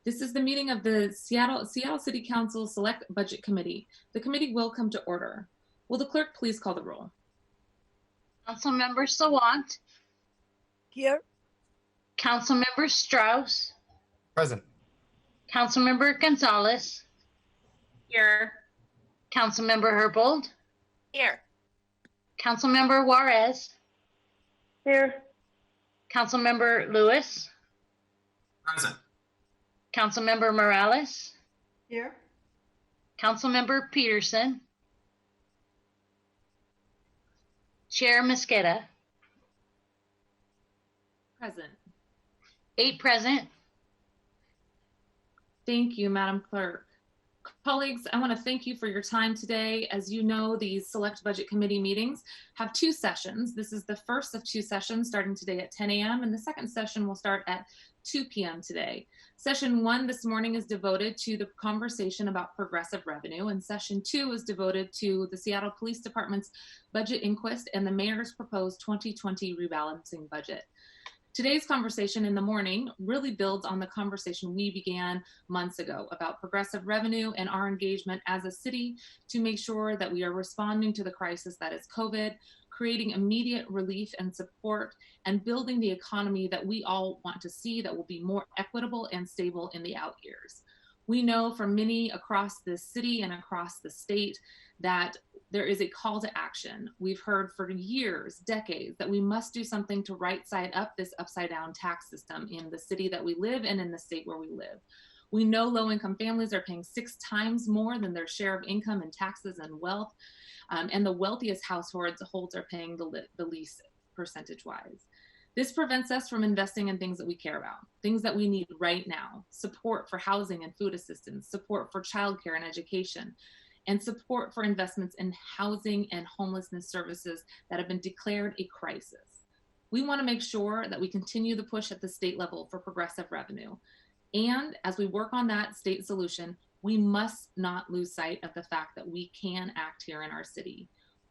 This is the meeting of the Seattle City Council Select Budget Committee. The committee will come to order. Will the clerk please call the roll? Councilmember Sawant. Here. Councilmember Strauss. Present. Councilmember Gonzalez. Here. Councilmember Herbold. Here. Councilmember Juarez. Here. Councilmember Lewis. Present. Councilmember Morales. Here. Councilmember Peterson. Chair Mosqueda. Present. 8 present. Thank you, Madam Clerk. Colleagues, I want to thank you for your time today. As you know, these Select Budget Committee meetings have 2 sessions. This is the first of 2 sessions starting today at 10 a.m. and the second session will start at 2 p.m. today. Session 1 this morning is devoted to the conversation about progressive revenue, and session 2 is devoted to the Seattle Police Department's budget inquest and the mayor's proposed 2020 rebalancing budget. Today's conversation in the morning really builds on the conversation we began months ago about progressive revenue and our engagement as a city to make sure that we are responding to the crisis that is COVID, creating immediate relief and support, and building the economy that we all want to see that will be more equitable and stable in the out years. We know from many across the city and across the state that there is a call to action. We've heard for years, decades, that we must do something to right side up this upside down tax system in the city that we live and in the state where we live. We know low-income families are paying 6 times more than their share of income in taxes and wealth, and the wealthiest households are paying the least percentage-wise. This prevents us from investing in things that we care about, things that we need right now: support for housing and food assistance, support for childcare and education, and support for investments in housing and homelessness services that have been declared a crisis. We want to make sure that we continue the push at the state level for progressive revenue. And as we work on that state solution, we must not lose sight of the fact that we can act here in our city.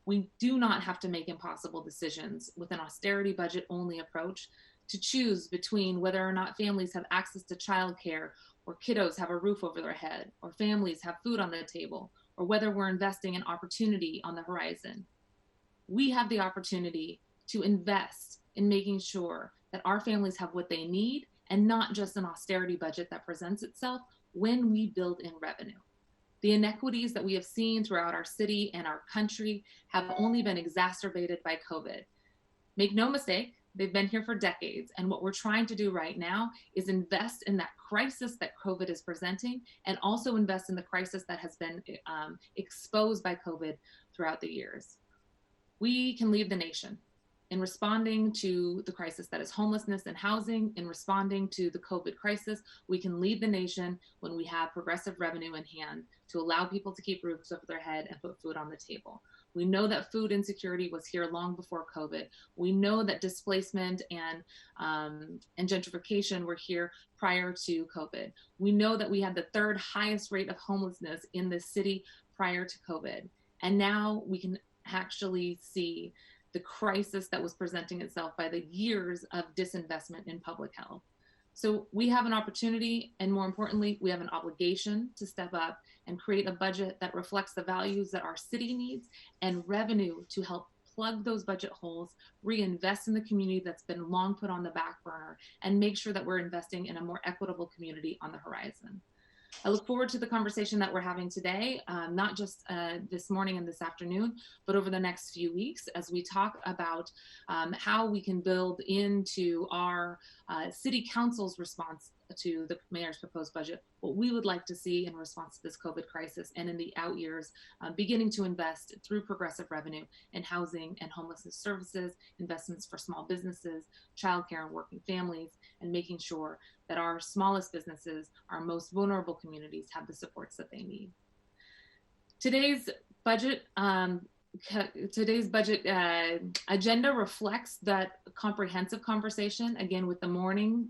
We do not have to make impossible decisions with an austerity budget only approach to choose between whether or not families have access to childcare, or kiddos have a roof over their head, or families have food on the table, or whether we're investing in opportunity on the horizon. We have the opportunity to invest in making sure that our families have what they need and not just an austerity budget that presents itself when we build in revenue. The inequities that we have seen throughout our city and our country have only been exacerbated by COVID. Make no mistake, they've been here for decades, and what we're trying to do right now is invest in that crisis that COVID is presenting, and also invest in the crisis that has been exposed by COVID throughout the years. We can lead the nation in responding to the crisis that is homelessness and housing. In responding to the COVID crisis, we can lead the nation when we have progressive revenue in hand to allow people to keep roofs over their head and put food on the table. We know that food insecurity was here long before COVID. We know that displacement and gentrification were here prior to COVID. We know that we had the 3rd highest rate of homelessness in the city prior to COVID. And now we can actually see the crisis that was presenting itself by the years of disinvestment in public health. So we have an opportunity, and more importantly, we have an obligation to step up and create a budget that reflects the values that our city needs, and revenue to help plug those budget holes, reinvest in the community that's been long put on the back burner, and make sure that we're investing in a more equitable community on the horizon. I look forward to the conversation that we're having today, not just this morning and this afternoon, but over the next few weeks, as we talk about how we can build into our city council's response to the mayor's proposed budget what we would like to see in response to this COVID crisis, and in the out years, beginning to invest through progressive revenue in housing and homelessness services, investments for small businesses, childcare and working families, and making sure that our smallest businesses, our most vulnerable communities, have the supports that they need. Today's budget agenda reflects that comprehensive conversation, again, with the morning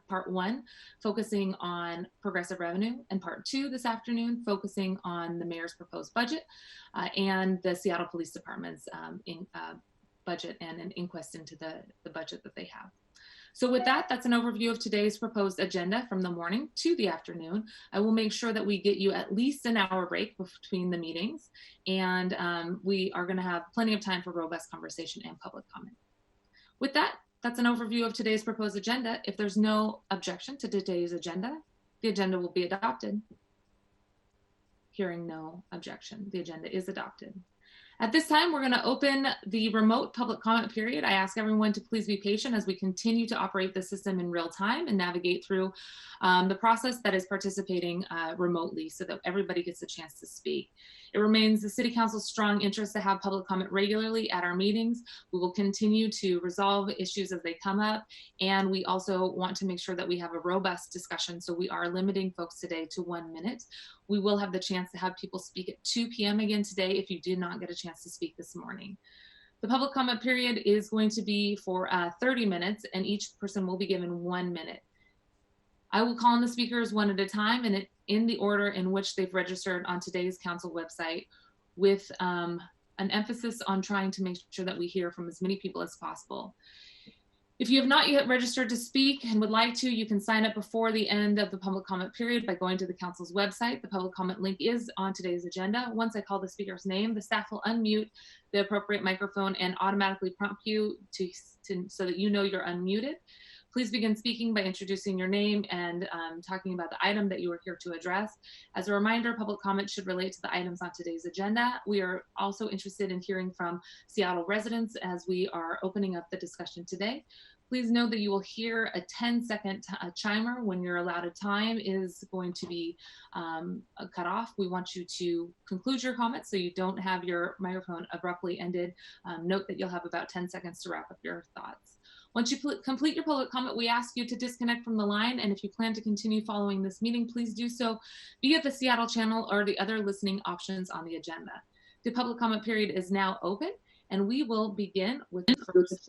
part 1 focusing on progressive revenue, and part 2 this afternoon focusing on the mayor's proposed budget and the Seattle Police Department's budget and an inquest into the budget that they have. So with that, that's an overview of today's proposed agenda from the morning to the afternoon. I will make sure that we get you at least an hour break between the meetings, and we are going to have plenty of time for robust conversation and public comment. With that, that's an overview of today's proposed agenda. If there's no objection to today's agenda, the agenda will be adopted. Hearing no objection, the agenda is adopted. At this time, we're going to open the remote public comment period. I ask everyone to please be patient as we continue to operate the system in real time and navigate through the process that is participating remotely so that everybody gets a chance to speak. It remains the City Council's strong interest to have public comment regularly at our meetings. We will continue to resolve issues as they come up, and we also want to make sure that we have a robust discussion, so we are limiting folks today to 1 minute. We will have the chance to have people speak at 2 p.m. again today if you did not get a chance to speak this morning. The public comment period is going to be for 30 minutes, and each person will be given 1 minute. I will call on the speakers one at a time and in the order in which they've registered on today's council website, with an emphasis on trying to make sure that we hear from as many people as possible. If you have not yet registered to speak and would like to, you can sign up before the end of the public comment period by going to the council's website. The public comment link is on today's agenda. Once I call the speaker's name, the staff will unmute the appropriate microphone and automatically prompt you so that you know you're unmuted. Please begin speaking by introducing your name and talking about the item that you are here to address. As a reminder, public comment should relate to the items on today's agenda. We are also interested in hearing from Seattle residents as we are opening up the discussion today. Please know that you will hear a 10-second chimer when your allotted time is going to be cut off. We want you to conclude your comments so you don't have your microphone abruptly ended. Note that you'll have about 10 seconds to wrap up your thoughts. Once you complete your public comment, we ask you to disconnect from the line, and if you plan to continue following this meeting, please do so via the Seattle channel or the other listening options on the agenda. The public comment period is now open, and we will begin with the first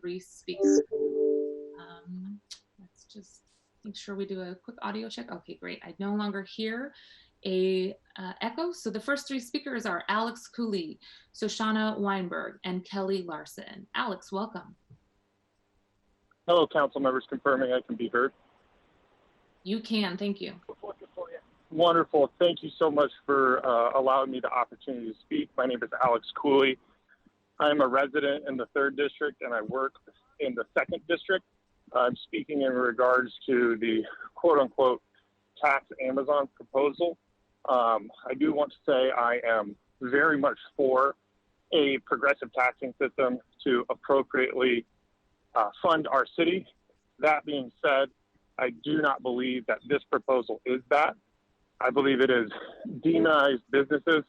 3 speakers. Let's just make sure we do a quick audio check. Okay, great. I no longer hear a echo. So the first 3 speakers are Alex Cooley, Shoshana Weinberg, and Kelly Larson. Alex, welcome. Hello, council members, confirming I can be heard. You can, thank you. Wonderful. Thank you so much for allowing me the opportunity to speak. My name is Alex Cooley. I'm a resident in the 3rd district and I work in the 2nd district. I'm speaking in regards to the quote unquote tax Amazon proposal. I do want to say I am very much for a progressive taxing system to appropriately fund our city. That being said, I do not believe that this proposal is that. I believe it is demonized businesses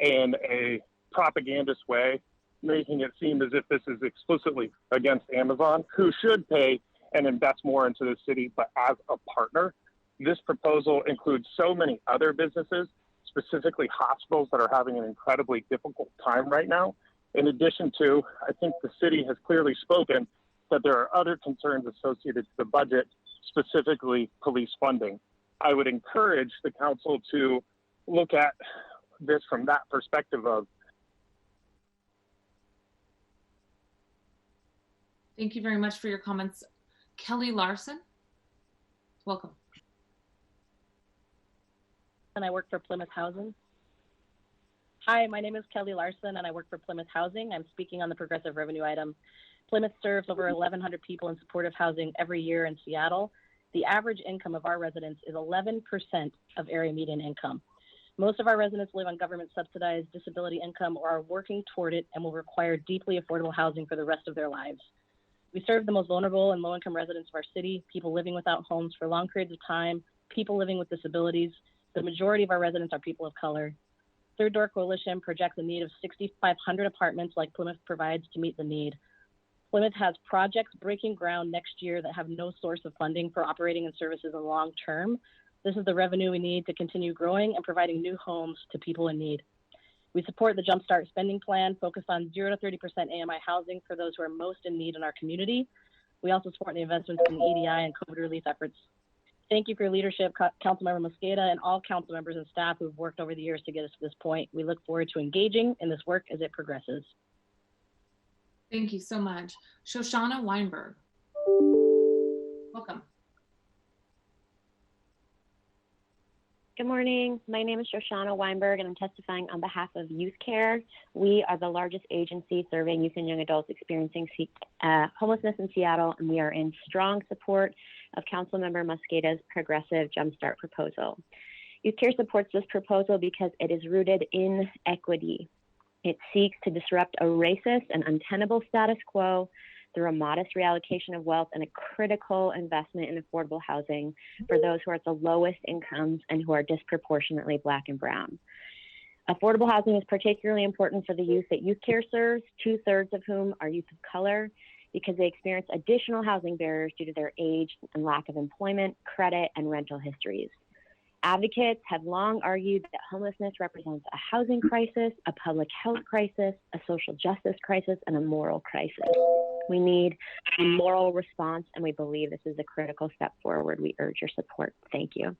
in a propagandist way, making it seem as if this is explicitly against Amazon, who should pay and invest more into the city, but as a partner. This proposal includes so many other businesses, specifically hospitals, that are having an incredibly difficult time right now. In addition to, I think the city has clearly spoken that there are other concerns associated to the budget, specifically police funding. I would encourage the council to look at this from that perspective of. Thank you very much for your comments. Kelly Larson, welcome. And I work for Plymouth Housing. Hi, my name is Kelly Larson and I work for Plymouth Housing. I'm speaking on the progressive revenue item. Plymouth serves over 1,100 people in supportive housing every year in Seattle. The average income of our residents is 11% of area median income. Most of our residents live on government subsidized disability income or are working toward it and will require deeply affordable housing for the rest of their lives. We serve the most vulnerable and low-income residents of our city, people living without homes for long periods of time, people living with disabilities. The majority of our residents are people of color. Third Door Coalition projects a need of 6,500 apartments like Plymouth provides to meet the need. Plymouth has projects breaking ground next year that have no source of funding for operating and services in the long term. This is the revenue we need to continue growing and providing new homes to people in need. We support the Jumpstart spending plan focused on 0 to 30% AMI housing for those who are most in need in our community. We also support the investments in EDI and COVID relief efforts. Thank you for your leadership, Councilmember Mosqueda, and all council members and staff who've worked over the years to get us to this point. We look forward to engaging in this work as it progresses. Thank you so much. Shoshana Weinberg. Welcome. Good morning. My name is Shoshana Weinberg, and I'm testifying on behalf of Youth Care. We are the largest agency serving youth and young adults experiencing homelessness in Seattle, and we are in strong support of Councilmember Mosqueda's progressive Jumpstart proposal. Youth Care supports this proposal because it is rooted in equity. It seeks to disrupt a racist and untenable status quo through a modest reallocation of wealth and a critical investment in affordable housing for those who are at the lowest incomes and who are disproportionately Black and Brown. Affordable housing is particularly important for the youth that Youth Care serves, 2/3 of whom are youth of color, because they experience additional housing barriers due to their age and lack of employment, credit, and rental histories. Advocates have long argued that homelessness represents a housing crisis, a public health crisis, a social justice crisis, and a moral crisis. We need a moral response, and we believe this is a critical step forward. We urge your support. Thank you.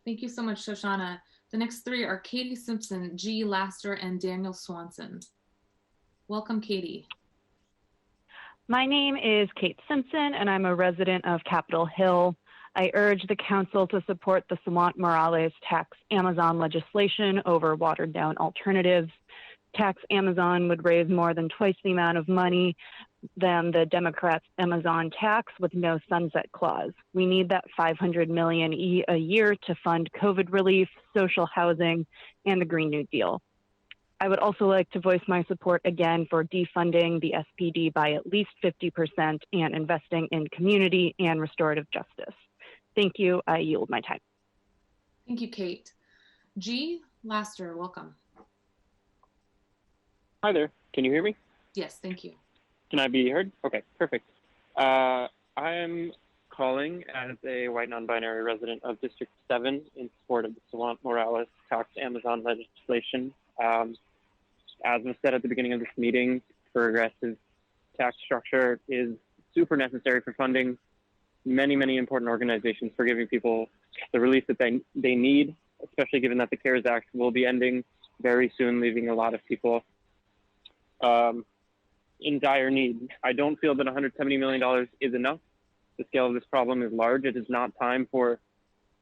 Thank you so much, Shoshana. The next three are Katie Simpson, G. Laster, and Daniel Swanson. Welcome, Katie. My name is Kate Simpson, and I'm a resident of Capitol Hill. I urge the council to support the Sawant-Morales tax Amazon legislation over watered-down alternatives. Tax Amazon would raise more than twice the amount of money than the Democrats' Amazon tax with no sunset clause. We need that $500 million a year to fund COVID relief, social housing, and the Green New Deal. I would also like to voice my support again for defunding the SPD by at least 50% and investing in community and restorative justice. Thank you. I yield my time. Thank you, Kate. G. Laster, welcome. Hi there. Can you hear me? Yes, thank you. Can I be heard? Okay, perfect. I am calling as a white non-binary resident of District 7 in support of the Sawant-Morales tax Amazon legislation. As was said at the beginning of this meeting, progressive tax structure is super necessary for funding many important organizations, for giving people the relief that they need, especially given that the CARES Act will be ending very soon, leaving a lot of people in dire need. I don't feel that $170 million is enough. The scale of this problem is large. It is not time for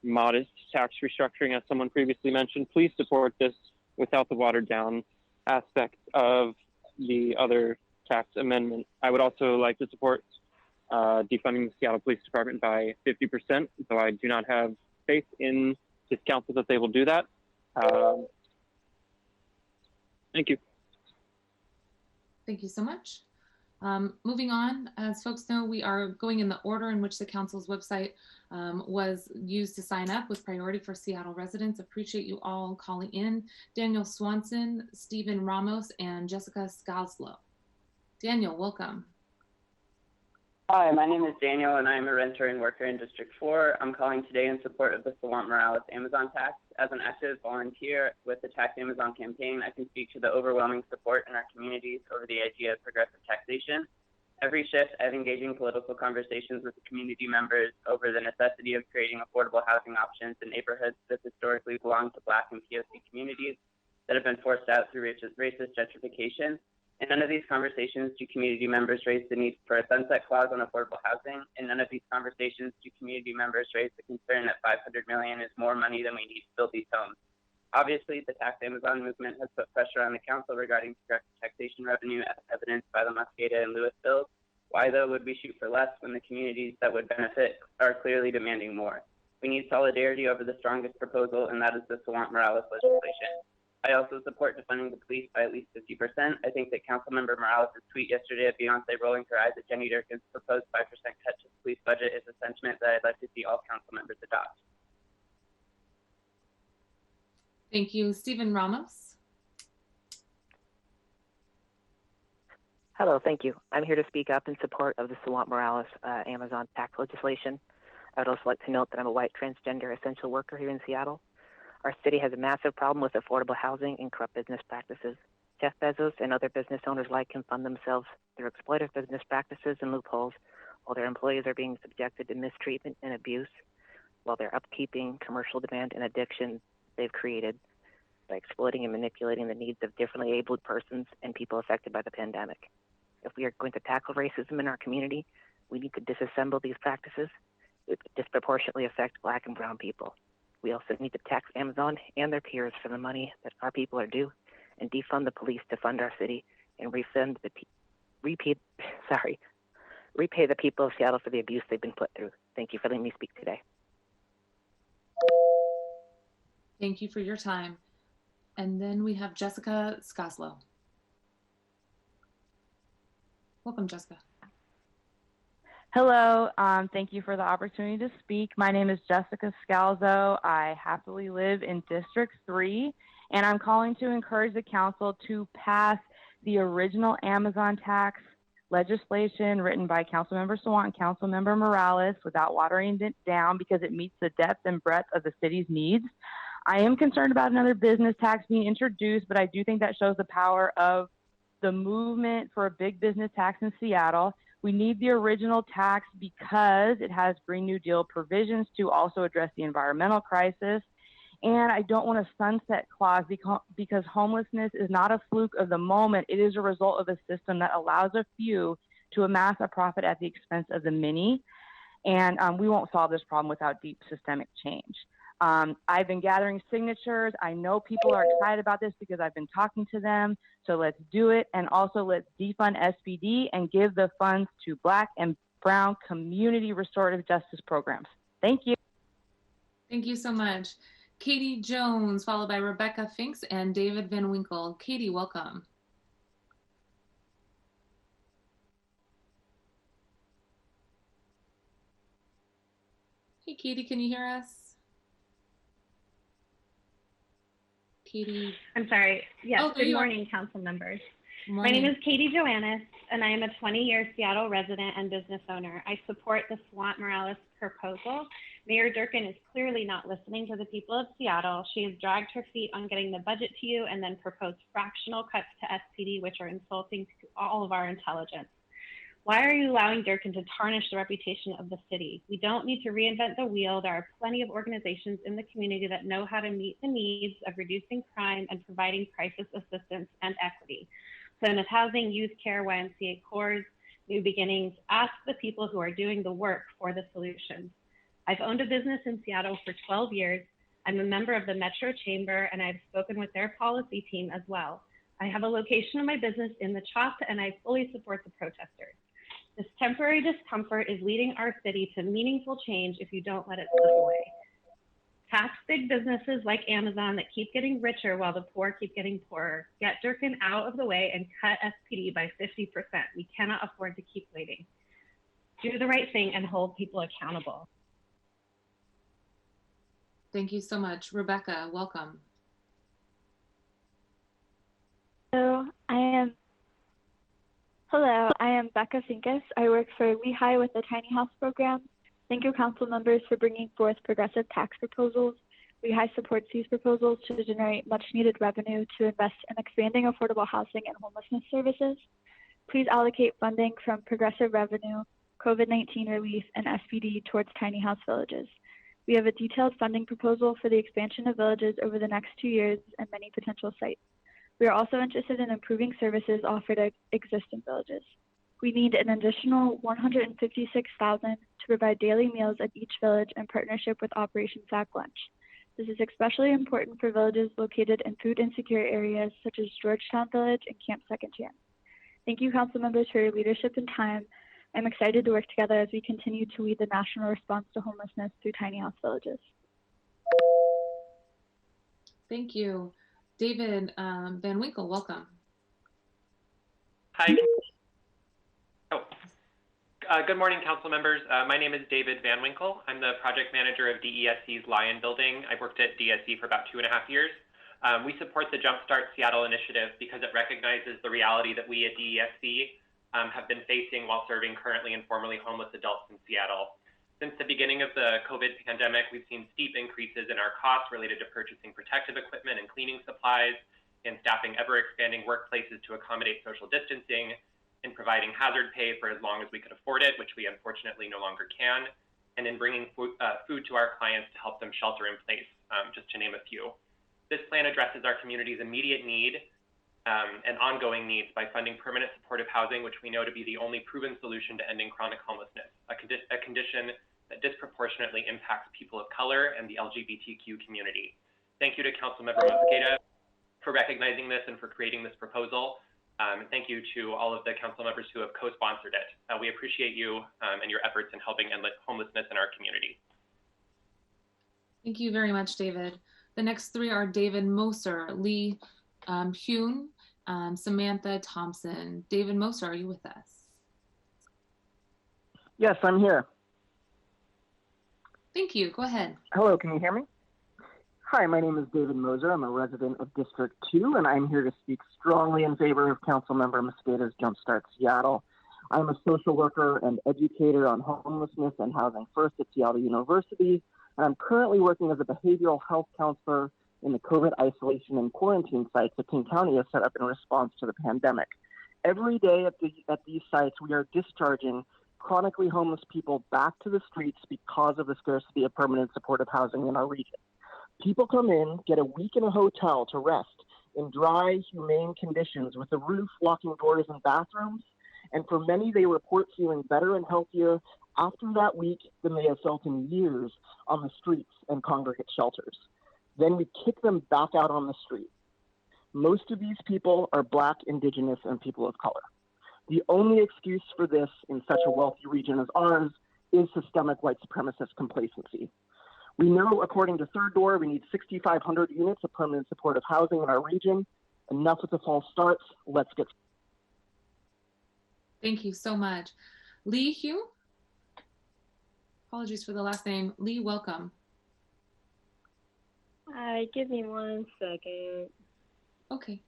modest tax restructuring, as someone previously mentioned. Please support this without the watered down aspect of the other tax amendment. I would also like to support defunding the Seattle Police Department by 50%, though I do not have faith in this council that they will do that. Thank you. Thank you so much. Moving on, as folks know, we are going in the order in which the council's website was used to sign up with priority for Seattle residents. Appreciate you all calling in. Daniel Swanson, Stephen Ramos, and Jessica Scalslow. Daniel, welcome. Hi, my name is Daniel, and I'm a renter and worker in District 4. I'm calling today in support of the Sawant-Morales Amazon tax. As an active volunteer with the Tax Amazon campaign, I can speak to the overwhelming support in our communities over the idea of progressive taxation. Every shift, I have engaging political conversations with the community members over the necessity of creating affordable housing options in neighborhoods that historically belong to Black and POC communities that have been forced out through racist gentrification. In none of these conversations do community members raise the need for a sunset clause on affordable housing. In none of these conversations do community members raise the concern that $500 million is more money than we need to build these homes. Obviously, the Tax Amazon movement has put pressure on the council regarding progressive taxation revenue, as evidenced by the Mosqueda and Lewis bills. Why, though, would we shoot for less when the communities that would benefit are clearly demanding more? We need solidarity over the strongest proposal, and that is the Sawant-Morales legislation. I also support defunding the police by at least 50%. I think that Councilmember Morales' tweet yesterday of Beyonce rolling her eyes at Jenny Durkin's proposed 5% cut to the police budget is a sentiment that I'd like to see all council members adopt. Thank you. Stephen Ramos. Hello, thank you. I'm here to speak up in support of the Sawant-Morales Amazon tax legislation. I would also like to note that I'm a white transgender essential worker here in Seattle. Our city has a massive problem with affordable housing and corrupt business practices. Jeff Bezos and other business owners like him fund themselves through exploitive business practices and loopholes, while their employees are being subjected to mistreatment and abuse, while they're upkeeping commercial demand and addiction they've created by exploiting and manipulating the needs of differently abled persons and people affected by the pandemic. If we are going to tackle racism in our community, we need to disassemble these practices that disproportionately affect Black and brown people. We also need to tax Amazon and their peers for the money that our people are due, and defund the police to fund our city, and repay the people of Seattle for the abuse they've been put through. Thank you for letting me speak today. Thank you for your time. And then we have Jessica Skoslow. Welcome, Jessica. Hello, thank you for the opportunity to speak. My name is Jessica Scalzo. I happily live in District 3, and I'm calling to encourage the council to pass the original Amazon tax legislation written by Councilmember Sawant and Councilmember Morales without watering it down because it meets the depth and breadth of the city's needs. I am concerned about another business tax being introduced, but I do think that shows the power of the movement for a big business tax in Seattle. We need the original tax because it has Green New Deal provisions to also address the environmental crisis. And I don't want a sunset clause because homelessness is not a fluke of the moment. It is a result of a system that allows a few to amass a profit at the expense of the many. And we won't solve this problem without deep systemic change. I've been gathering signatures. I know people are excited about this because I've been talking to them. So let's do it. And also let's defund SPD and give the funds to Black and brown community restorative justice programs. Thank you. Thank you so much. Katie Jones, followed by Rebecca Finks and David Van Winkle. Katie, welcome. Hey, Katie, can you hear us? Katie. I'm sorry. Yes, Oh, good morning, council members. Morning. My name is Katie Joannis, and I am a 20-year Seattle resident and business owner. I support the Sawant Morales proposal. Mayor Durkin is clearly not listening to the people of Seattle. She has dragged her feet on getting the budget to you and then proposed fractional cuts to SPD, which are insulting to all of our intelligence. Why are you allowing Durkin to tarnish the reputation of the city? We don't need to reinvent the wheel. There are plenty of organizations in the community that know how to meet the needs of reducing crime and providing crisis assistance and equity. Plymouth Housing, Youth Care, YMCA Corps, New Beginnings, ask the people who are doing the work for the solutions. I've owned a business in Seattle for 12 years. I'm a member of the Metro Chamber, and I've spoken with their policy team as well. I have a location of my business in the CHOP, and I fully support the protesters. This temporary discomfort is leading our city to meaningful change if you don't let it slip away. Tax big businesses like Amazon that keep getting richer while the poor keep getting poorer. Get Durkin out of the way and cut SPD by 50%. We cannot afford to keep waiting. Do the right thing and hold people accountable. Thank you so much. Rebecca, welcome. Hello, I am Becca Finkus. I work for Lehigh with the Tiny House program. Thank you, council members, for bringing forth progressive tax proposals. Lehigh supports these proposals to generate much needed revenue to invest in expanding affordable housing and homelessness services. Please allocate funding from progressive revenue, COVID-19 relief, and SPD towards tiny house villages. We have a detailed funding proposal for the expansion of villages over the next 2 years and many potential sites. We are also interested in improving services offered at existing villages. We need an additional $156,000 to provide daily meals at each village in partnership with Operation Sack Lunch. This is especially important for villages located in food insecure areas such as Georgetown Village and Camp Second Chance. Thank you, council members, for your leadership and time. I'm excited to work together as we continue to lead the national response to homelessness through tiny house villages. Thank you. David Van Winkle, welcome. Hi. Good morning, council members. My name is David Van Winkle. I'm the project manager of DESC's Lion Building. I've worked at DSC for about 2.5 years. We support the Jumpstart Seattle initiative because it recognizes the reality that we at DESC have been facing while serving currently and formerly homeless adults in Seattle. Since the beginning of the COVID pandemic, we've seen steep increases in our costs related to purchasing protective equipment and cleaning supplies, and staffing ever-expanding workplaces to accommodate social distancing, and providing hazard pay for as long as we could afford it, which we unfortunately no longer can, and in bringing food to our clients to help them shelter in place, just to name a few. This plan addresses our community's immediate need and ongoing needs by funding permanent supportive housing, which we know to be the only proven solution to ending chronic homelessness, a condition that disproportionately impacts people of color and the LGBTQ community. Thank you to Councilmember Mosqueda for recognizing this and for creating this proposal. Thank you to all of the council members who have co-sponsored it. We appreciate you and your efforts in helping end homelessness in our community. Thank you very much, David. The next three are David Moser, Lee Hune, Samantha Thompson. David Moser, are you with us? Yes, I'm here. Thank you. Go ahead. Hello, can you hear me? Hi, my name is David Moser. I'm a resident of District 2, and I'm here to speak strongly in favor of Councilmember Mosqueda's Jumpstart Seattle. I'm a social worker and educator on homelessness and housing first at Seattle University, and I'm currently working as a behavioral health counselor in the COVID isolation and quarantine sites that King County has set up in response to the pandemic. Every day at these sites, we are discharging chronically homeless people back to the streets because of the scarcity of permanent supportive housing in our region. People come in, get a week in a hotel to rest in dry, humane conditions with a roof, locking doors, and bathrooms. And for many, they report feeling better and healthier after that week than they have felt in years on the streets and congregate shelters. Then we kick them back out on the street. Most of these people are Black, Indigenous, and people of color. The only excuse for this in such a wealthy region as ours is systemic white supremacist complacency. We know, according to Third Door, we need 6,500 units of permanent supportive housing in our region. Enough with the false starts. Let's get. Thank you so much. Lee Hugh? Apologies for the last name. Lee, welcome. Hi, give me 1 second. Okay.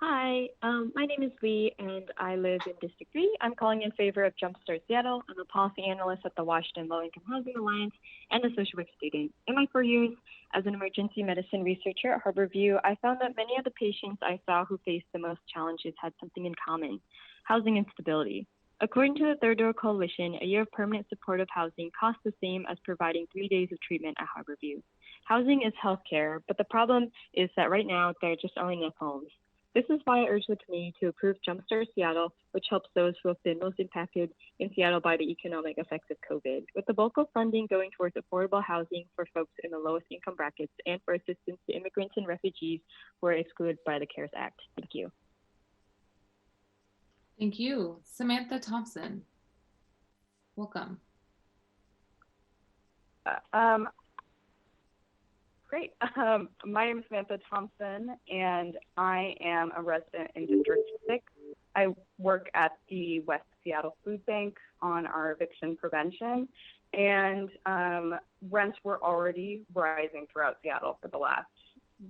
Hi, my name is Lee, and I live in District 3. I'm calling in favor of Jumpstart Seattle. I'm a policy analyst at the Washington Low-Income Housing Alliance and a social work student. In my 4 years as an emergency medicine researcher at Harborview, I found that many of the patients I saw who faced the most challenges had something in common: housing instability. According to the Third Door Coalition, a year of permanent supportive housing costs the same as providing 3 days of treatment at Harborview. Housing is healthcare, but the problem is that right now there just aren't enough homes. This is why I urge the committee to approve Jumpstart Seattle, which helps those who have been most impacted in Seattle by the economic effects of COVID, with the bulk of funding going towards affordable housing for folks in the lowest income brackets and for assistance to immigrants and refugees who are excluded by the CARES Act. Thank you. Thank you. Samantha Thompson, welcome. Great. My name is Samantha Thompson, and I am a resident in District 6. I work at the West Seattle Food Bank on our eviction prevention, and rents were already rising throughout Seattle for the last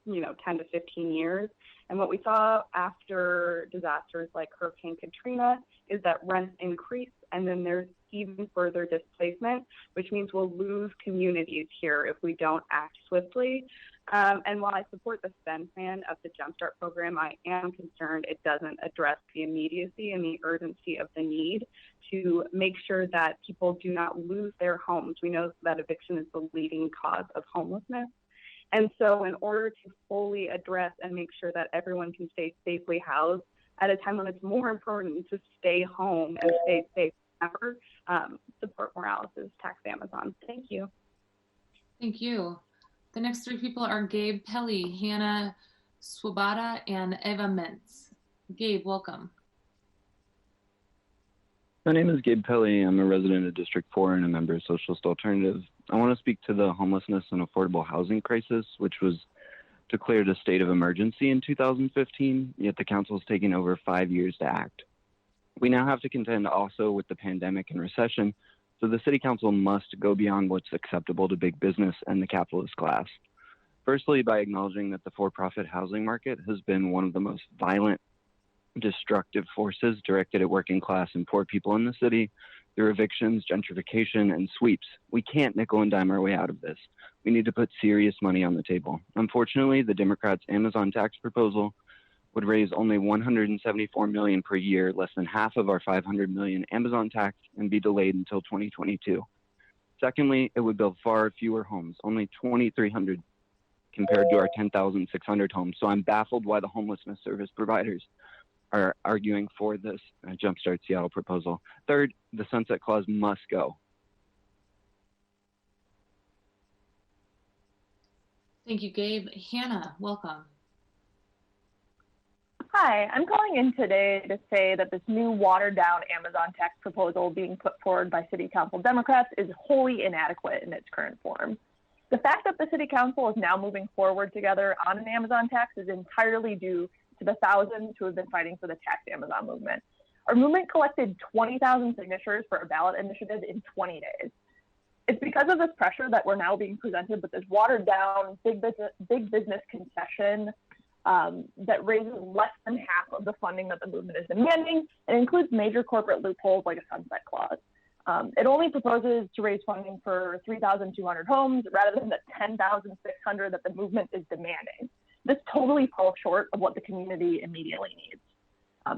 10 to 15 years. And what we saw after disasters like Hurricane Katrina is that rents increase, and then there's even further displacement, which means we'll lose communities here if we don't act swiftly. And while I support the spend plan of the Jumpstart program, I am concerned it doesn't address the immediacy and the urgency of the need to make sure that people do not lose their homes. We know that eviction is the leading cause of homelessness. And so in order to fully address and make sure that everyone can stay safely housed at a time when it's more important to stay home and stay safe than ever, support Morales' Tax Amazon. Thank you. Thank you. The next three people are Gabe Pelly, Hannah Swabata, and Eva Mentz. Gabe, welcome. My name is Gabe Pelly. I'm a resident of District 4 and a member of Socialist Alternative. I want to speak to the homelessness and affordable housing crisis, which was declared a state of emergency in 2015, yet the council is taking over 5 years to act. We now have to contend also with the pandemic and recession, so the city council must go beyond what's acceptable to big business and the capitalist class. Firstly, by acknowledging that the for-profit housing market has been one of the most violent, destructive forces directed at working class and poor people in the city through evictions, gentrification, and sweeps. We can't nickel and dime our way out of this. We need to put serious money on the table. Unfortunately, the Democrats' Amazon tax proposal would raise only $174 million per year, less than half of our $500 million Amazon tax, and be delayed until 2022. Secondly, it would build far fewer homes, only 2,300 compared to our 10,600 homes. So I'm baffled why the homelessness service providers are arguing for this Jumpstart Seattle proposal. Third, the sunset clause must go. Thank you, Gabe. Hannah, welcome. Hi, I'm calling in today to say that this new watered-down Amazon tax proposal being put forward by City Council Democrats is wholly inadequate in its current form. The fact that the City Council is now moving forward together on an Amazon tax is entirely due to the thousands who have been fighting for the Tax Amazon movement. Our movement collected 20,000 signatures for a ballot initiative in 20 days. It's because of this pressure that we're now being presented with this watered-down big business concession that raises less than half of the funding that the movement is demanding. It includes major corporate loopholes like a sunset clause. It only proposes to raise funding for 3,200 homes rather than the 10,600 that the movement is demanding. This totally falls short of what the community immediately needs.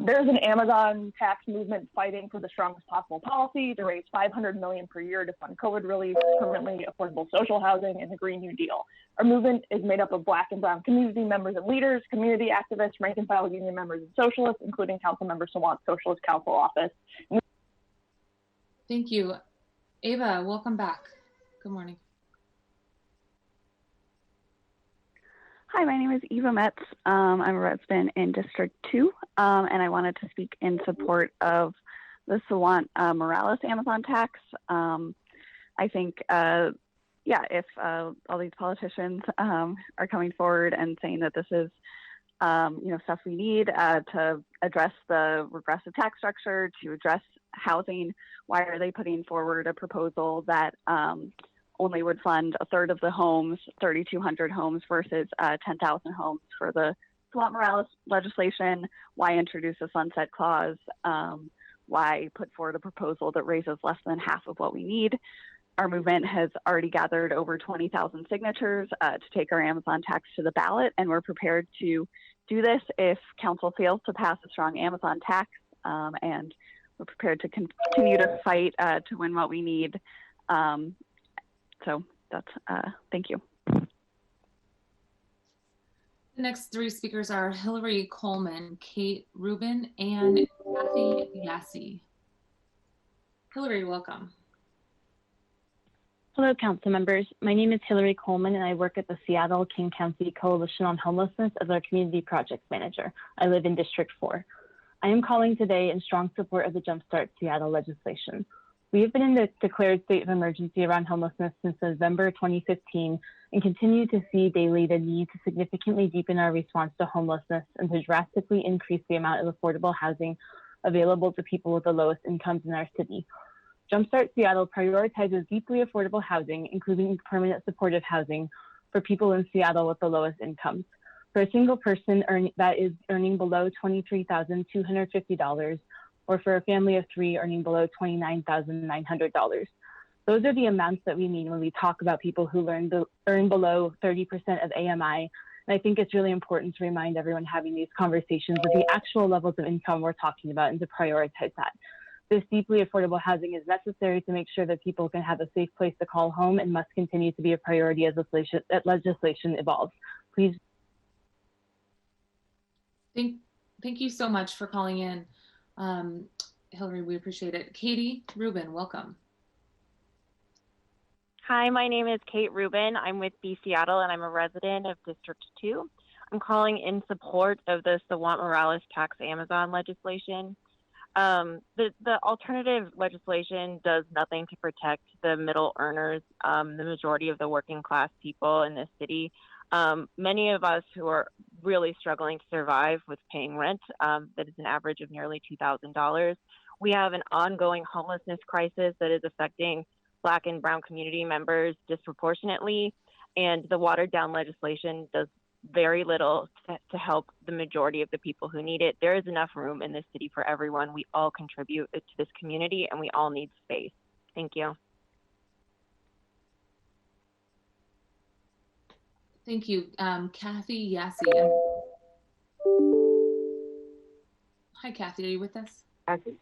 There's an Amazon tax movement fighting for the strongest possible policy to raise $500 million per year to fund COVID relief, permanently affordable social housing, and the Green New Deal. Our movement is made up of Black and Brown community members and leaders, community activists, rank and file union members, and socialists, including Councilmember Sawant's Socialist Council office. Thank you. Ava, welcome back. Good morning. Hi, my name is Eva Metz. I'm a resident in District 2, and I wanted to speak in support of the Sawant Morales Amazon tax. I think, if all these politicians are coming forward and saying that this is, stuff we need to address the regressive tax structure, to address housing, why are they putting forward a proposal that only would fund a third of the homes, 3,200 homes versus 10,000 homes for the Sawant Morales legislation? Why introduce a sunset clause? Why put forward a proposal that raises less than half of what we need? Our movement has already gathered over 20,000 signatures to take our Amazon tax to the ballot, and we're prepared to do this if council fails to pass a strong Amazon tax, and we're prepared to continue to fight to win what we need. So that's, thank you. The next three speakers are Hillary Coleman, Kate Rubin, and Kathy Yassi. Hillary, welcome. Hello, council members. My name is Hillary Coleman, and I work at the Seattle King County Coalition on Homelessness as our community project manager. I live in District 4. I am calling today in strong support of the Jumpstart Seattle legislation. We have been in the declared state of emergency around homelessness since November 2015 and continue to see daily the need to significantly deepen our response to homelessness and to drastically increase the amount of affordable housing available to people with the lowest incomes in our city. Jumpstart Seattle prioritizes deeply affordable housing, including permanent supportive housing, for people in Seattle with the lowest incomes. For a single person that is earning below $23,250, or for a family of three earning below $29,900. Those are the amounts that we mean when we talk about people who earn below 30% of AMI. And I think it's really important to remind everyone having these conversations of the actual levels of income we're talking about and to prioritize that. This deeply affordable housing is necessary to make sure that people can have a safe place to call home and must continue to be a priority as legislation evolves. Please. Thank you so much for calling in. Hillary, we appreciate it. Katie Rubin, welcome. Hi, my name is Kate Rubin. I'm with B Seattle, and I'm a resident of District 2. I'm calling in support of the Sawant Morales tax Amazon legislation. The alternative legislation does nothing to protect the middle earners, the majority of the working class people in this city. Many of us who are really struggling to survive with paying rent, that is an average of nearly $2,000. We have an ongoing homelessness crisis that is affecting Black and Brown community members disproportionately, and the watered down legislation does very little to help the majority of the people who need it. There is enough room in this city for everyone. We all contribute to this community, and we all need space. Thank you. Thank you. Kathy Yassi. Hi, Kathy. Are you with us? Kathy?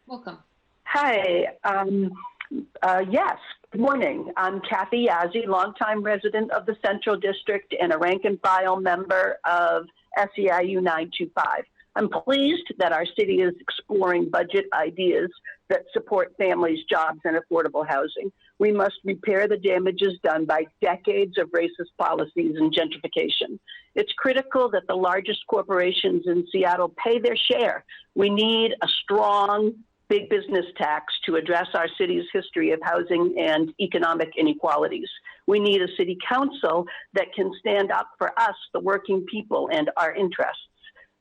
Welcome. Hi. Yes, Good morning. I'm Kathy Yazzie, longtime resident of the Central District and a rank and file member of SEIU 925. I'm pleased that our city is exploring budget ideas that support families, jobs, and affordable housing. We must repair the damages done by decades of racist policies and gentrification. It's critical that the largest corporations in Seattle pay their share. We need a strong big business tax to address our city's history of housing and economic inequalities. We need a city council that can stand up for us, the working people, and our interests.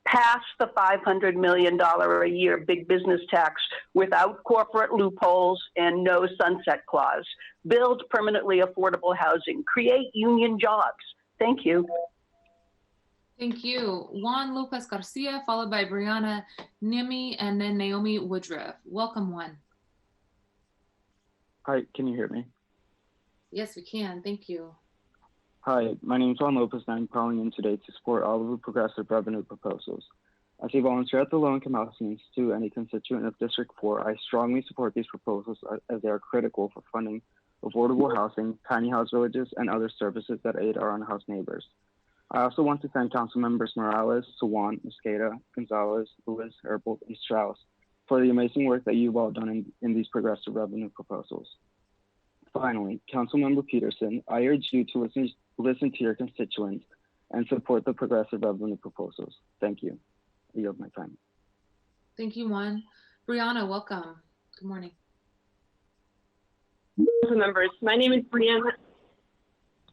Pass the $500 million a year big business tax without corporate loopholes and no sunset clause. Build permanently affordable housing. Create union jobs. Thank you. Thank you. Juan Lopez Garcia, followed by Brianna Nimi, and then Naomi Woodruff. Welcome, Juan. Hi, can you hear me? Yes, we can. Thank you. Hi, my name is Juan Lopez, and I'm calling in today to support all of the progressive revenue proposals. As a volunteer at the Low Income Housing Institute and a constituent of District 4, I strongly support these proposals as they are critical for funding affordable housing, tiny house villages, and other services that aid our unhoused neighbors. I also want to thank Council Members Morales, Sawant, Mosqueda, Gonzalez, Lewis, Herbold, and Strauss for the amazing work that you've all done in these progressive revenue proposals. Finally, Councilmember Peterson, I urge you to listen to your constituents and support the progressive revenue proposals. Thank you. I yield my time. Thank you, Juan. Brianna, welcome. Good morning. Council members, my name is Brianna.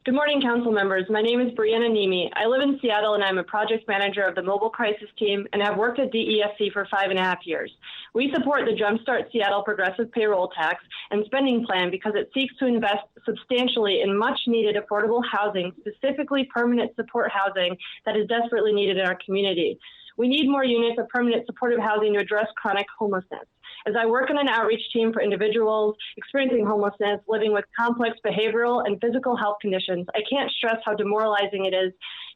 Good morning, council members. My name is Brianna Nimi. I live in Seattle and I'm a project manager of the Mobile Crisis Team and have worked at DESC for 5.5 years. We support the Jumpstart Seattle Progressive Payroll Tax and Spending Plan because it seeks to invest substantially in much needed affordable housing, specifically permanent support housing that is desperately needed in our community. We need more units of permanent supportive housing to address chronic homelessness. As I work on an outreach team for individuals experiencing homelessness, living with complex behavioral and physical health conditions, I can't stress how demoralizing it is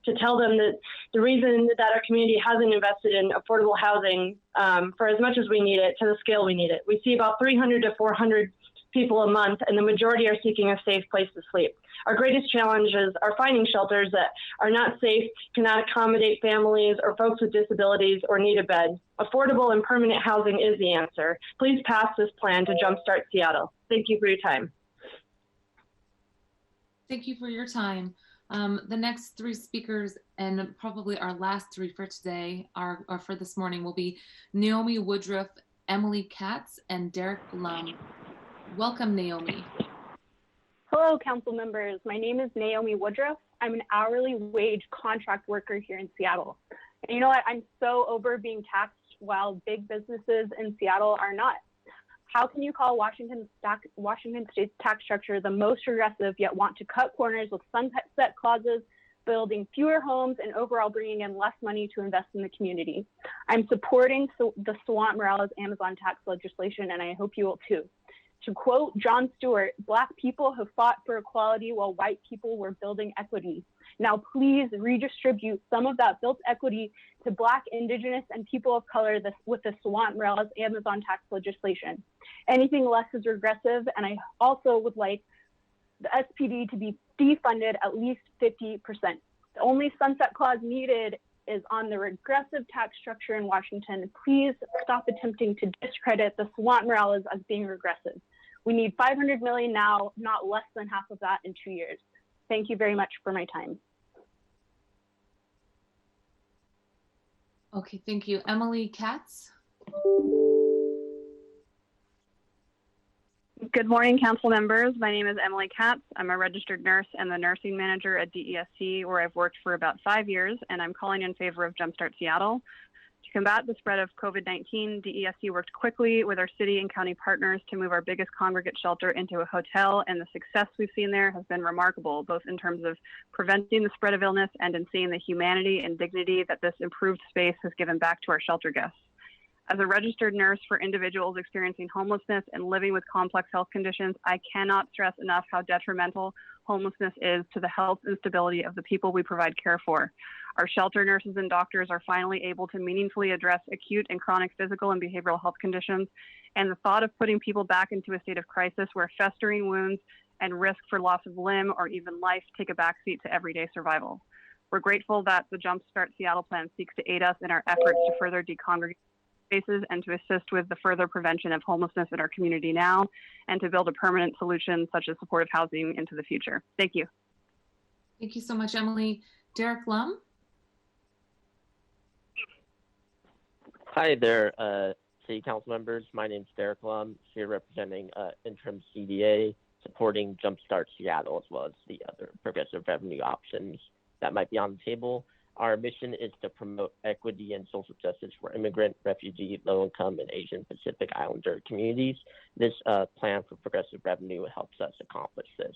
to tell them that the reason that our community hasn't invested in affordable housing for as much as we need it, to the scale we need it. We see about 300 to 400 people a month, and the majority are seeking a safe place to sleep. Our greatest challenges are finding shelters that are not safe, cannot accommodate families or folks with disabilities or need a bed. Affordable and permanent housing is the answer. Please pass this plan to Jumpstart Seattle. Thank you for your time. Thank you for your time. The next three speakers, and probably our last three for today, or for this morning, will be Naomi Woodruff, Emily Katz, and Derek Lum. Welcome, Naomi. Hello, council members. My name is Naomi Woodruff. I'm an hourly wage contract worker here in Seattle. And you know what? I'm so over being taxed while big businesses in Seattle are not. How can you call Washington State's tax structure the most progressive, yet want to cut corners with sunset clauses, building fewer homes, and overall bringing in less money to invest in the community? I'm supporting the Sawant Morales Amazon tax legislation, and I hope you will too. To quote Jon Stewart, Black people have fought for equality while white people were building equity. Now please redistribute some of that built equity to Black, Indigenous, and people of color with the Sawant Morales Amazon tax legislation. Anything less is regressive, and I also would like the SPD to be defunded at least 50%. The only sunset clause needed is on the regressive tax structure in Washington. Please stop attempting to discredit the Sawant Morales as being regressive. We need $500 million now, not less than half of that in 2 years. Thank you very much for my time. Okay, thank you. Emily Katz. Good morning, council members. My name is Emily Katz. I'm a registered nurse and the nursing manager at DESC, where I've worked for about 5 years, and I'm calling in favor of Jumpstart Seattle. To combat the spread of COVID-19, DESC worked quickly with our city and county partners to move our biggest congregate shelter into a hotel, and the success we've seen there has been remarkable, both in terms of preventing the spread of illness and in seeing the humanity and dignity that this improved space has given back to our shelter guests. As a registered nurse for individuals experiencing homelessness and living with complex health conditions, I cannot stress enough how detrimental homelessness is to the health and stability of the people we provide care for. Our shelter nurses and doctors are finally able to meaningfully address acute and chronic physical and behavioral health conditions, and the thought of putting people back into a state of crisis where festering wounds and risk for loss of limb or even life take a backseat to everyday survival. We're grateful that the Jumpstart Seattle plan seeks to aid us in our efforts to further decongregate spaces and to assist with the further prevention of homelessness in our community now, and to build a permanent solution such as supportive housing into the future. Thank you. Thank you so much, Emily. Derek Lum. Hi there, City Council members. My name is Derek Lum, here representing interim CDA, supporting Jumpstart Seattle, as well as the other progressive revenue options that might be on the table. Our mission is to promote equity and social justice for immigrant, refugee, low-income, and Asian Pacific Islander communities. This plan for progressive revenue helps us accomplish this.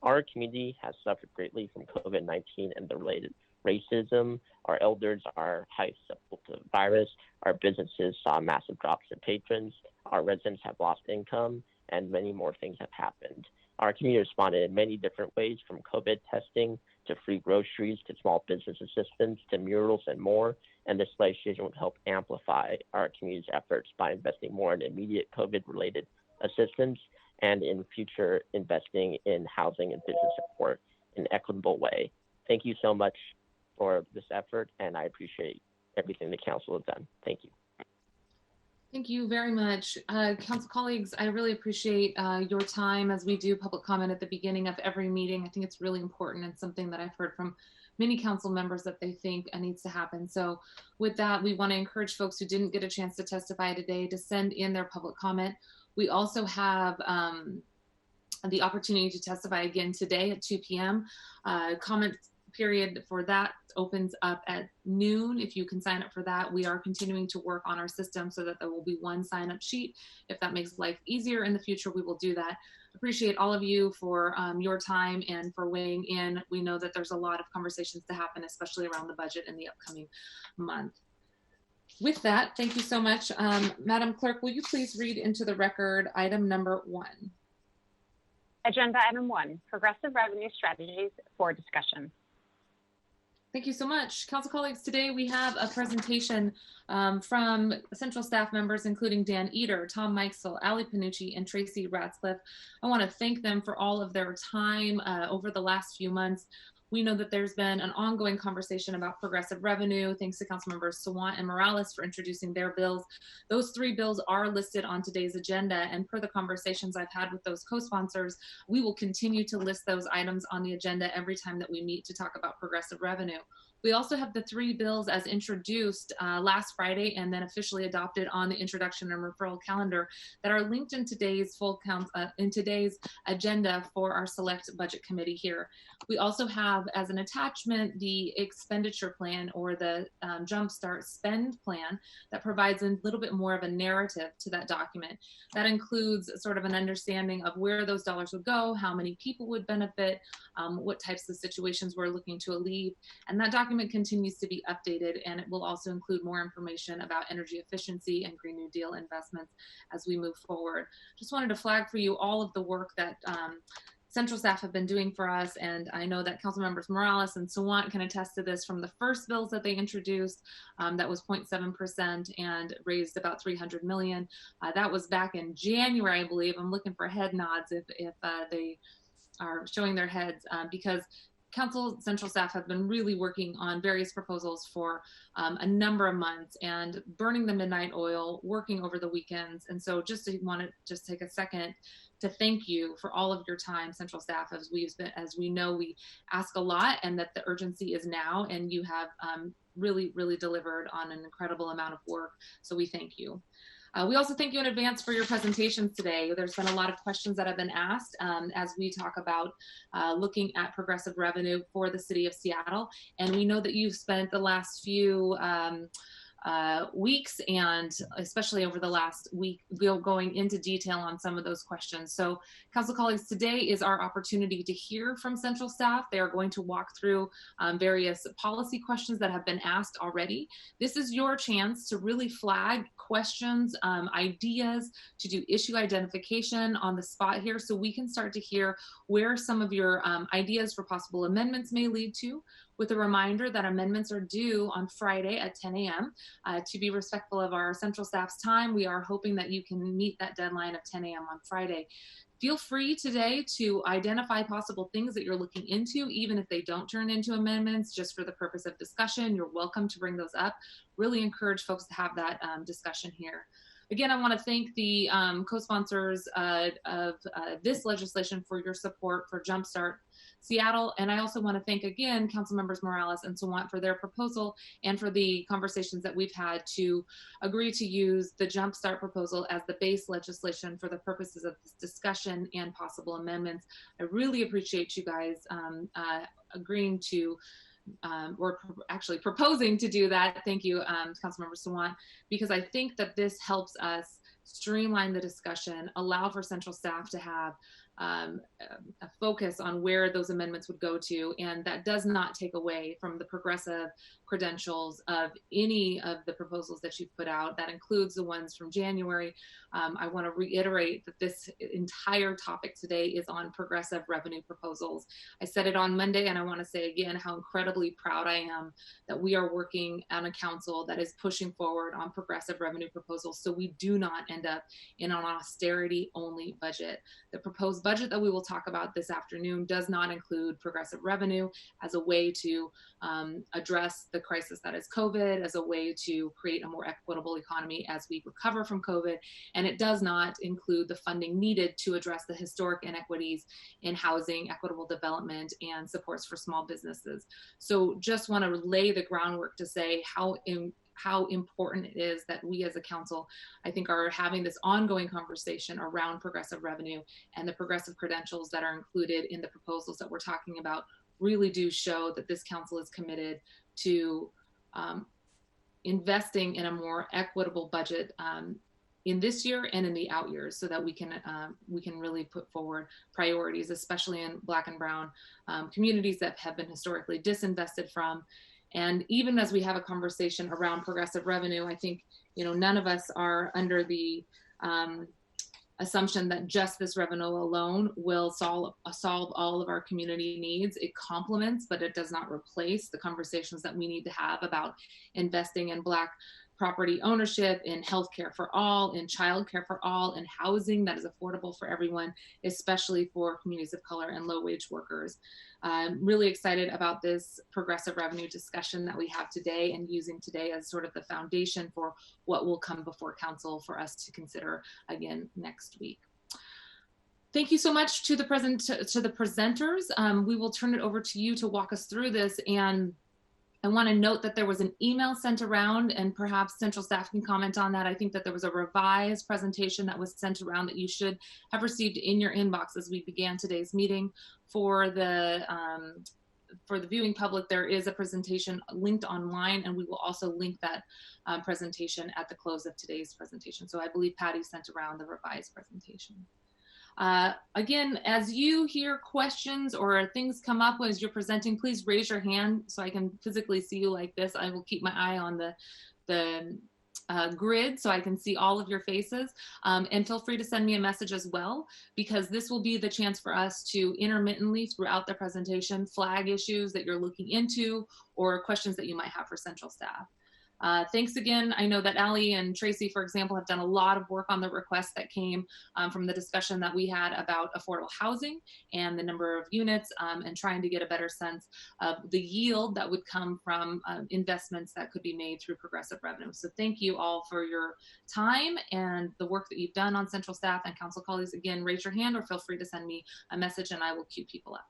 Our community has suffered greatly from COVID-19 and the related racism. Our elders are highly susceptible to the virus. Our businesses saw massive drops in patrons. Our residents have lost income, and many more things have happened. Our community responded in many different ways, from COVID testing to free groceries to small business assistance to murals and more. And this legislation would help amplify our community's efforts by investing more in immediate COVID-related assistance and in future investing in housing and business support in an equitable way. Thank you so much for this effort, and I appreciate everything the council has done. Thank you. Thank you very much. Council colleagues, I really appreciate your time as we do public comment at the beginning of every meeting. I think it's really important and something that I've heard from many council members that they think needs to happen. So with that, we want to encourage folks who didn't get a chance to testify today to send in their public comment. We also have the opportunity to testify again today at 2 p.m. Comment period for that opens up at noon. If you can sign up for that, we are continuing to work on our system so that there will be one sign-up sheet. If that makes life easier in the future, we will do that. Appreciate all of you for your time and for weighing in. We know that there's a lot of conversations to happen, especially around the budget in the upcoming month. With that, thank you so much. Madam Clerk, will you please read into the record item number 1? Agenda item 1, progressive revenue strategies for discussion. Thank you so much. Council colleagues, today we have a presentation from central staff members, including Dan Eder, Tom Mikesell, Ali Panucci, and Tracy Ratscliffe. I want to thank them for all of their time over the last few months. We know that there's been an ongoing conversation about progressive revenue. Thanks to Council Members Sawant and Morales for introducing their bills. Those 3 bills are listed on today's agenda, and per the conversations I've had with those co-sponsors, we will continue to list those items on the agenda every time that we meet to talk about progressive revenue. We also have the 3 bills as introduced last Friday and then officially adopted on the introduction and referral calendar that are linked in today's today's agenda for our select budget committee here. We also have as an attachment the expenditure plan, or the Jumpstart spend plan, that provides a little bit more of a narrative to that document. That includes sort of an understanding of where those dollars would go, how many people would benefit, what types of situations we're looking to alleviate, and that document continues to be updated, and it will also include more information about energy efficiency and Green New Deal investments as we move forward. Just wanted to flag for you all of the work that central staff have been doing for us, and I know that Council Members Morales and Sawant can attest to this from the first bills that they introduced. That was 0.7% and raised about $300 million. That was back in January, I believe. I'm looking for head nods if they are showing their heads, because Council central staff have been really working on various proposals for a number of months and burning the midnight oil, working over the weekends. And so just want to take a second to thank you for all of your time, central staff, as we know we ask a lot and that the urgency is now, and you have really, really delivered on an incredible amount of work. So we thank you. We also thank you in advance for your presentations today. There's been a lot of questions that have been asked as we talk about looking at progressive revenue for the city of Seattle. And we know that you've spent the last few weeks, and especially over the last week, going into detail on some of those questions. So council colleagues, today is our opportunity to hear from central staff. They are going to walk through various policy questions that have been asked already. This is your chance to really flag questions, ideas, to do issue identification on the spot here, so we can start to hear where some of your ideas for possible amendments may lead to, with a reminder that amendments are due on Friday at 10 a.m. To be respectful of our central staff's time, we are hoping that you can meet that deadline of 10 a.m. on Friday. Feel free today to identify possible things that you're looking into, even if they don't turn into amendments, just for the purpose of discussion. You're welcome to bring those up. Really encourage folks to have that discussion here. Again, I want to thank the co-sponsors of this legislation for your support for Jumpstart Seattle. And I also want to thank again Council Members Morales and Sawant for their proposal and for the conversations that we've had to agree to use the Jumpstart proposal as the base legislation for the purposes of this discussion and possible amendments. I really appreciate you guys agreeing to or actually proposing to do that. Thank you, Councilmember Sawant, because I think that this helps us streamline the discussion, allow for central staff to have a focus on where those amendments would go to, and that does not take away from the progressive credentials of any of the proposals that you've put out. That includes the ones from January. I want to reiterate that this entire topic today is on progressive revenue proposals. I said it on Monday, and I want to say again how incredibly proud I am that we are working on a council that is pushing forward on progressive revenue proposals so we do not end up in an austerity-only budget. The proposed budget that we will talk about this afternoon does not include progressive revenue as a way to address the crisis that is COVID, as a way to create a more equitable economy as we recover from COVID, and it does not include the funding needed to address the historic inequities in housing, equitable development, and supports for small businesses. So just want to lay the groundwork to say how important it is that we as a council, I think, are having this ongoing conversation around progressive revenue, and the progressive credentials that are included in the proposals that we're talking about really do show that this council is committed to investing in a more equitable budget in this year and in the out years, so that we can really put forward priorities, especially in Black and Brown communities that have been historically disinvested from. And even as we have a conversation around progressive revenue, I think, none of us are under the assumption that just this revenue alone will solve all of our community needs. It complements, but it does not replace the conversations that we need to have about investing in Black property ownership, in healthcare for all, in childcare for all, in housing that is affordable for everyone, especially for communities of color and low-wage workers. I'm really excited about this progressive revenue discussion that we have today, and using today as sort of the foundation for what will come before council for us to consider again next week. Thank you so much to the presenters. We will turn it over to you to walk us through this. And I want to note that there was an email sent around, and perhaps central staff can comment on that. I think that there was a revised presentation that was sent around that you should have received in your inbox as we began today's meeting. For the viewing public, there is a presentation linked online, and we will also link that presentation at the close of today's presentation. So I believe Patty sent around the revised presentation. Again, as you hear questions or things come up as you're presenting, please raise your hand so I can physically see you like this. I will keep my eye on the grid so I can see all of your faces. And feel free to send me a message as well, because this will be the chance for us to intermittently throughout the presentation flag issues that you're looking into or questions that you might have for central staff. Thanks again. I know that Allie and Tracy, for example, have done a lot of work on the requests that came from the discussion that we had about affordable housing and the number of units, and trying to get a better sense of the yield that would come from investments that could be made through progressive revenue. So thank you all for your time and the work that you've done on central staff and council colleagues. Again, raise your hand or feel free to send me a message and I will queue people up.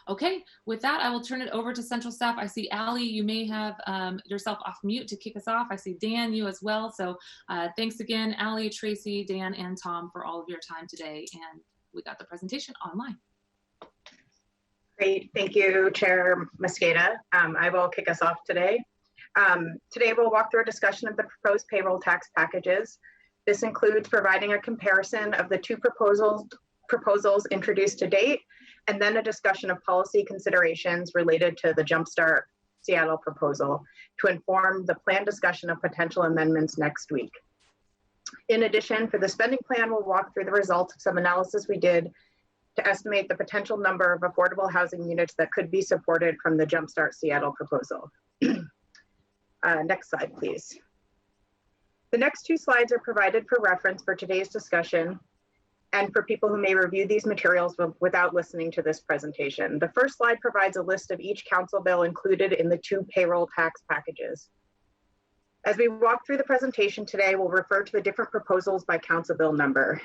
Okay, with that, I will turn it over to central staff. I see Allie, you may have yourself off mute to kick us off. I see Dan, you as well. So thanks again, Allie, Tracy, Dan, and Tom for all of your time today. And we got the presentation online. Great, thank you, Chair Mosqueda. I will kick us off today. Today we'll walk through a discussion of the proposed payroll tax packages. This includes providing a comparison of the two proposals introduced to date, and then a discussion of policy considerations related to the Jumpstart Seattle proposal to inform the planned discussion of potential amendments next week. In addition, for the spending plan, we'll walk through the results of some analysis we did to estimate the potential number of affordable housing units that could be supported from the Jumpstart Seattle proposal. Next slide, please. The next two slides are provided for reference for today's discussion and for people who may review these materials without listening to this presentation. The first slide provides a list of each council bill included in the two payroll tax packages. As we walk through the presentation today, we'll refer to the different proposals by council bill number.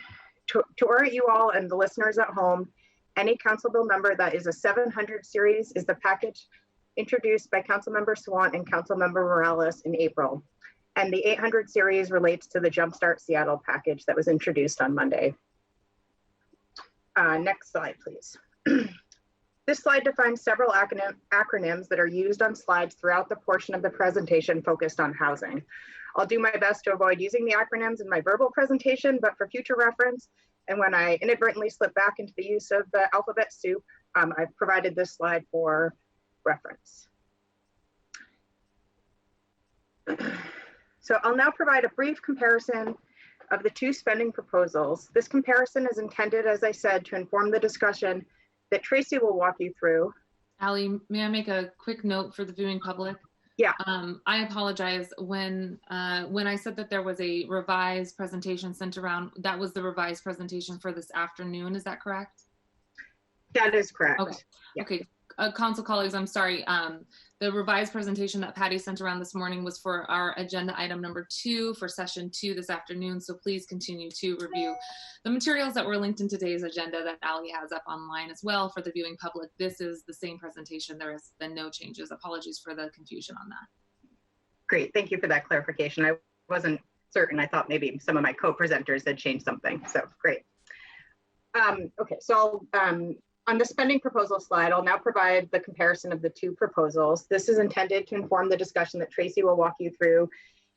To orient you all and the listeners at home, any council bill number that is a 700 series is the package introduced by Councilmember Sawant and Councilmember Morales in April. And the 800 series relates to the Jumpstart Seattle package that was introduced on Monday. Next slide, please. This slide defines several acronyms that are used on slides throughout the portion of the presentation focused on housing. I'll do my best to avoid using the acronyms in my verbal presentation, but for future reference, and when I inadvertently slip back into the use of the alphabet soup, I've provided this slide for reference. So I'll now provide a brief comparison of the two spending proposals. This comparison is intended, as I said, to inform the discussion that Tracy will walk you through. Allie, may I make a quick note for the viewing public? Yeah. I apologize. When I said that there was a revised presentation sent around, that was the revised presentation for this afternoon. Is that correct? That is correct. Okay. Yeah. Okay. Council colleagues, I'm sorry. The revised presentation that Patty sent around this morning was for our agenda item number 2 for session 2 this afternoon. So please continue to review the materials that were linked in today's agenda that Allie has up online as well for the viewing public. This is the same presentation. There has been no changes. Apologies for the confusion on that. Great. Thank you for that clarification. I wasn't certain. I thought maybe some of my co-presenters had changed something. So great. Okay, so on the spending proposal slide, I'll now provide the comparison of the two proposals. This is intended to inform the discussion that Tracy will walk you through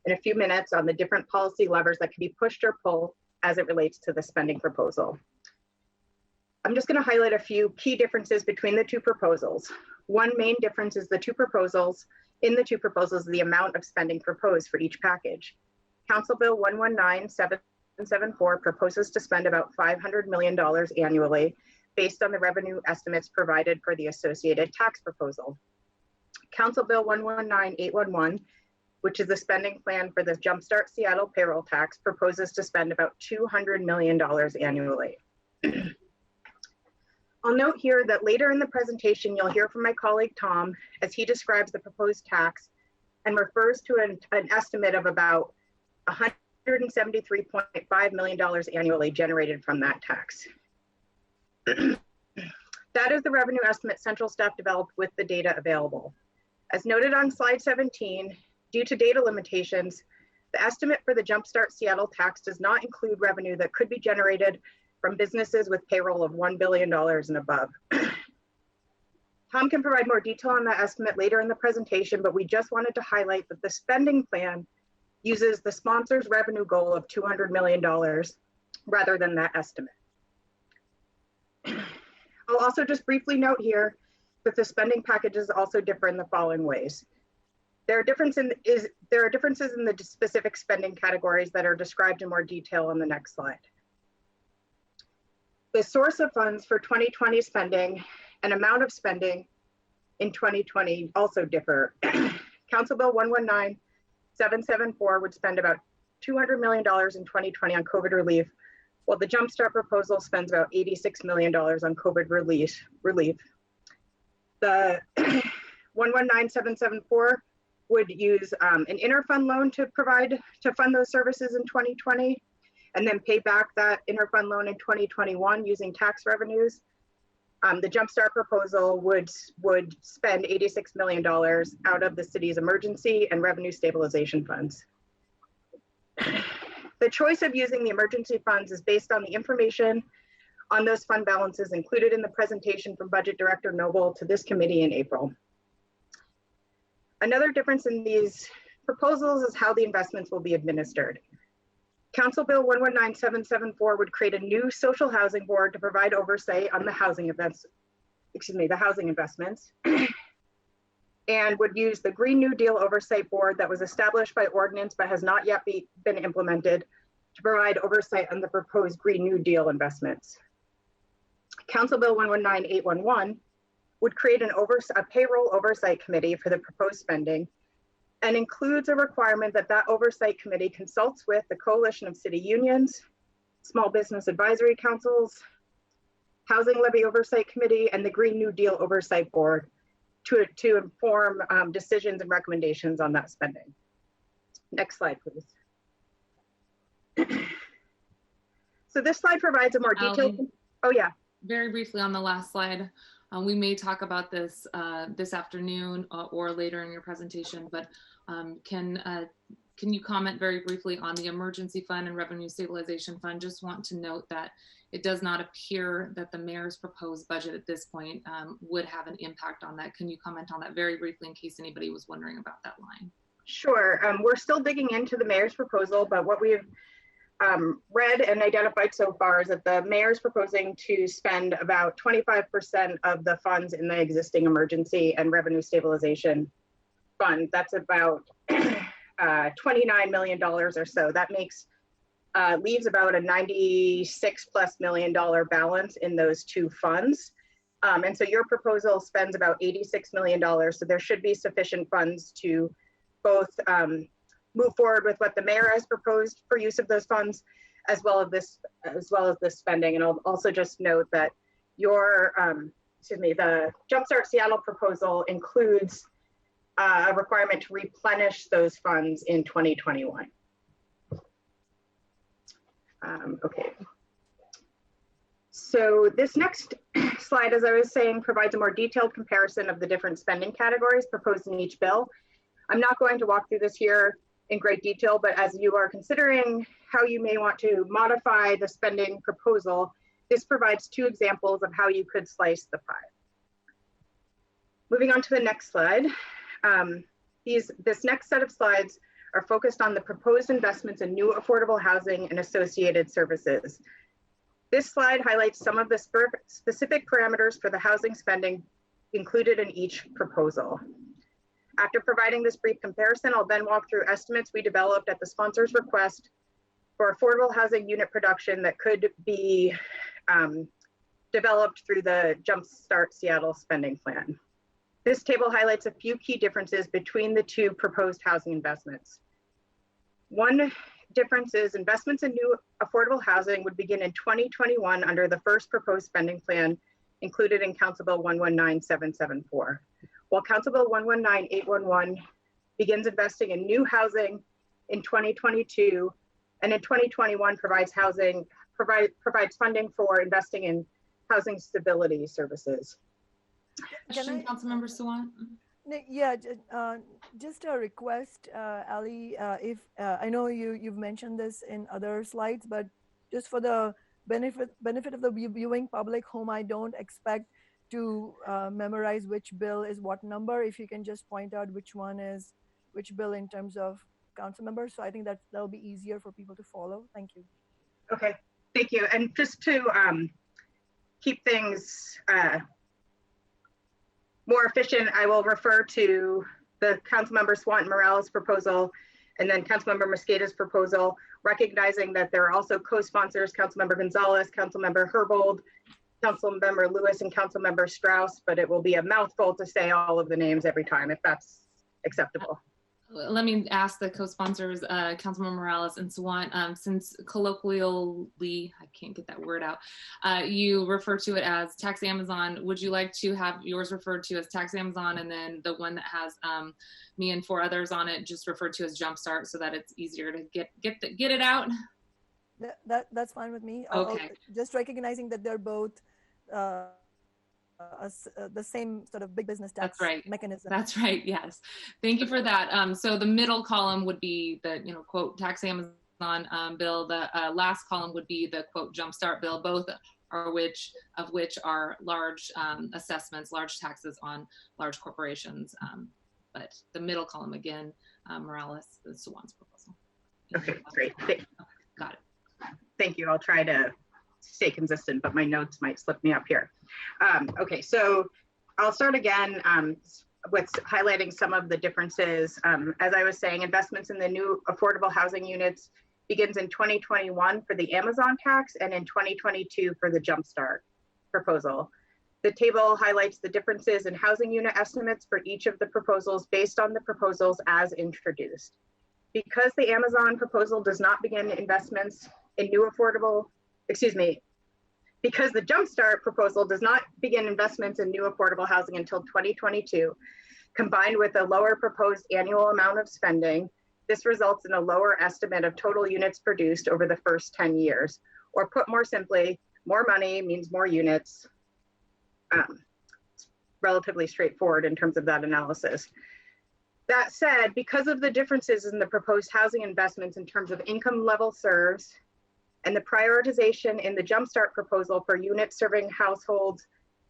in a few minutes on the different policy levers that can be pushed or pulled as it relates to the spending proposal. I'm just going to highlight a few key differences between the two proposals. One main difference is the two proposals, the amount of spending proposed for each package. Council Bill 119774 proposes to spend about $500 million annually, based on the revenue estimates provided for the associated tax proposal. Council Bill 119811, which is the spending plan for the Jumpstart Seattle payroll tax, proposes to spend about $200 million annually. I'll note here that later in the presentation, you'll hear from my colleague Tom as he describes the proposed tax and refers to an estimate of about $173.5 million annually generated from that tax. That is the revenue estimate central staff developed with the data available. As noted on slide 17, due to data limitations, the estimate for the Jumpstart Seattle tax does not include revenue that could be generated from businesses with payroll of $1 billion and above. Tom can provide more detail on that estimate later in the presentation, but we just wanted to highlight that the spending plan uses the sponsor's revenue goal of $200 million rather than that estimate. I'll also just briefly note here that the spending packages also differ in the following ways. There are differences in the specific spending categories that are described in more detail on the next slide. The source of funds for 2020 spending and amount of spending in 2020 also differ. Council Bill 119774 would spend about $200 million in 2020 on COVID relief, while the Jumpstart proposal spends about $86 million on COVID relief. The 119774 would use an interfund loan to fund those services in 2020, and then pay back that interfund loan in 2021 using tax revenues. The Jumpstart proposal would spend $86 million out of the city's emergency and revenue stabilization funds. The choice of using the emergency funds is based on the information on those fund balances included in the presentation from Budget Director Noble to this committee in April. Another difference in these proposals is how the investments will be administered. Council Bill 119774 would create a new social housing board to provide oversight on the housing investments, and would use the Green New Deal Oversight Board that was established by ordinance but has not yet been implemented to provide oversight on the proposed Green New Deal investments. Council Bill 119811 would create a payroll oversight committee for the proposed spending and includes a requirement that that oversight committee consults with the Coalition of City Unions, Small Business Advisory Councils, Housing Levy Oversight Committee, and the Green New Deal Oversight Board to inform decisions and recommendations on that spending. Next slide, please. So this slide provides a more detailed, oh yeah. Very briefly on the last slide, we may talk about this this afternoon or later in your presentation, but can you comment very briefly on the emergency fund and revenue stabilization fund? Just want to note that it does not appear that the mayor's proposed budget at this point would have an impact on that. Can you comment on that very briefly in case anybody was wondering about that line? Sure, we're still digging into the mayor's proposal, but what we've read and identified so far is that the mayor's proposing to spend about 25% of the funds in the existing emergency and revenue stabilization fund. That's about $29 million or so. That makes leaves about a $96+ million balance in those two funds. And so your proposal spends about $86 million. So there should be sufficient funds to both move forward with what the mayor has proposed for use of those funds, as well as this spending. And I'll also just note that your, the Jumpstart Seattle proposal includes a requirement to replenish those funds in 2021. Okay. So this next slide, as I was saying, provides a more detailed comparison of the different spending categories proposed in each bill. I'm not going to walk through this here in great detail, but as you are considering how you may want to modify the spending proposal, this provides two examples of how you could slice the pie. Moving on to the next slide. This next set of slides are focused on the proposed investments in new affordable housing and associated services. This slide highlights some of the specific parameters for the housing spending included in each proposal. After providing this brief comparison, I'll then walk through estimates we developed at the sponsor's request for affordable housing unit production that could be developed through the Jumpstart Seattle spending plan. This table highlights a few key differences between the two proposed housing investments. One difference is investments in new affordable housing would begin in 2021 under the first proposed spending plan included in Council Bill 119774. While Council Bill 119811 begins investing in new housing in 2022, and in 2021 provides funding for investing in housing stability services. Question, Councilmember Sawant? Yeah, just a request, Ali. If I know you've mentioned this in other slides, but just for the benefit of the viewing public, whom I don't expect to memorize which bill is what number, if you can just point out which one is which bill in terms of council members. So I think that'll be easier for people to follow. Thank you. Okay, thank you. And just to keep things more efficient, I will refer to the Councilmember Swanton Morales proposal and then Councilmember Mosqueda's proposal, recognizing that there are also co-sponsors, Councilmember Gonzalez, Councilmember Herbold, Councilmember Lewis, and Councilmember Strauss, but it will be a mouthful to say all of the names every time, if that's acceptable. Let me ask the co-sponsors, Councilmember Morales and Sawant, since colloquially, I can't get that word out, you refer to it as Tax Amazon. Would you like to have yours referred to as Tax Amazon, and then the one that has me and 4 others on it just referred to as Jumpstart, so that it's easier to get it out? That's fine with me. Okay. Just recognizing that they're both the same sort of big business tax mechanism. That's right. Yes. Thank you for that. So the middle column would be the, quote, Tax Amazon bill. The last column would be the, quote, Jumpstart bill, both of which are large assessments, large taxes on large corporations. But the middle column, again, Morales, the Sawant's proposal. Okay, great. Got it. Thank you. I'll try to stay consistent, but my notes might slip me up here. Okay, so I'll start again with highlighting some of the differences. As I was saying, investments in the new affordable housing units begins in 2021 for the Amazon tax and in 2022 for the Jumpstart. proposal. The table highlights the differences in housing unit estimates for each of the proposals based on the proposals as introduced. Because the Amazon proposal does not begin investments in new affordable, because the Jumpstart proposal does not begin investments in new affordable housing until 2022, combined with a lower proposed annual amount of spending, this results in a lower estimate of total units produced over the first 10 years. Or put more simply, more money means more units. Relatively straightforward in terms of that analysis. That said, because of the differences in the proposed housing investments in terms of income level serves and the prioritization in the Jumpstart proposal for units serving households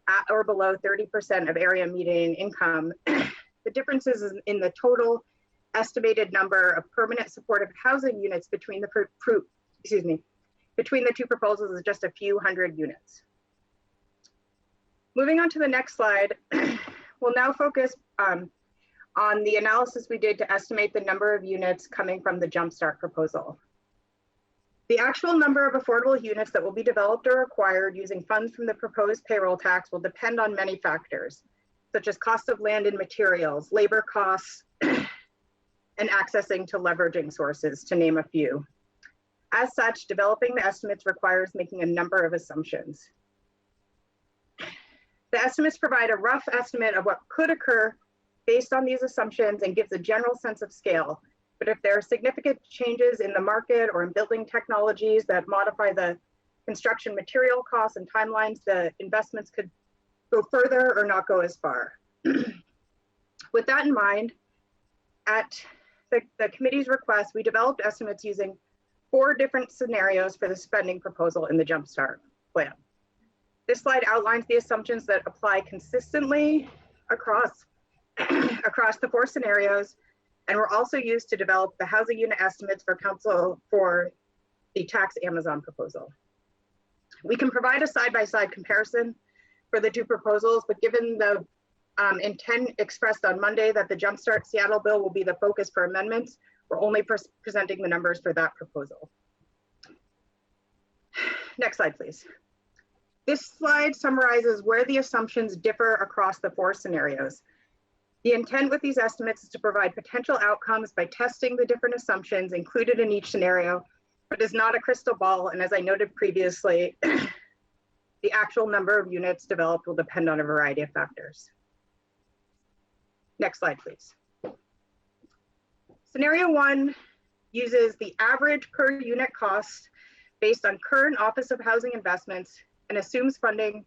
at or below 30% of area median income, the differences in the total estimated number of permanent supportive housing units between the two proposals is just a few hundred units. Moving on to the next slide, we'll now focus on the analysis we did to estimate the number of units coming from the Jumpstart proposal. The actual number of affordable units that will be developed or acquired using funds from the proposed payroll tax will depend on many factors, such as cost of land and materials, labor costs, and accessing to leveraging sources, to name a few. As such, developing the estimates requires making a number of assumptions. The estimates provide a rough estimate of what could occur based on these assumptions and gives a general sense of scale. But if there are significant changes in the market or in building technologies that modify the construction material costs and timelines, the investments could go further or not go as far. With that in mind, at the committee's request, we developed estimates using 4 different scenarios for the spending proposal in the Jumpstart plan. This slide outlines the assumptions that apply consistently across the 4 scenarios, and were also used to develop the housing unit estimates for council for the tax Amazon proposal. We can provide a side-by-side comparison for the 2 proposals, but given the intent expressed on Monday that the Jumpstart Seattle bill will be the focus for amendments, we're only presenting the numbers for that proposal. Next slide, please. This slide summarizes where the assumptions differ across the 4 scenarios. The intent with these estimates is to provide potential outcomes by testing the different assumptions included in each scenario, but is not a crystal ball, and as I noted previously, the actual number of units developed will depend on a variety of factors. Next slide, please. Scenario 1 uses the average per unit cost based on current Office of Housing Investments and assumes funding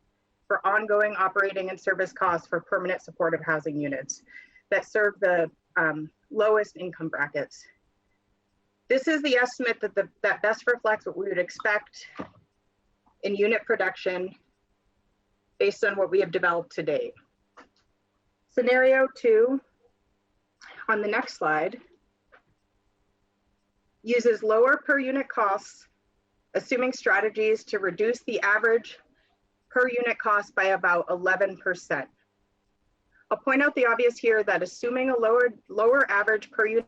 for ongoing operating and service costs for permanent supportive housing units that serve the lowest income brackets. This is the estimate that best reflects what we would expect in unit production based on what we have developed to date. Scenario 2 on the next slide uses lower per unit costs, assuming strategies to reduce the average per unit cost by about 11%. I'll point out the obvious here that assuming a lower average per unit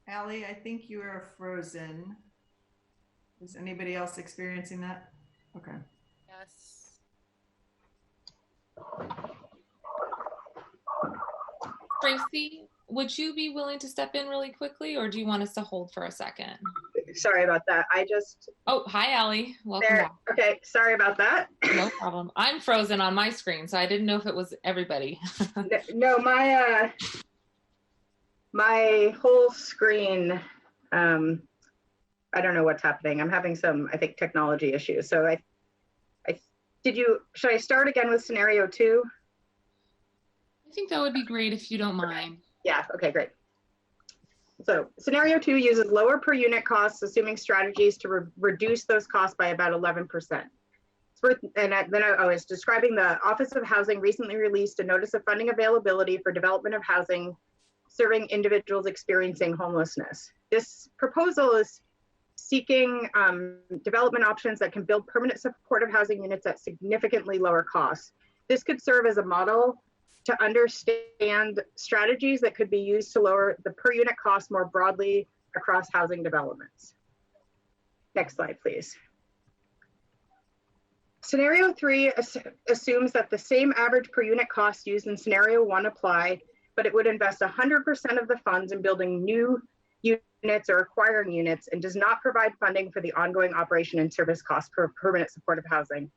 Allie, I think you are frozen. Is anybody else experiencing that? Okay. Yes. Tracy, would you be willing to step in really quickly, or do you want us to hold for a second? Sorry about that. Oh, hi, Allie. Welcome back. Okay, sorry about that. No problem. I'm frozen on my screen, so I didn't know if it was everybody. No, my whole screen, I don't know what's happening. I'm having some, I think, technology issues. So should I start again with scenario 2? I think that would be great if you don't mind. Yeah, okay, great. So scenario 2 uses lower per unit costs, assuming strategies to reduce those costs by about 11%. I was describing the Office of Housing recently released a notice of funding availability for development of housing serving individuals experiencing homelessness. This proposal is seeking development options that can build permanent supportive housing units at significantly lower costs. This could serve as a model to understand strategies that could be used to lower the per unit cost more broadly across housing developments. Next slide, please. Scenario 3 assumes that the same average per unit cost used in scenario 1 apply, but it would invest 100% of the funds in building new units or acquiring units and does not provide funding for the ongoing operation and service costs for permanent supportive housing.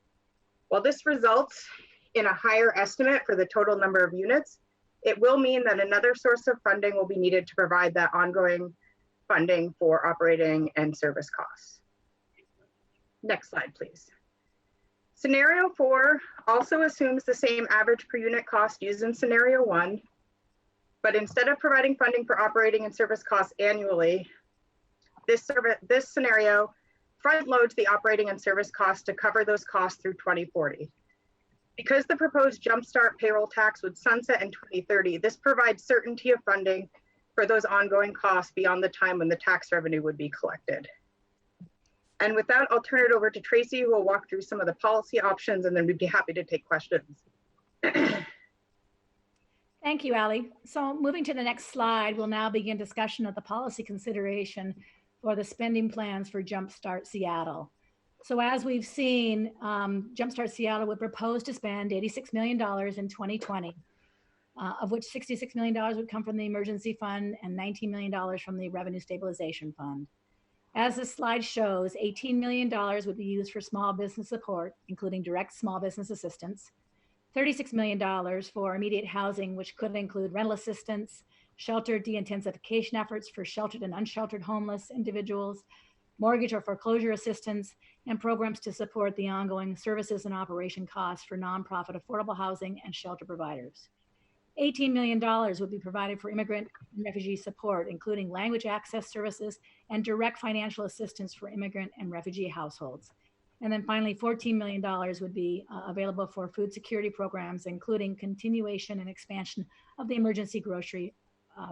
While this results in a higher estimate for the total number of units, it will mean that another source of funding will be needed to provide that ongoing funding for operating and service costs. Next slide, please. Scenario 4 also assumes the same average per unit cost used in scenario 1, but instead of providing funding for operating and service costs annually, this scenario front loads the operating and service costs to cover those costs through 2040. Because the proposed Jumpstart payroll tax would sunset in 2030, this provides certainty of funding for those ongoing costs beyond the time when the tax revenue would be collected. And with that, I'll turn it over to Tracy, who will walk through some of the policy options, and then we'd be happy to take questions. Thank you, Allie. So moving to the next slide, we'll now begin discussion of the policy consideration for the spending plans for Jumpstart Seattle. So as we've seen, Jumpstart Seattle would propose to spend $86 million in 2020, of which $66 million would come from the emergency fund and $19 million from the revenue stabilization fund. As this slide shows, $18 million would be used for small business support, including direct small business assistance, $36 million for immediate housing, which could include rental assistance, shelter de-intensification efforts for sheltered and unsheltered homeless individuals, mortgage or foreclosure assistance, and programs to support the ongoing services and operation costs for nonprofit affordable housing and shelter providers. $18 million would be provided for immigrant and refugee support, including language access services and direct financial assistance for immigrant and refugee households. And then finally, $14 million would be available for food security programs, including continuation and expansion of the emergency grocery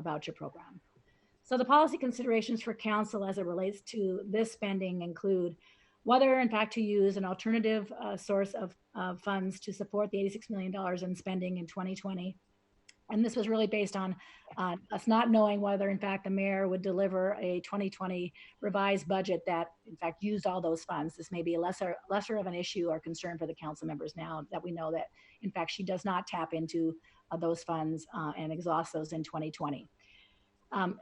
voucher program. So the policy considerations for council as it relates to this spending include whether in fact to use an alternative source of funds to support the $86 million in spending in 2020. And this was really based on us not knowing whether, in fact, the mayor would deliver a 2020 revised budget that, in fact, used all those funds. This may be a lesser of an issue or concern for the council members now that we know that, in fact, she does not tap into those funds and exhaust those in 2020.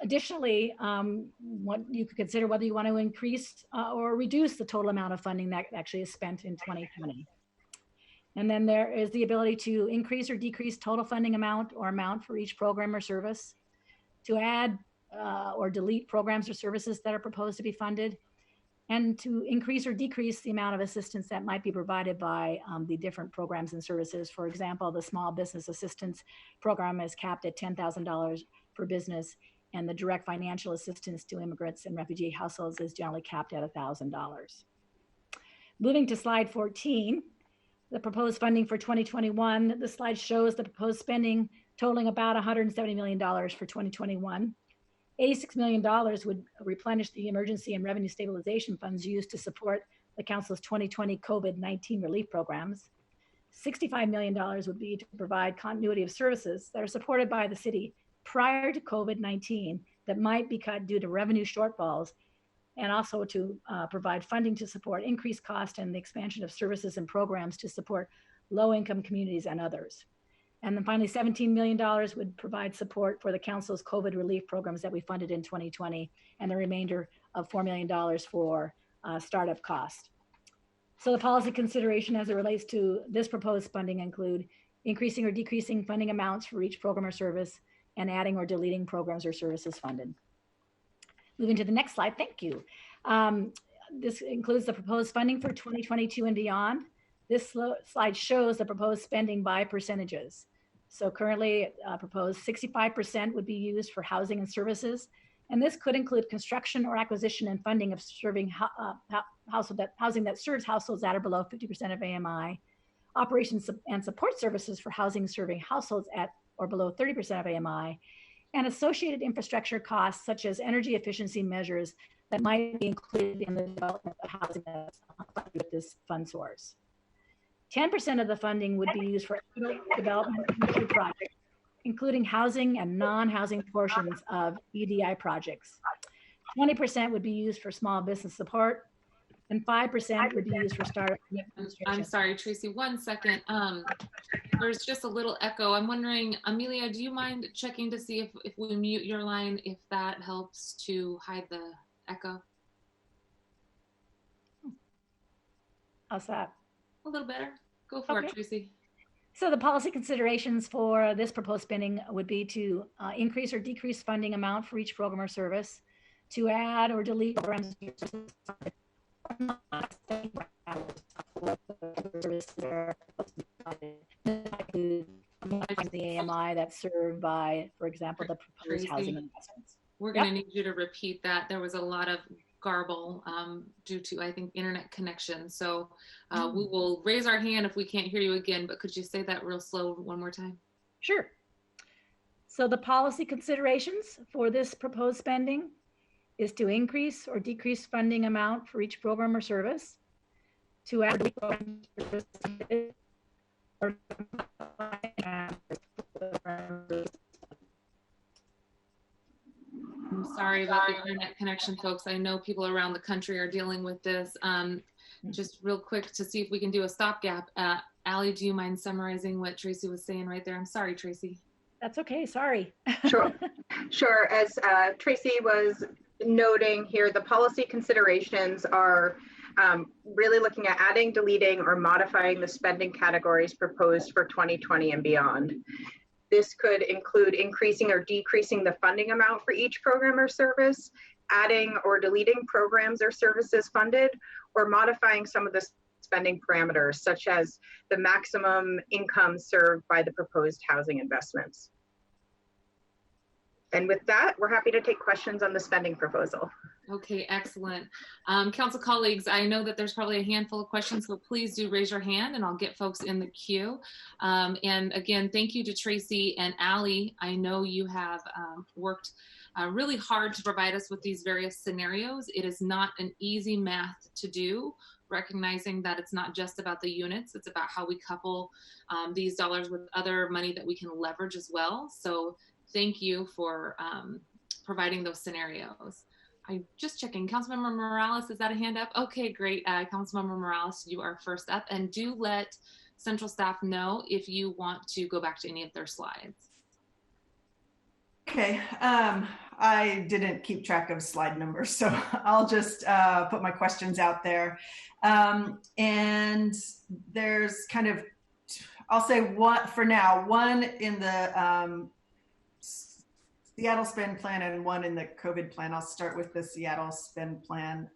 Additionally, what you could consider whether you want to increase or reduce the total amount of funding that actually is spent in 2020. And then there is the ability to increase or decrease total funding amount for each program or service, to add or delete programs or services that are proposed to be funded, and to increase or decrease the amount of assistance that might be provided by the different programs and services. For example, the small business assistance program is capped at $10,000 per business, and the direct financial assistance to immigrants and refugee households is generally capped at $1,000. Moving to slide 14. The proposed funding for 2021, the slide shows the proposed spending totaling about $170 million for 2021. $86 million would replenish the emergency and revenue stabilization funds used to support the council's 2020 COVID-19 relief programs. $65 million would be to provide continuity of services that are supported by the city prior to COVID-19 that might be cut due to revenue shortfalls, and also to provide funding to support increased cost and the expansion of services and programs to support low-income communities and others. And then finally, $17 million would provide support for the council's COVID relief programs that we funded in 2020, and the remainder of $4 million for startup cost. So the policy consideration as it relates to this proposed funding include increasing or decreasing funding amounts for each program or service, and adding or deleting programs or services funded. Moving to the next slide, thank you. This includes the proposed funding for 2022 and beyond. This slide shows the proposed spending by percentages. So currently proposed 65% would be used for housing and services. And this could include construction or acquisition and funding of serving housing that serves households that are below 50% of AMI, operations and support services for housing serving households at or below 30% of AMI, and associated infrastructure costs such as energy efficiency measures that might be included in the development of housing that's funded with this fund source. 10% of the funding would be used for development projects, including housing and non-housing portions of EDI projects. 20% would be used for small business support, and 5% would be used for startup. I'm sorry, Tracy, 1 second. There's just a little echo. I'm wondering, Amelia, do you mind checking to see if we mute your line, if that helps to hide the echo? How's that? A little better. Go for it, Tracy. So the policy considerations for this proposed spending would be to increase or decrease funding amount for each program or service, to add or delete programs the AMI that's served by, for example, the proposed Tracy, housing investments. We're going to need you to repeat that. There was a lot of garble due to, I think, internet connection. So we will raise our hand if we can't hear you again, but could you say that real slow one more time? Sure. So the policy considerations for this proposed spending is to increase or decrease funding amount for each program or service, to add or I'm sorry about the internet connection, folks. I know people around the country are dealing with this. Just real quick to see if we can do a stopgap. Allie, do you mind summarizing what Tracy was saying right there? I'm sorry, Tracy. That's okay, sorry. Sure. As Tracy was noting here, the policy considerations are really looking at adding, deleting, or modifying the spending categories proposed for 2020 and beyond. This could include increasing or decreasing the funding amount for each program or service, adding or deleting programs or services funded, or modifying some of the spending parameters, such as the maximum income served by the proposed housing investments. And with that, we're happy to take questions on the spending proposal. Okay, excellent. Council colleagues, I know that there's probably a handful of questions, so please do raise your hand and I'll get folks in the queue. And again, thank you to Tracy and Allie. I know you have worked really hard to provide us with these various scenarios. It is not an easy math to do, recognizing that it's not just about the units, it's about how we couple these dollars with other money that we can leverage as well. So thank you for providing those scenarios. I'm just checking. Councilmember Morales, is that a hand up? Okay, great. Councilmember Morales, you are first up. And do let central staff know if you want to go back to any of their slides. Okay, I didn't keep track of slide numbers, so I'll just put my questions out there. And there's kind of, I'll say one for now, one in the Seattle spend plan and one in the COVID plan. I'll start with the Seattle spend plan.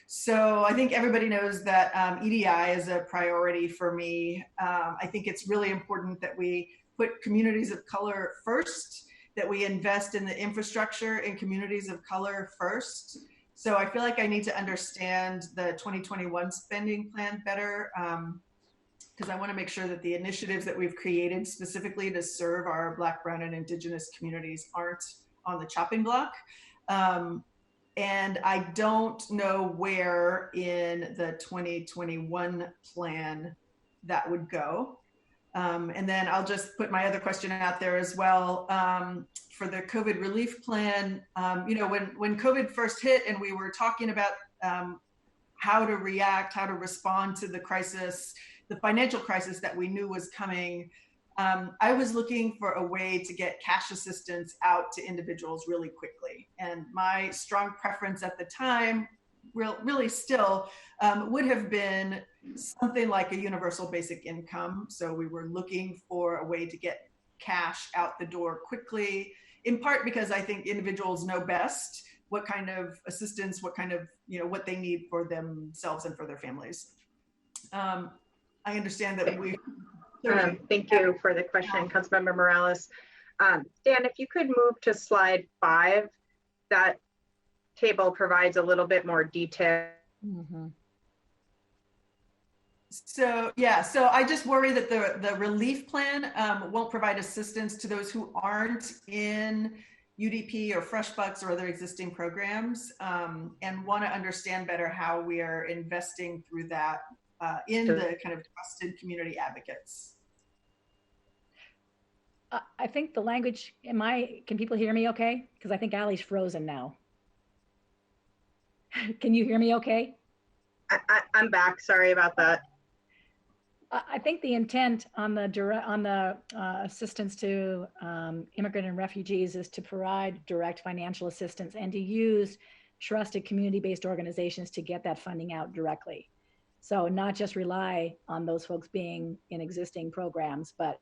So I think everybody knows that EDI is a priority for me. I think it's really important that we put communities of color first, that we invest in the infrastructure in communities of color first. So I feel like I need to understand the 2021 spending plan better, because I want to make sure that the initiatives that we've created specifically to serve our Black, Brown, and Indigenous communities aren't on the chopping block. And I don't know where in the 2021 plan that would go. And then I'll just put my other question out there as well. For the COVID relief plan, you know, when COVID first hit and we were talking about how to react, how to respond to the crisis, the financial crisis that we knew was coming, I was looking for a way to get cash assistance out to individuals really quickly. And my strong preference at the time, really still, would have been something like a universal basic income. So we were looking for a way to get cash out the door quickly, in part because I think individuals know best what kind of assistance, what kind of, you know, what they need for themselves and for their families. I understand that we... Thank you for the question, Councilmember Morales. Dan, if you could move to slide 5, that table provides a little bit more detail. Mm-hmm. So yeah, so I just worry that the relief plan won't provide assistance to those who aren't in UDP or Fresh Bucks or other existing programs, and want to understand better how we are investing through that in the kind of trusted community advocates. I think the language, can people hear me okay? Because I think Allie's frozen now. Can you hear me okay? I'm back. Sorry about that. I think the intent on the assistance to immigrant and refugees is to provide direct financial assistance and to use trusted community-based organizations to get that funding out directly. So not just rely on those folks being in existing programs, but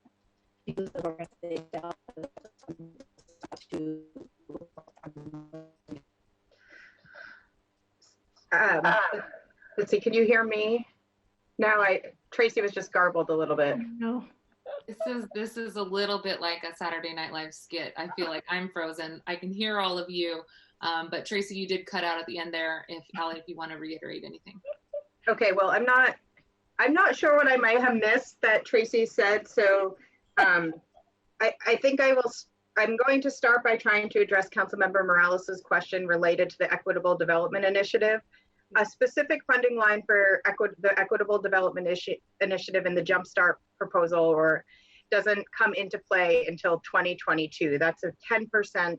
use the organizations to let's see, can you hear me? Now Tracy was just garbled a little bit. No. This is a little bit like a Saturday Night Live skit. I feel like I'm frozen. I can hear all of you, but Tracy, you did cut out at the end there. Allie, if you want to reiterate anything. Okay, well, I'm not sure what I might have missed that Tracy said. So I think I'm going to start by trying to address Councilmember Morales's question related to the Equitable Development Initiative. A specific funding line for the Equitable Development Initiative in the Jumpstart proposal doesn't come into play until 2022. That's a 10%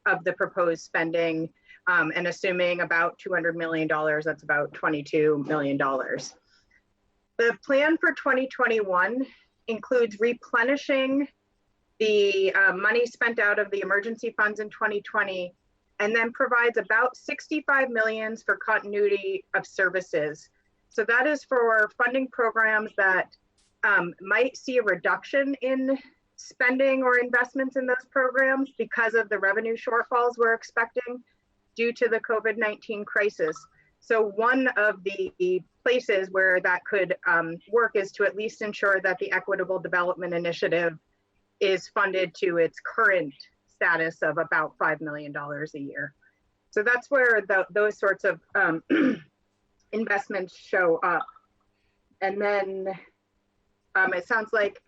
of the proposed spending, and assuming about $200 million, that's about $22 million. The plan for 2021 includes replenishing the money spent out of the emergency funds in 2020, and then provides about 65 million for continuity of services. So that is for funding programs that might see a reduction in spending or investments in those programs because of the revenue shortfalls we're expecting due to the COVID-19 crisis. So one of the places where that could work is to at least ensure that the Equitable Development Initiative is funded to its current status of about $5 million a year. So that's where those sorts of investments show up. And then it sounds like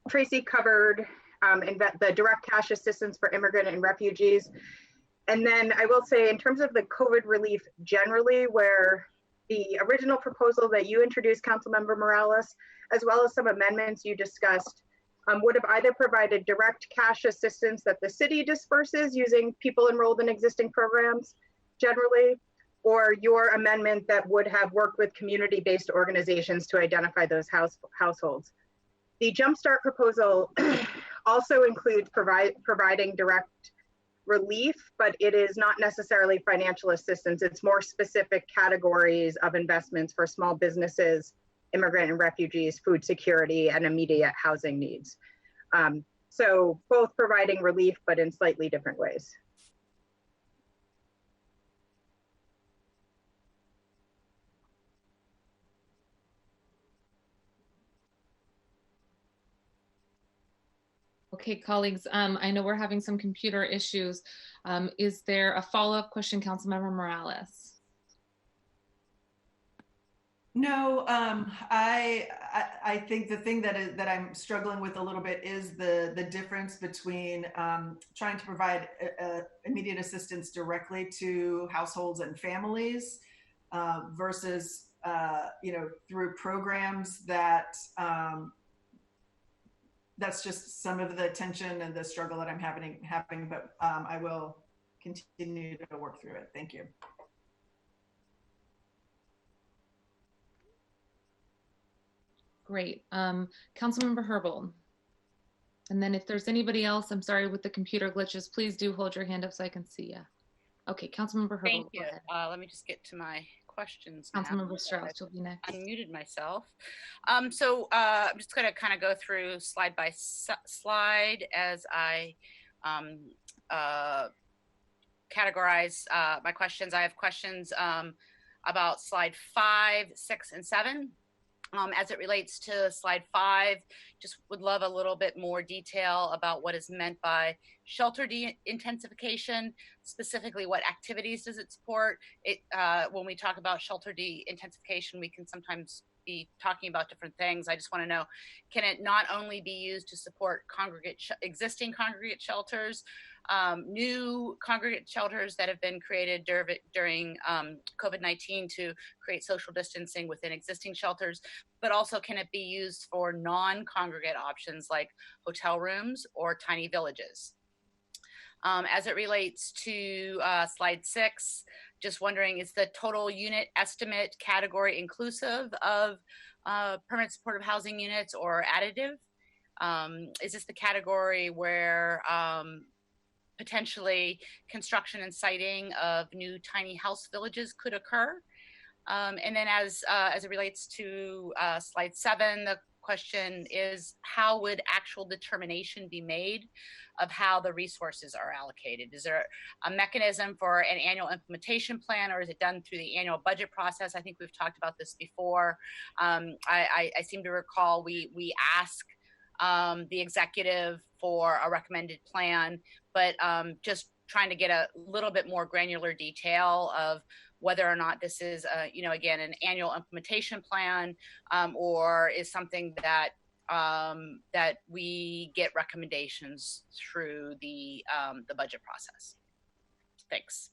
Tracy covered the direct cash assistance for immigrant and refugees. And then I will say, in terms of the COVID relief generally, where the original proposal that you introduced, Councilmember Morales, as well as some amendments you discussed, would have either provided direct cash assistance that the city disperses using people enrolled in existing programs generally, or your amendment that would have worked with community-based organizations to identify those households. The Jumpstart proposal also includes providing direct relief, but it is not necessarily financial assistance. It's more specific categories of investments for small businesses, immigrant and refugees, food security, and immediate housing needs. So both providing relief, but in slightly different ways. Okay, colleagues, I know we're having some computer issues. Is there a follow-up question, Councilmember Morales? No, I think the thing that I'm struggling with a little bit is the difference between trying to provide immediate assistance directly to households and families versus through programs that that's just some of the tension and the struggle that I'm having, but I will continue to work through it. Thank you. Great. Councilmember Herbold. And then if there's anybody else, I'm sorry, with the computer glitches, please do hold your hand up so I can see you. Okay, Councilmember Herbold. Thank you. Let me just get to my questions. Councilmember Strauss, you'll be next. Unmuted myself. I'm just going to kind of go through slide by slide as I categorize my questions. I have questions about slide 5, 6, and 7. As it relates to slide 5, just would love a little bit more detail about what is meant by shelter de-intensification, specifically what activities does it support? When we talk about shelter de-intensification, we can sometimes be talking about different things. I just want to know, can it not only be used to support existing congregate shelters, new congregate shelters that have been created during COVID-19 to create social distancing within existing shelters, but also can it be used for non-congregate options like hotel rooms or tiny villages? As it relates to slide 6, just wondering, is the total unit estimate category inclusive of permanent supportive housing units or additive? Is this the category where potentially construction and siting of new tiny house villages could occur? And then as it relates to slide 7, the question is, how would actual determination be made of how the resources are allocated? Is there a mechanism for an annual implementation plan, or is it done through the annual budget process? I think we've talked about this before. I seem to recall we ask the executive for a recommended plan, but just trying to get a little bit more granular detail of whether or not this is, again, an annual implementation plan, or is something that that we get recommendations through the budget process. Thanks.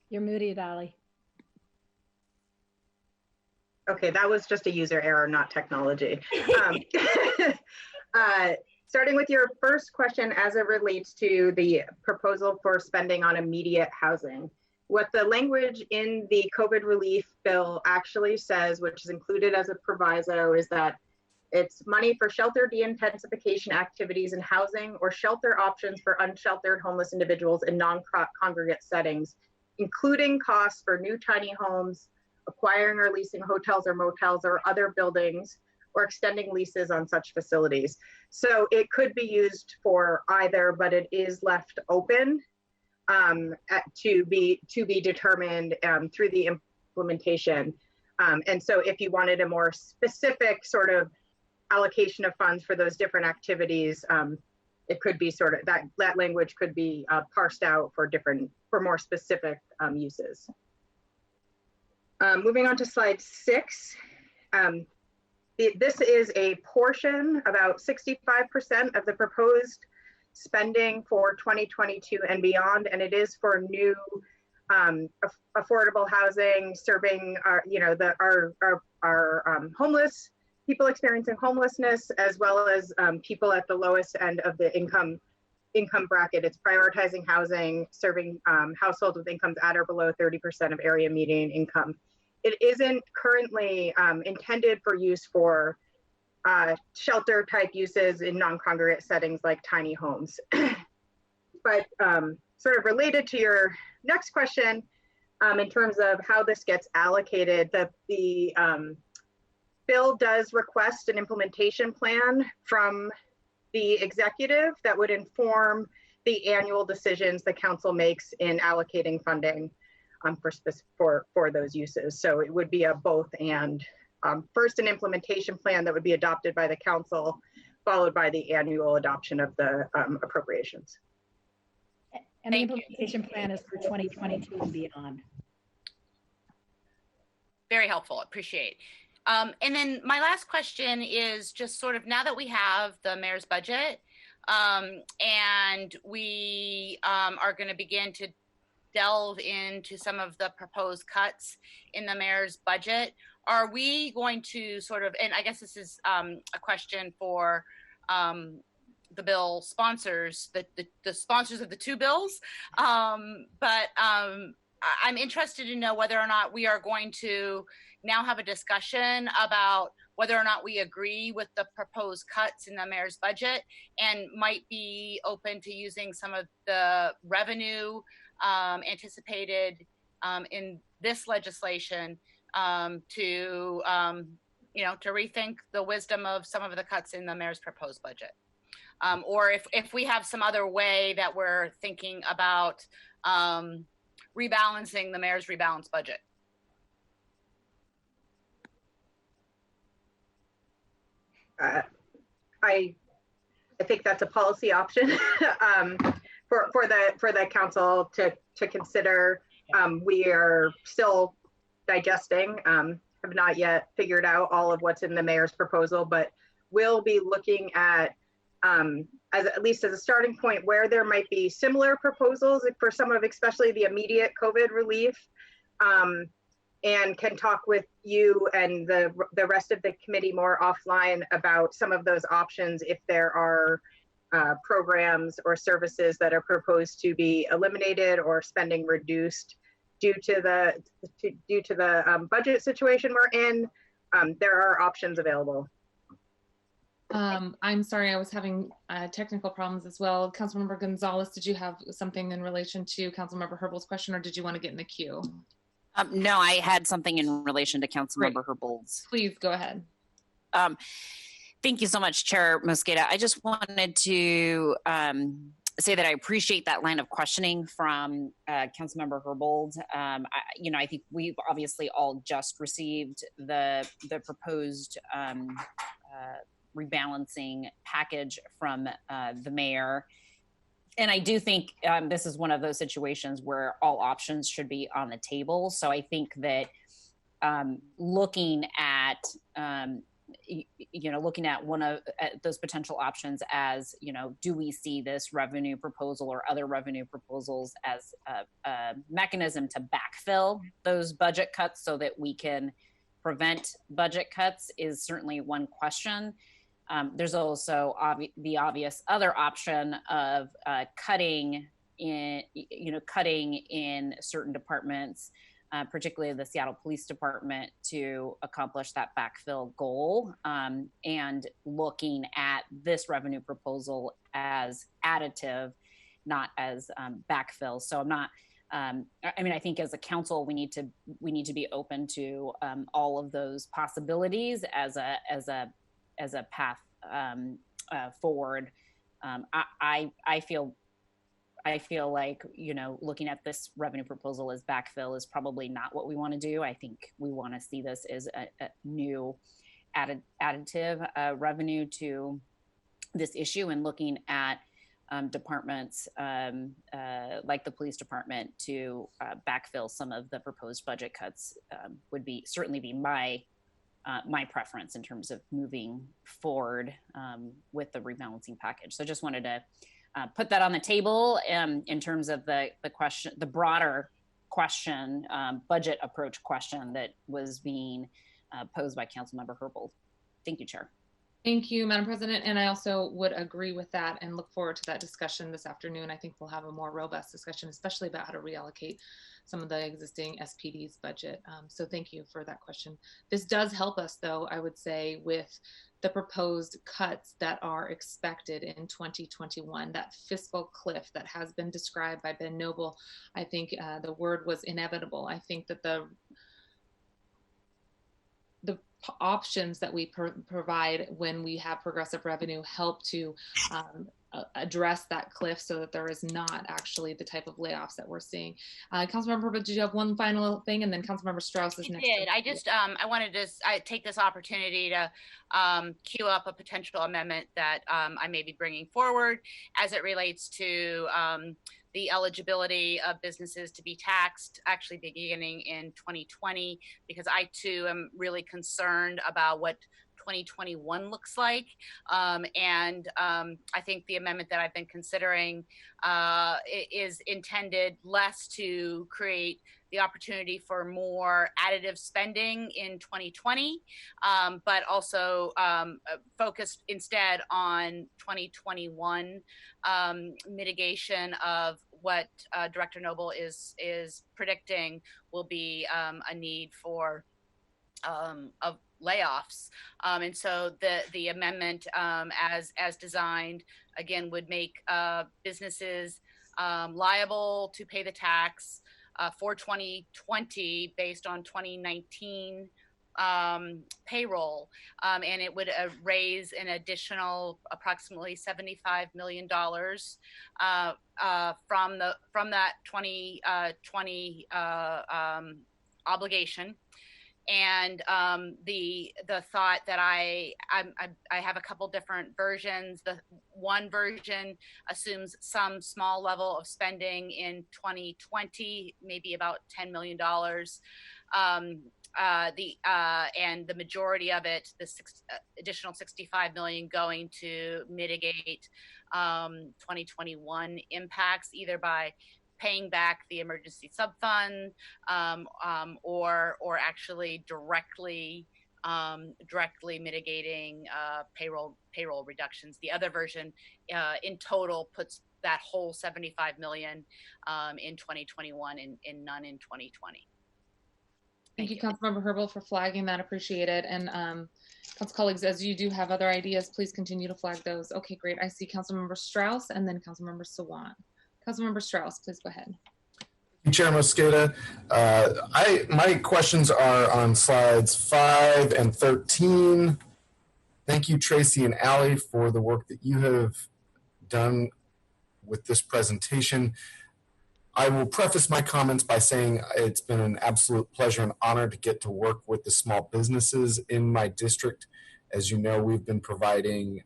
You're muted, Ali. Okay, that was just a user error, not technology. Starting with your first question as it relates to the proposal for spending on immediate housing. What the language in the COVID relief bill actually says, which is included as a proviso, is that it's money for shelter de-intensification activities in housing or shelter options for unsheltered homeless individuals in non-congregate settings, including costs for new tiny homes, acquiring or leasing hotels or motels or other buildings, or extending leases on such facilities. So it could be used for either, but it is left open to be determined through the implementation. And so if you wanted a more specific sort of allocation of funds for those different activities, it could be sort of that language could be parsed out for more specific uses. Moving on to slide 6. This is a portion, about 65% of the proposed spending for 2022 and beyond, and it is for new affordable housing serving our homeless people experiencing homelessness, as well as people at the lowest end of the income bracket. It's prioritizing housing serving households with incomes at or below 30% of area median income. It isn't currently intended for use for shelter type uses in non-congregate settings like tiny homes. But sort of related to your next question, in terms of how this gets allocated, the bill does request an implementation plan from the executive that would inform the annual decisions the council makes in allocating funding for those uses. So it would be a both and. First, an implementation plan that would be adopted by the council, followed by the annual adoption of the appropriations. And the implementation plan is for 2022 and beyond. Very helpful, appreciate. And then my last question is just sort of, now that we have the mayor's budget and we are going to begin to delve into some of the proposed cuts in the mayor's budget, are we going to sort of, and I guess this is a question for the bill sponsors, the sponsors of the two bills, but I'm interested to know whether or not we are going to now have a discussion about whether or not we agree with the proposed cuts in the mayor's budget and might be open to using some of the revenue anticipated in this legislation to rethink the wisdom of some of the cuts in the mayor's proposed budget. Or if we have some other way that we're thinking about rebalancing the mayor's rebalanced budget. I think that's a policy option for the council to consider. We are still digesting, have not yet figured out all of what's in the mayor's proposal, but will be looking at, at least as a starting point, where there might be similar proposals for some of, especially the immediate COVID relief, and can talk with you and the rest of the committee more offline about some of those options if there are programs or services that are proposed to be eliminated or spending reduced due to the budget situation we're in. There are options available. I'm sorry, I was having technical problems as well. Councilmember Gonzalez, did you have something in relation to Councilmember Herbal's question, or did you want to get in the queue? No, I had something in relation to Councilmember Herbal's. Please go ahead. Thank you so much, Chair Mosqueda. I just wanted to say that I appreciate that line of questioning from Councilmember Herbold. I think we've obviously all just received the proposed rebalancing package from the mayor. And I do think this is one of those situations where all options should be on the table. So I think that looking at those potential options as, do we see this revenue proposal or other revenue proposals as a mechanism to backfill those budget cuts so that we can prevent budget cuts is certainly one question. There's also the obvious other option of cutting in certain departments, particularly the Seattle Police Department, to accomplish that backfill goal, and looking at this revenue proposal as additive, not as backfill. So I'm not. I think as a council, we need to be open to all of those possibilities as a path forward. I feel like, looking at this revenue proposal as backfill is probably not what we want to do. I think we want to see this as a new additive revenue to this issue, and looking at departments like the police department to backfill some of the proposed budget cuts would certainly be my preference in terms of moving forward with the rebalancing package. So just wanted to put that on the table in terms of the question, the broader question, budget approach question that was being posed by Councilmember Herbold. Thank you, Chair. Thank you, Madam President. And I also would agree with that and look forward to that discussion this afternoon. I think we'll have a more robust discussion, especially about how to reallocate some of the existing SPD's budget. So thank you for that question. This does help us, though, I would say, with the proposed cuts that are expected in 2021, that fiscal cliff that has been described by Ben Noble. I think the word was inevitable. I think that the options that we provide when we have progressive revenue help to address that cliff so that there is not actually the type of layoffs that we're seeing. Councilmember Herbert, did you have one final thing? And then Councilmember Strauss is next. I did. I wanted to take this opportunity to queue up a potential amendment that I may be bringing forward as it relates to the eligibility of businesses to be taxed actually beginning in 2020, because I too am really concerned about what 2021 looks like. And I think the amendment that I've been considering is intended less to create the opportunity for more additive spending in 2020, but also focused instead on 2021 mitigation of what Director Noble is predicting will be a need for of layoffs. And so the amendment as designed, again, would make businesses liable to pay the tax for 2020 based on 2019 payroll, and it would raise an additional approximately $75 million from that 2020 obligation And the thought that I have a couple different versions. The one version assumes some small level of spending in 2020, maybe about $10 million. And the majority of it, the additional 65 million, going to mitigate 2021 impacts, either by paying back the emergency subfund, or actually directly mitigating payroll reductions. The other version, in total, puts that whole 75 million in 2021 and none in 2020. Thank you, Councilmember Herbal, for flagging that. Appreciate it. And council colleagues, as you do have other ideas, please continue to flag those. Okay, great. I see Councilmember Strauss and then Councilmember Sawant. Councilmember Strauss, please go ahead. Chair Mosqueda, my questions are on slides 5 and 13. Thank you, Tracy and Allie, for the work that you have done with this presentation. I will preface my comments by saying it's been an absolute pleasure and honor to get to work with the small businesses in my district. As you know, we've been providing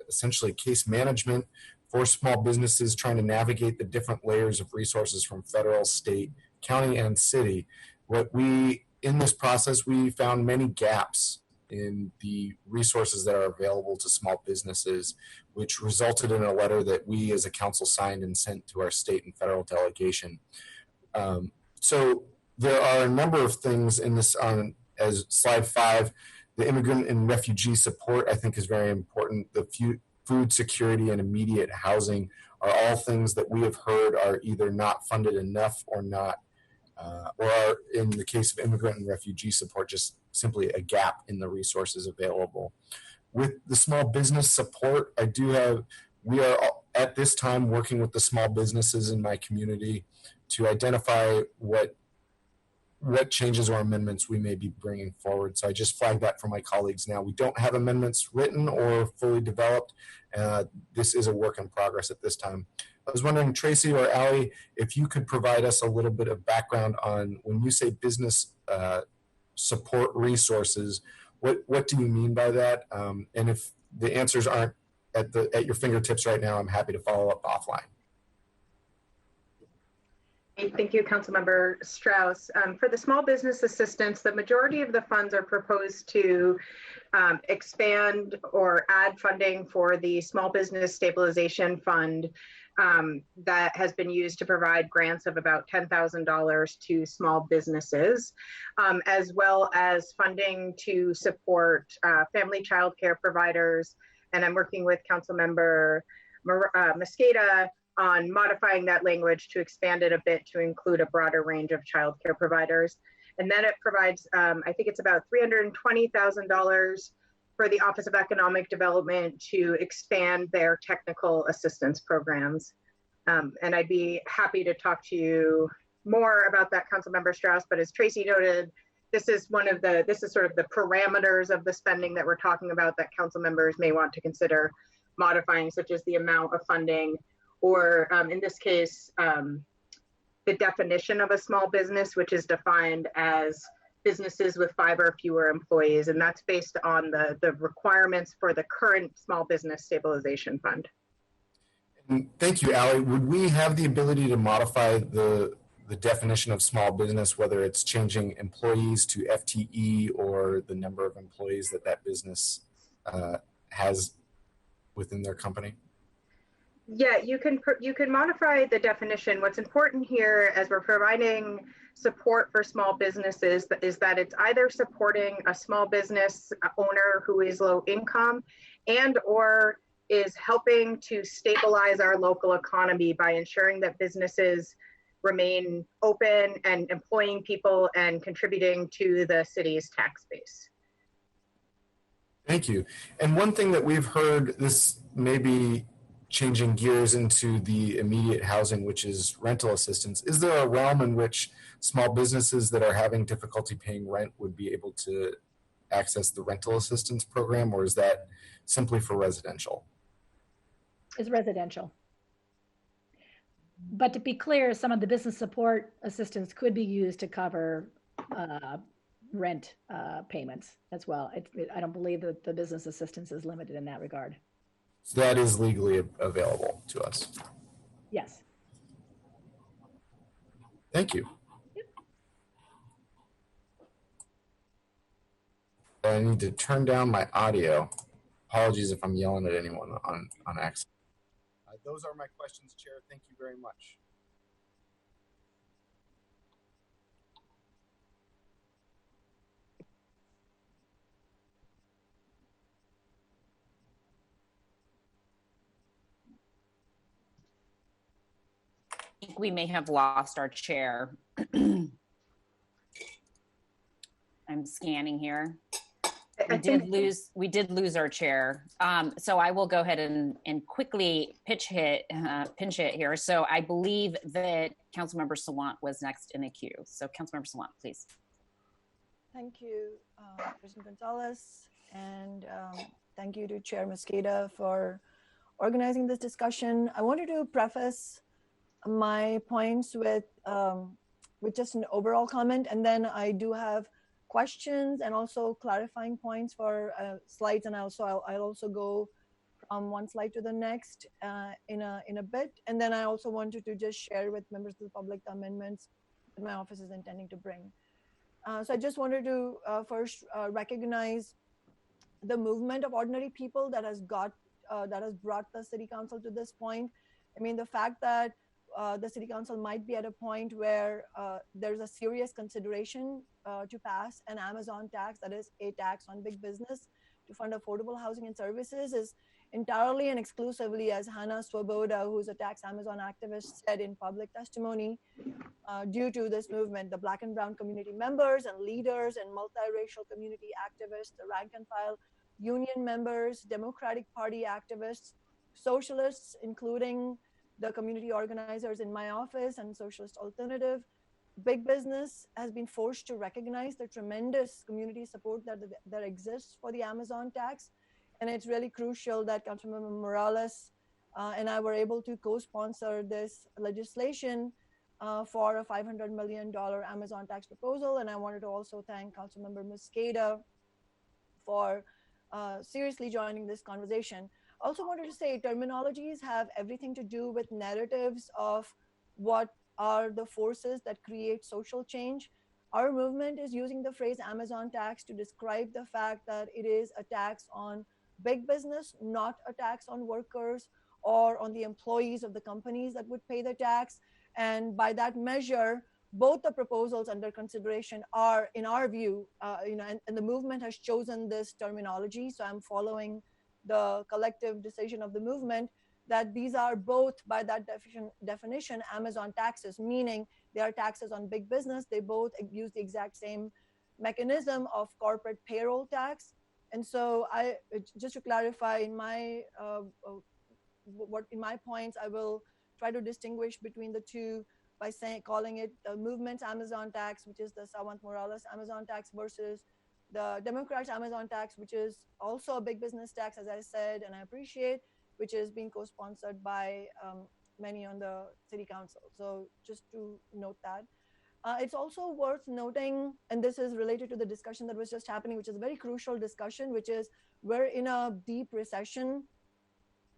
essentially case management for small businesses, trying to navigate the different layers of resources from federal, state, county, and city. In this process, we found many gaps in the resources that are available to small businesses, which resulted in a letter that we as a council signed and sent to our state and federal delegation. So there are a number of things in this as slide 5, the immigrant and refugee support, I think, is very important. The food security and immediate housing are all things that we have heard are either not funded enough or not, or are, in the case of immigrant and refugee support, just simply a gap in the resources available. With the small business support, we are at this time working with the small businesses in my community to identify what changes or amendments we may be bringing forward. So I just flagged that for my colleagues now. We don't have amendments written or fully developed. This is a work in progress at this time. I was wondering, Tracy or Allie, if you could provide us a little bit of background on when you say business support resources, what do you mean by that? And if the answers aren't at your fingertips right now, I'm happy to follow up offline. Thank you, Councilmember Strauss. For the small business assistance, the majority of the funds are proposed to expand or add funding for the Small Business Stabilization Fund that has been used to provide grants of about $10,000 to small businesses, as well as funding to support family child care providers. And I'm working with Councilmember Mosqueda on modifying that language to expand it a bit to include a broader range of child care providers. And then it provides, I think it's about $320,000 for the Office of Economic Development to expand their technical assistance programs. And I'd be happy to talk to you more about that, Councilmember Strauss, but as Tracy noted, this is sort of the parameters of the spending that we're talking about that council members may want to consider modifying, such as the amount of funding, or in this case, the definition of a small business, which is defined as businesses with 5 or fewer employees, and that's based on the requirements for the current Small Business Stabilization Fund. Thank you, Allie. Would we have the ability to modify the definition of small business, whether it's changing employees to FTE or the number of employees that business has within their company? Yeah, you can modify the definition. What's important here as we're providing support for small businesses is that it's either supporting a small business owner who is low income and or is helping to stabilize our local economy by ensuring that businesses remain open and employing people and contributing to the city's tax base. Thank you. And one thing that we've heard, this may be changing gears into the immediate housing, which is rental assistance. Is there a realm in which small businesses that are having difficulty paying rent would be able to access the rental assistance program, or is that simply for residential? It's residential. But to be clear, some of the business support assistance could be used to cover rent payments as well. I don't believe that the business assistance is limited in that regard. So that is legally available to us. Yes. Thank you. I need to turn down my audio. Apologies if I'm yelling at anyone on accident. Those are my questions, Chair. Thank you very much. I think we may have lost our chair. I'm scanning here. We did lose our chair. So I will go ahead and quickly pinch hit here. So I believe that Councilmember Sawant was next in the queue. So Councilmember Sawant, please. Thank you, President Gonzalez, and thank you to Chair Mosqueda for organizing this discussion. I wanted to preface my points with just an overall comment, and then I do have questions and also clarifying points for slides, and I'll also go from one slide to the next in a bit, and then I also wanted to just share with members of the public the amendments that my office is intending to bring. So I just wanted to first recognize the movement of ordinary people that has brought the City Council to this point. I mean, the fact that the City Council might be at a point where there's a serious consideration to pass an Amazon tax, that is a tax on big business to fund affordable housing and services, is entirely and exclusively, as Hannah Swoboda, who's a tax Amazon activist, said in public testimony, due to this movement. The Black and Brown community members and leaders and multiracial community activists, the rank and file union members, Democratic Party activists, socialists, including the community organizers in my office and Socialist Alternative. Big business has been forced to recognize the tremendous community support that exists for the Amazon tax. And it's really crucial that Councilmember Morales and I were able to co-sponsor this legislation for a $500 million Amazon tax proposal. And I wanted to also thank Councilmember Mosqueda for seriously joining this conversation. Also wanted to say terminologies have everything to do with narratives of what are the forces that create social change. Our movement is using the phrase Amazon tax to describe the fact that it is a tax on big business, not a tax on workers or on the employees of the companies that would pay the tax. And by that measure, both the proposals under consideration are, in our view, and the movement has chosen this terminology. So I'm following the collective decision of the movement that these are both, by that definition, Amazon taxes, meaning they are taxes on big business. They both use the exact same mechanism of corporate payroll tax. And so just to clarify, in my points, I will try to distinguish between the two by calling it the movement's Amazon tax, which is the Sawant Morales Amazon tax, versus the Democrats' Amazon tax, which is also a big business tax, as I said, and I appreciate, which is being co-sponsored by many on the City Council. So just to note that. It's also worth noting, and this is related to the discussion that was just happening, which is a very crucial discussion, which is we're in a deep recession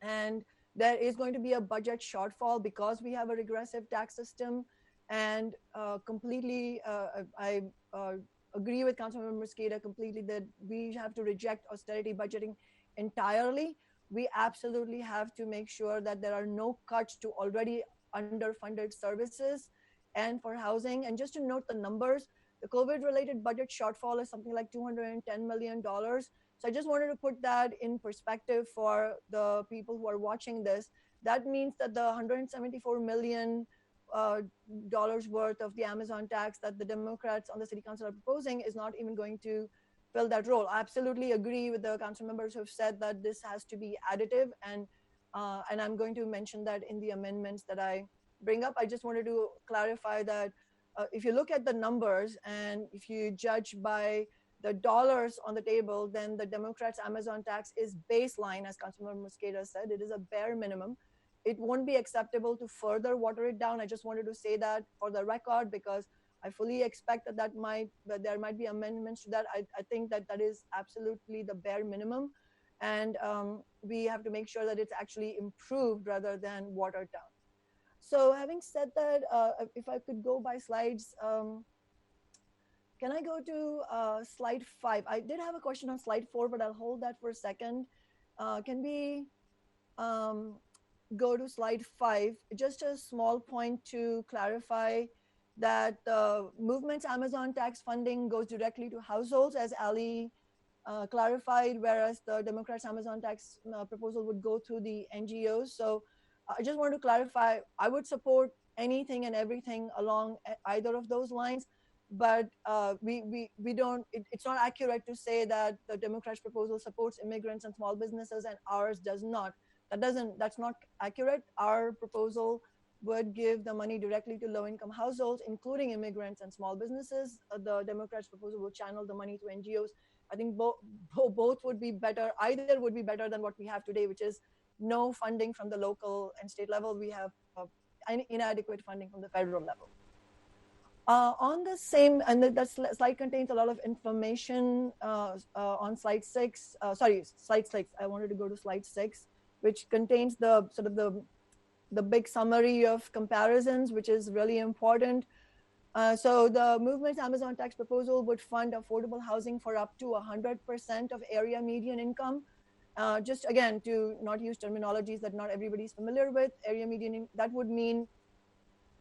and there is going to be a budget shortfall because we have a regressive tax system. And completely, I agree with Councilmember Mosqueda completely that we have to reject austerity budgeting entirely. We absolutely have to make sure that there are no cuts to already underfunded services and for housing. And just to note the numbers, the COVID-related budget shortfall is something like $210 million. So I just wanted to put that in perspective for the people who are watching this. That means that the $174 million worth of the Amazon tax that the Democrats on the City Council are proposing is not even going to fill that role. I absolutely agree with the council members who have said that this has to be additive, and I'm going to mention that in the amendments that I bring up. I just wanted to clarify that if you look at the numbers and if you judge by the dollars on the table, then the Democrats' Amazon tax is baseline, as Councilmember Mosqueda said. It is a bare minimum. It won't be acceptable to further water it down. I just wanted to say that for the record, because I fully expect that there might be amendments to that. I think that is absolutely the bare minimum, and we have to make sure that it's actually improved rather than watered down. So having said that, if I could go by slides, can I go to slide 5? I did have a question on slide 4, but I'll hold that for a second. Can we go to slide 5? Just a small point to clarify that the movement's Amazon tax funding goes directly to households, as Ali clarified, whereas the Democrats' Amazon tax proposal would go through the NGOs. So I just want to clarify, I would support anything and everything along either of those lines, but we don't, it's not accurate to say that the Democrats' proposal supports immigrants and small businesses and ours does not. That's not accurate. Our proposal would give the money directly to low-income households, including immigrants and small businesses. The Democrats' proposal would channel the money to NGOs. I think both would be better. Either would be better than what we have today, which is no funding from the local and state level. We have inadequate funding from the federal level. On the same, and that slide contains a lot of information on slide 6. Slide 6. I wanted to go to slide 6, which contains the sort of the big summary of comparisons, which is really important. So the movement's Amazon tax proposal would fund affordable housing for up to 100% of area median income. Just again, to not use terminologies that not everybody's familiar with, area median, that would mean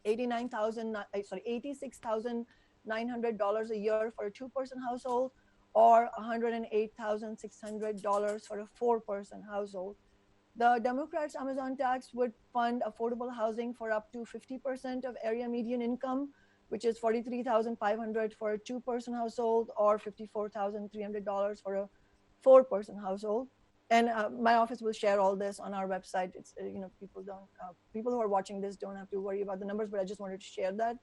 $86,900 a year for a 2-person household, or $108,600 for a 4-person household. The Democrats' Amazon tax would fund affordable housing for up to 50% of area median income, which is $43,500 for a 2-person household, or $54,300 for a 4-person household. And my office will share all this on our website. It's people who are watching this don't have to worry about the numbers, but I just wanted to share that.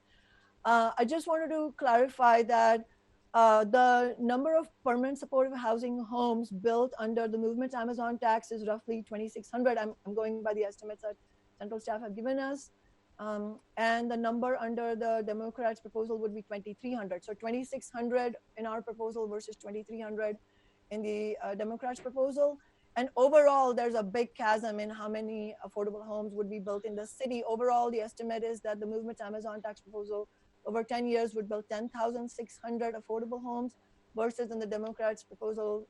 I just wanted to clarify that the number of permanent supportive housing homes built under the movement's Amazon tax is roughly 2,600. I'm going by the estimates that central staff have given us. And the number under the Democrats' proposal would be 2,300. So 2,600 in our proposal versus 2,300 in the Democrats' proposal. And overall, there's a big chasm in how many affordable homes would be built in the city. Overall, the estimate is that the movement's Amazon tax proposal over 10 years would build 10,600 affordable homes versus in the Democrats' proposal,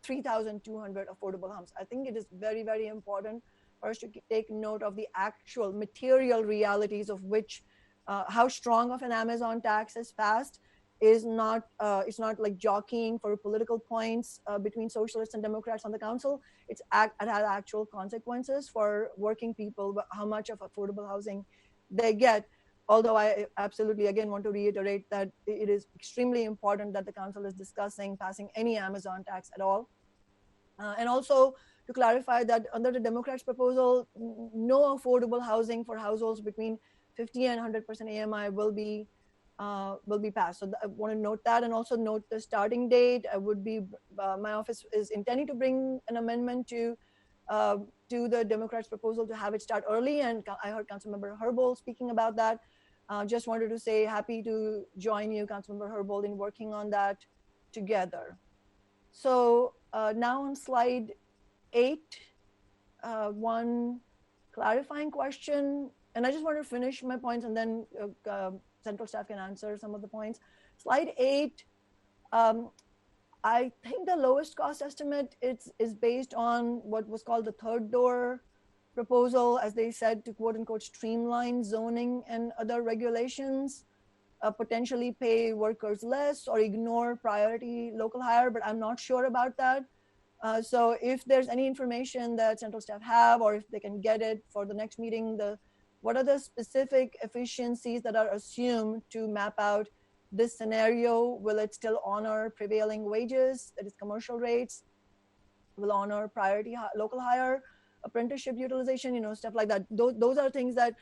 3,200 affordable homes. I think it is very, very important for us to take note of the actual material realities of which, how strong of an Amazon tax is passed is not, it's not like jockeying for political points between socialists and Democrats on the council. It had actual consequences for working people, how much of affordable housing they get. Although I absolutely, again, want to reiterate that it is extremely important that the council is discussing passing any Amazon tax at all. And also to clarify that under the Democrats' proposal, no affordable housing for households between 50 and 100% AMI will be passed. So I want to note that, and also note the starting date. I would be, my office is intending to bring an amendment to the Democrats' proposal to have it start early, and I heard Councilmember Herbold speaking about that. Just wanted to say happy to join you, Councilmember Herbold, in working on that together. So now on slide 8, one clarifying question, and I just want to finish my points and then central staff can answer some of the points. Slide 8, I think the lowest cost estimate is based on what was called the third door proposal, as they said, to quote unquote streamline zoning and other regulations, potentially pay workers less or ignore priority local hire, but I'm not sure about that. So if there's any information that central staff have, or if they can get it for the next meeting, what are the specific efficiencies that are assumed to map out this scenario? Will it still honor prevailing wages, that is commercial rates? Will honor priority local hire, apprenticeship utilization, stuff like that. Those are things that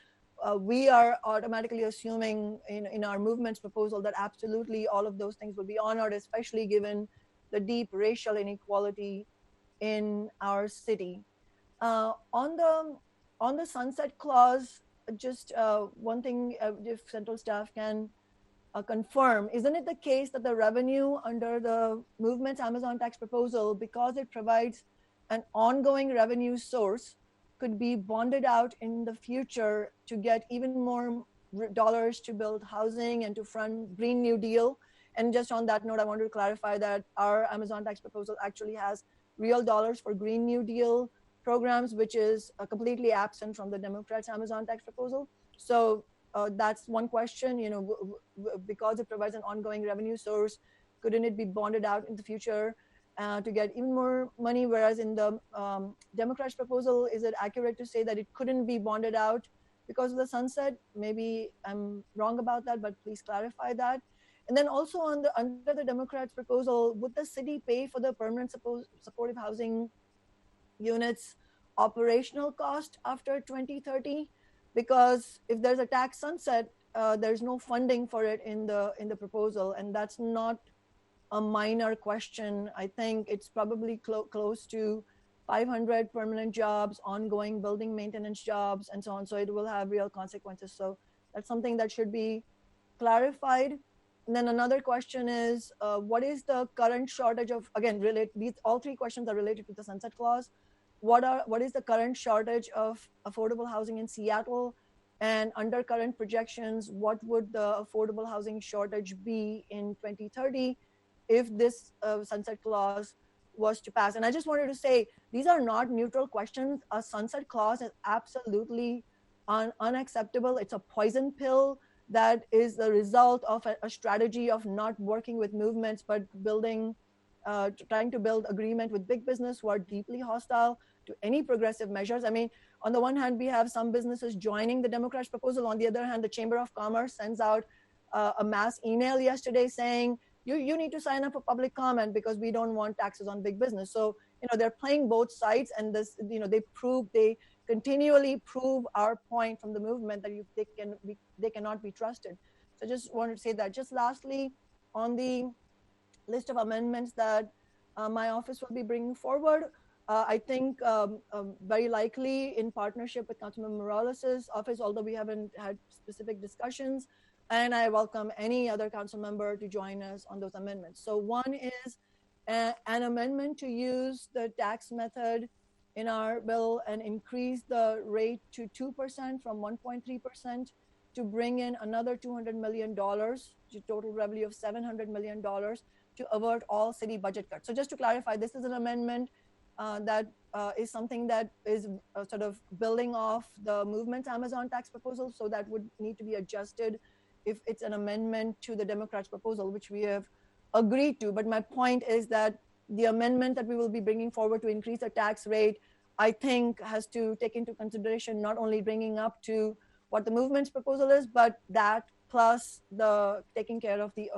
we are automatically assuming in our movement's proposal that absolutely all of those things will be honored, especially given the deep racial inequality in our city. On the sunset clause, just one thing, if central staff can confirm, isn't it the case that the revenue under the movement's Amazon tax proposal, because it provides an ongoing revenue source, could be bonded out in the future to get even more dollars to build housing and to fund Green New Deal? And just on that note, I wanted to clarify that our Amazon tax proposal actually has real dollars for Green New Deal programs, which is completely absent from the Democrats' Amazon tax proposal. So that's one question, you know, because it provides an ongoing revenue source, couldn't it be bonded out in the future to get even more money? Whereas in the Democrats' proposal, is it accurate to say that it couldn't be bonded out because of the sunset? Maybe I'm wrong about that, but please clarify that. And then also under the Democrats' proposal, would the city pay for the permanent supportive housing units operational cost after 2030? Because if there's a tax sunset, there's no funding for it in the proposal, and that's not a minor question. I think it's probably close to 500 permanent jobs, ongoing building maintenance jobs, and so on. So it will have real consequences. So that's something that should be clarified. And then another question is, what is the current shortage of, again, all three questions are related to the sunset clause. What is the current shortage of affordable housing in Seattle? And under current projections, what would the affordable housing shortage be in 2030 if this sunset clause was to pass? And I just wanted to say, these are not neutral questions. A sunset clause is absolutely unacceptable. It's a poison pill that is the result of a strategy of not working with movements, but trying to build agreement with big business who are deeply hostile to any progressive measures. I mean, on the one hand, we have some businesses joining the Democrats' proposal. On the other hand, the Chamber of Commerce sends out a mass email yesterday saying, you need to sign up for public comment because we don't want taxes on big business. So, you know, they're playing both sides, and this, you know, they continually prove our point from the movement that they cannot be trusted. So I just wanted to say that. Just lastly, on the list of amendments that my office will be bringing forward, I think very likely in partnership with Councilmember Morales' office, although we haven't had specific discussions, and I welcome any other council member to join us on those amendments. So one is an amendment to use the tax method in our bill and increase the rate to 2% from 1.3% to bring in another $200 million to total revenue of $700 million to avert all city budget cuts. So just to clarify, this is an amendment that is something that is sort of building off the movement's Amazon tax proposal. So that would need to be adjusted if it's an amendment to the Democrats' proposal, which we have agreed to. But my point is that the amendment that we will be bringing forward to increase the tax rate, I think, has to take into consideration not only bringing up to what the movement's proposal is, but that plus the taking care of the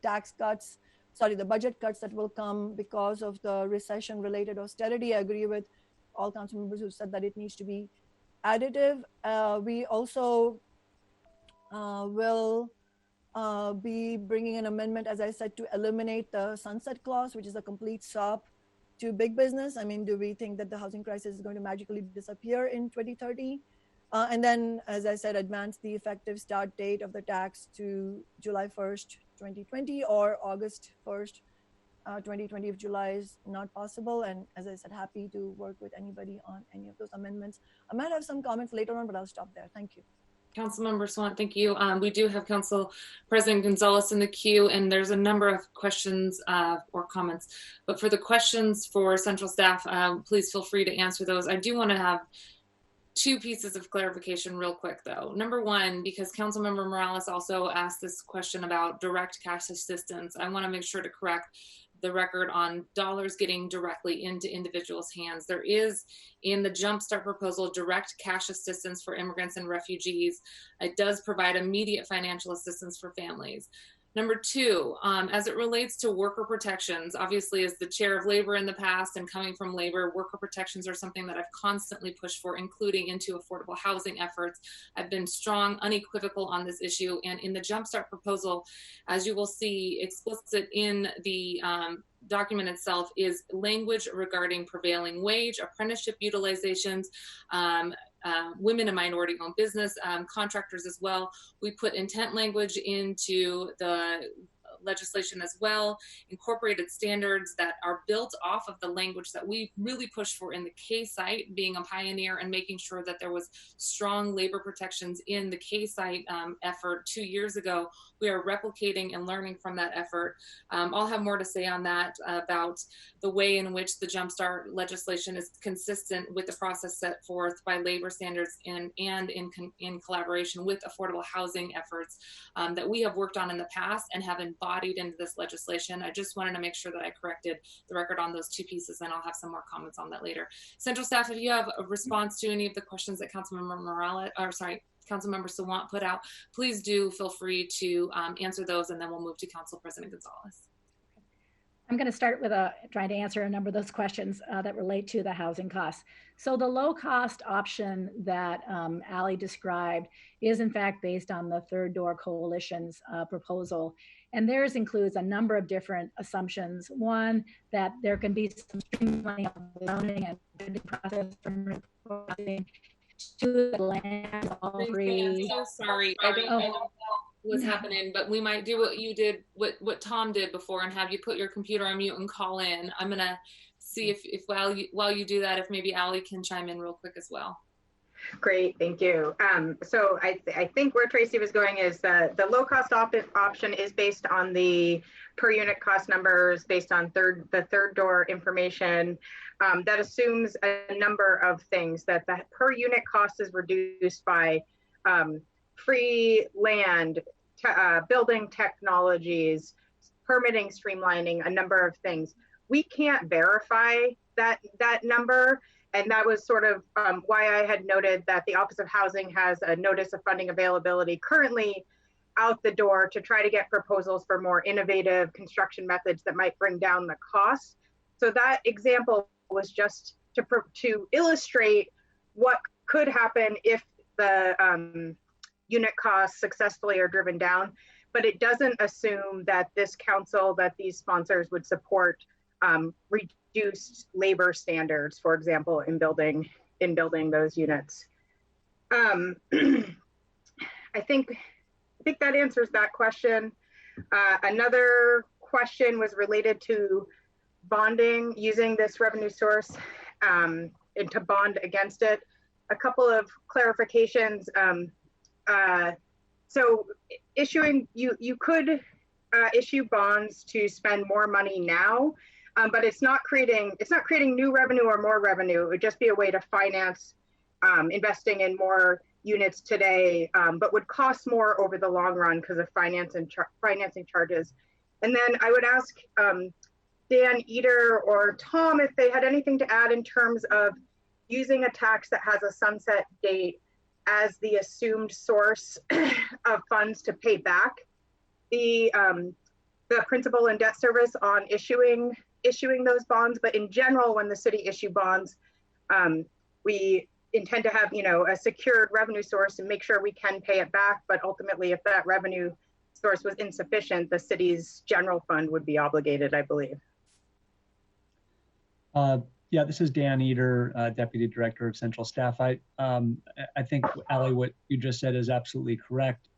the budget cuts that will come because of the recession-related austerity. I agree with all council members who said that it needs to be additive. We also will be bringing an amendment, as I said, to eliminate the sunset clause, which is a complete stop to big business. I mean, do we think that the housing crisis is going to magically disappear in 2030? And then, as I said, advance the effective start date of the tax to July 1st, 2020 or August 1st, 2020 if July is not possible. And as I said, happy to work with anybody on any of those amendments. I might have some comments later on, but I'll stop there. Thank you. Councilmember Sawant, thank you. We do have Council President Gonzalez in the queue, and there's a number of questions or comments. But for the questions for central staff, please feel free to answer those. I do want to have two pieces of clarification real quick, though. Number one, because Councilmember Morales also asked this question about direct cash assistance, I want to make sure to correct the record on dollars getting directly into individuals' hands. There is, in the Jumpstart proposal, direct cash assistance for immigrants and refugees. It does provide immediate financial assistance for families. Number two, as it relates to worker protections, obviously as the chair of labor in the past and coming from labor, worker protections are something that I've constantly pushed for, including into affordable housing efforts. I've been strong, unequivocal on this issue. And in the Jumpstart proposal, as you will see, explicit in the document itself is language regarding prevailing wage, apprenticeship utilizations, women and minority-owned business, contractors as well. We put intent language into the legislation as well, incorporated standards that are built off of the language that we really pushed for in the K site, being a pioneer and making sure that there was strong labor protections in the K site effort 2 years ago. We are replicating and learning from that effort. I'll have more to say on that about the way in which the Jumpstart legislation is consistent with the process set forth by labor standards and in collaboration with affordable housing efforts that we have worked on in the past and have embodied into this legislation. I just wanted to make sure that I corrected the record on those two pieces, and I'll have some more comments on that later. Central staff, if you have a response to any of the questions that Councilmember Councilmember Sawant put out, please do feel free to answer those, and then we'll move to Council President Gonzalez. I'm going to start with trying to answer a number of those questions that relate to the housing costs. So the low cost option that Ali described is in fact based on the Third Door Coalition's proposal. And theirs includes a number of different assumptions. One, that there can be some streamlining of the zoning and bidding process from reporting to the land all free. I'm so sorry. I don't know what's happening, but we might do what you did, what Tom did before, and have you put your computer on mute and call in. I'm gonna see if while you do that, if maybe Ali can chime in real quick as well. Great, thank you. So I think where Tracy was going is that the low cost option is based on the per unit cost numbers based on the third door information. That assumes a number of things, that the per unit cost is reduced by free land, building technologies, permitting streamlining, a number of things. We can't verify that number. And that was sort of why I had noted that the Office of Housing has a notice of funding availability currently out the door to try to get proposals for more innovative construction methods that might bring down the cost. So that example was just to illustrate what could happen if the unit costs successfully are driven down, but it doesn't assume that this council, that these sponsors would support reduced labor standards, for example, in building those units. I think that answers that question. Another question was related to bonding, using this revenue source and to bond against it. A couple of clarifications. So you could issue bonds to spend more money now, but it's not creating new revenue or more revenue. It would just be a way to finance investing in more units today, but would cost more over the long run because of financing charges. And then I would ask Dan Eder or Tom if they had anything to add in terms of using a tax that has a sunset date as the assumed source of funds to pay back the principal and debt service on issuing those bonds. But in general, when the city issue bonds, we intend to have a secured revenue source and make sure we can pay it back. But ultimately, if that revenue source was insufficient, the city's general fund would be obligated, I believe. Yeah, this is Dan Eder, Deputy Director of Central Staff. I think, Ali, what you just said is absolutely correct.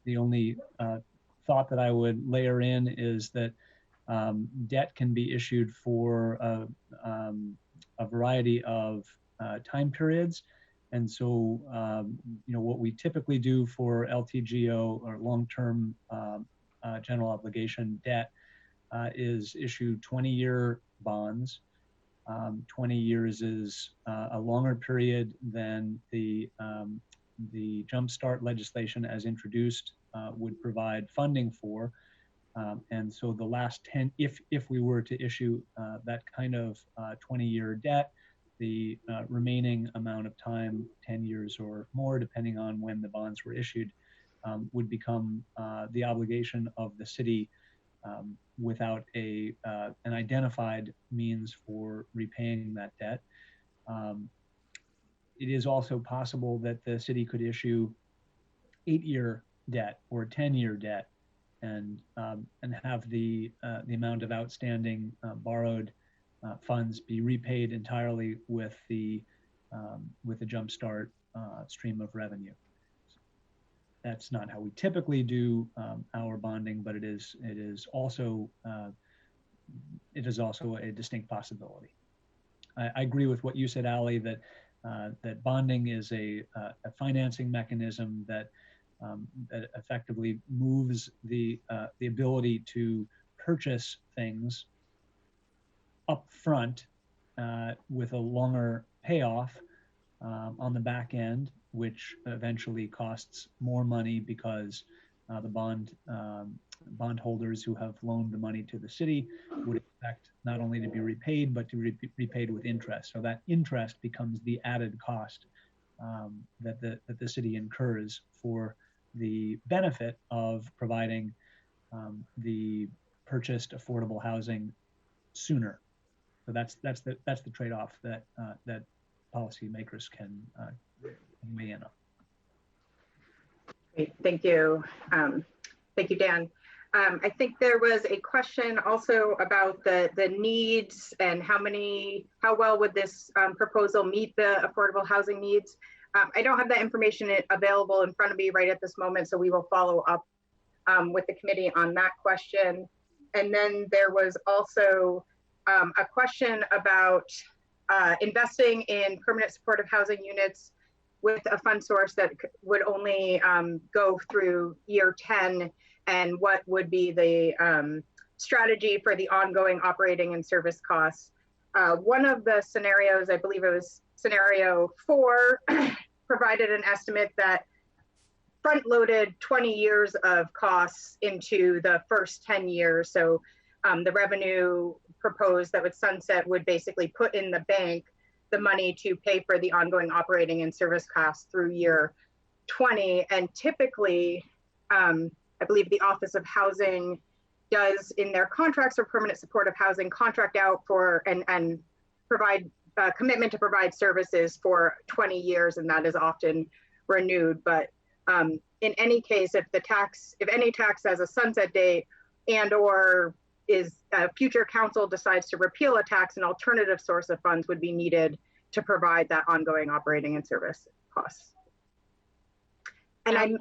The only thought that I would layer in is that debt can be issued for a variety of time periods. And so, what we typically do for LTGO or long-term general obligation debt is issue 20-year bonds. 20 years is a longer period than the Jumpstart legislation as introduced would provide funding for. And so the last 10, if we were to issue that kind of 20-year debt, the remaining amount of time, 10 years or more, depending on when the bonds were issued, would become the obligation of the city without an identified means for repaying that debt. It is also possible that the city could issue 8-year debt or 10-year debt and have the amount of outstanding borrowed funds be repaid entirely with the Jumpstart stream of revenue. That's not how we typically do our bonding, but it is also a distinct possibility. I agree with what you said, Ali, that that bonding is a financing mechanism that that effectively moves the ability to purchase things up front with a longer payoff on the back end, which eventually costs more money because the bondholders who have loaned the money to the city would expect not only to be repaid, but to be repaid with interest. So that interest becomes the added cost that the city incurs for the benefit of providing the purchased affordable housing sooner. So that's the trade-off that that policymakers can weigh in on. Great, thank you. Thank you, Dan. I think there was a question also about the needs and how well would this proposal meet the affordable housing needs. I don't have that information available in front of me right at this moment, so we will follow up with the committee on that question. And then there was also a question about investing in permanent supportive housing units with a fund source that would only go through year 10, and what would be the strategy for the ongoing operating and service costs. One of the scenarios, I believe it was scenario 4, provided an estimate that front-loaded 20 years of costs into the first 10 years. So the revenue proposed that would sunset would basically put in the bank the money to pay for the ongoing operating and service costs through year 20. And typically, I believe the Office of Housing does in their contracts for permanent supportive housing contract out for and provide a commitment to provide services for 20 years, and that is often renewed. But in any case, if any tax has a sunset date and or is future council decides to repeal a tax, an alternative source of funds would be needed to provide that ongoing operating and service costs. And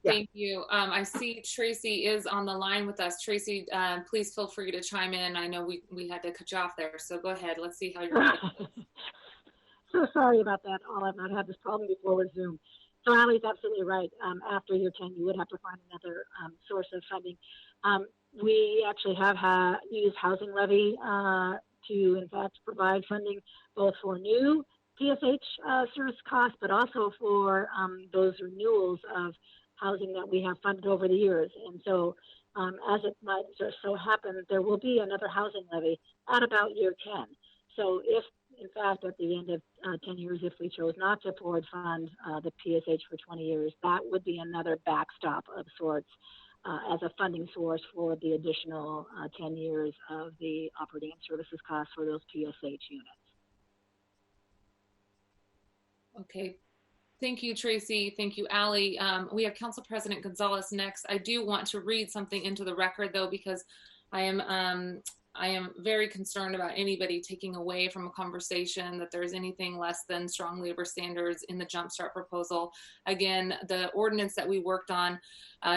Thank you. I see Tracy is on the line with us. Tracy, please feel free to chime in. I know we had to cut you off there, so go ahead. Let's see how you're So sorry about that. I've not had this problem before with Zoom. So Allie's absolutely right. After year 10, you would have to find another source of funding. We actually have used housing levy to, in fact, provide funding both for new PSH service costs, but also for those renewals of housing that we have funded over the years. And so as it might just so happen, there will be another housing levy at about year 10. So if, in fact, at the end of 10 years, if we chose not to forward fund the PSH for 20 years, that would be another backstop of sorts as a funding source for the additional 10 years of the operating and services costs for those PSH units. Okay. Thank you, Tracy. Thank you, Allie. We have Council President Gonzalez next. I do want to read something into the record, though, because I am very concerned about anybody taking away from a conversation that there's anything less than strong labor standards in the Jumpstart proposal. Again, the ordinance that we worked on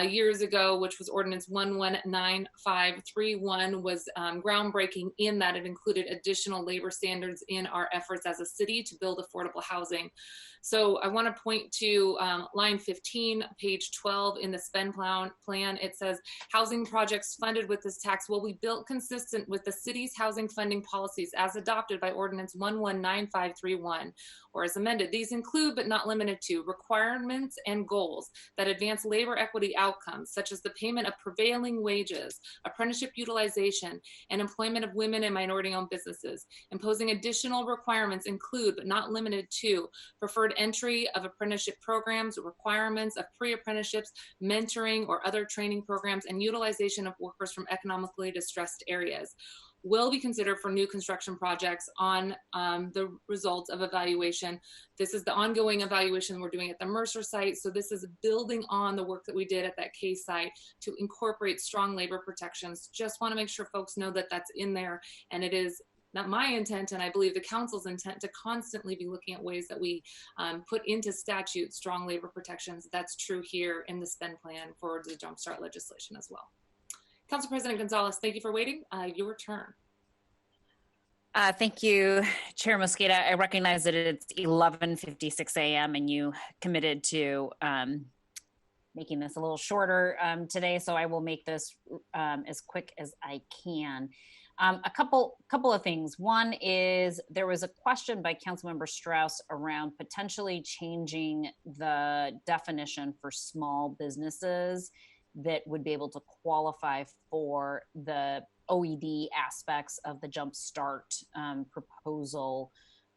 years ago, which was Ordinance 119531, was groundbreaking in that it included additional labor standards in our efforts as a city to build affordable housing. So I want to point to line 15, page 12 in the spend plan. It says, housing projects funded with this tax will be built consistent with the city's housing funding policies as adopted by Ordinance 119531 or as amended. These include, but not limited to, requirements and goals that advance labor equity outcomes, such as the payment of prevailing wages, apprenticeship utilization, and employment of women and minority-owned businesses. Imposing additional requirements include, but not limited to, preferred entry of apprenticeship programs, requirements of pre-apprenticeships, mentoring or other training programs, and utilization of workers from economically distressed areas. Will be considered for new construction projects on the results of evaluation. This is the ongoing evaluation we're doing at the Mercer site. So this is building on the work that we did at that Case site to incorporate strong labor protections. Just want to make sure folks know that that's in there, and it is not my intent, and I believe the council's intent, to constantly be looking at ways that we put into statute strong labor protections. That's true here in the spend plan for the Jumpstart legislation as well. Council President Gonzalez, thank you for waiting. Your turn. Thank you, Chair Mosqueda. I recognize that it's 11:56 a.m. and you committed to making this a little shorter today, so I will make this as quick as I can. A couple of things. One is there was a question by Councilmember Strauss around potentially changing the definition for small businesses that would be able to qualify for the OED aspects of the Jumpstart proposal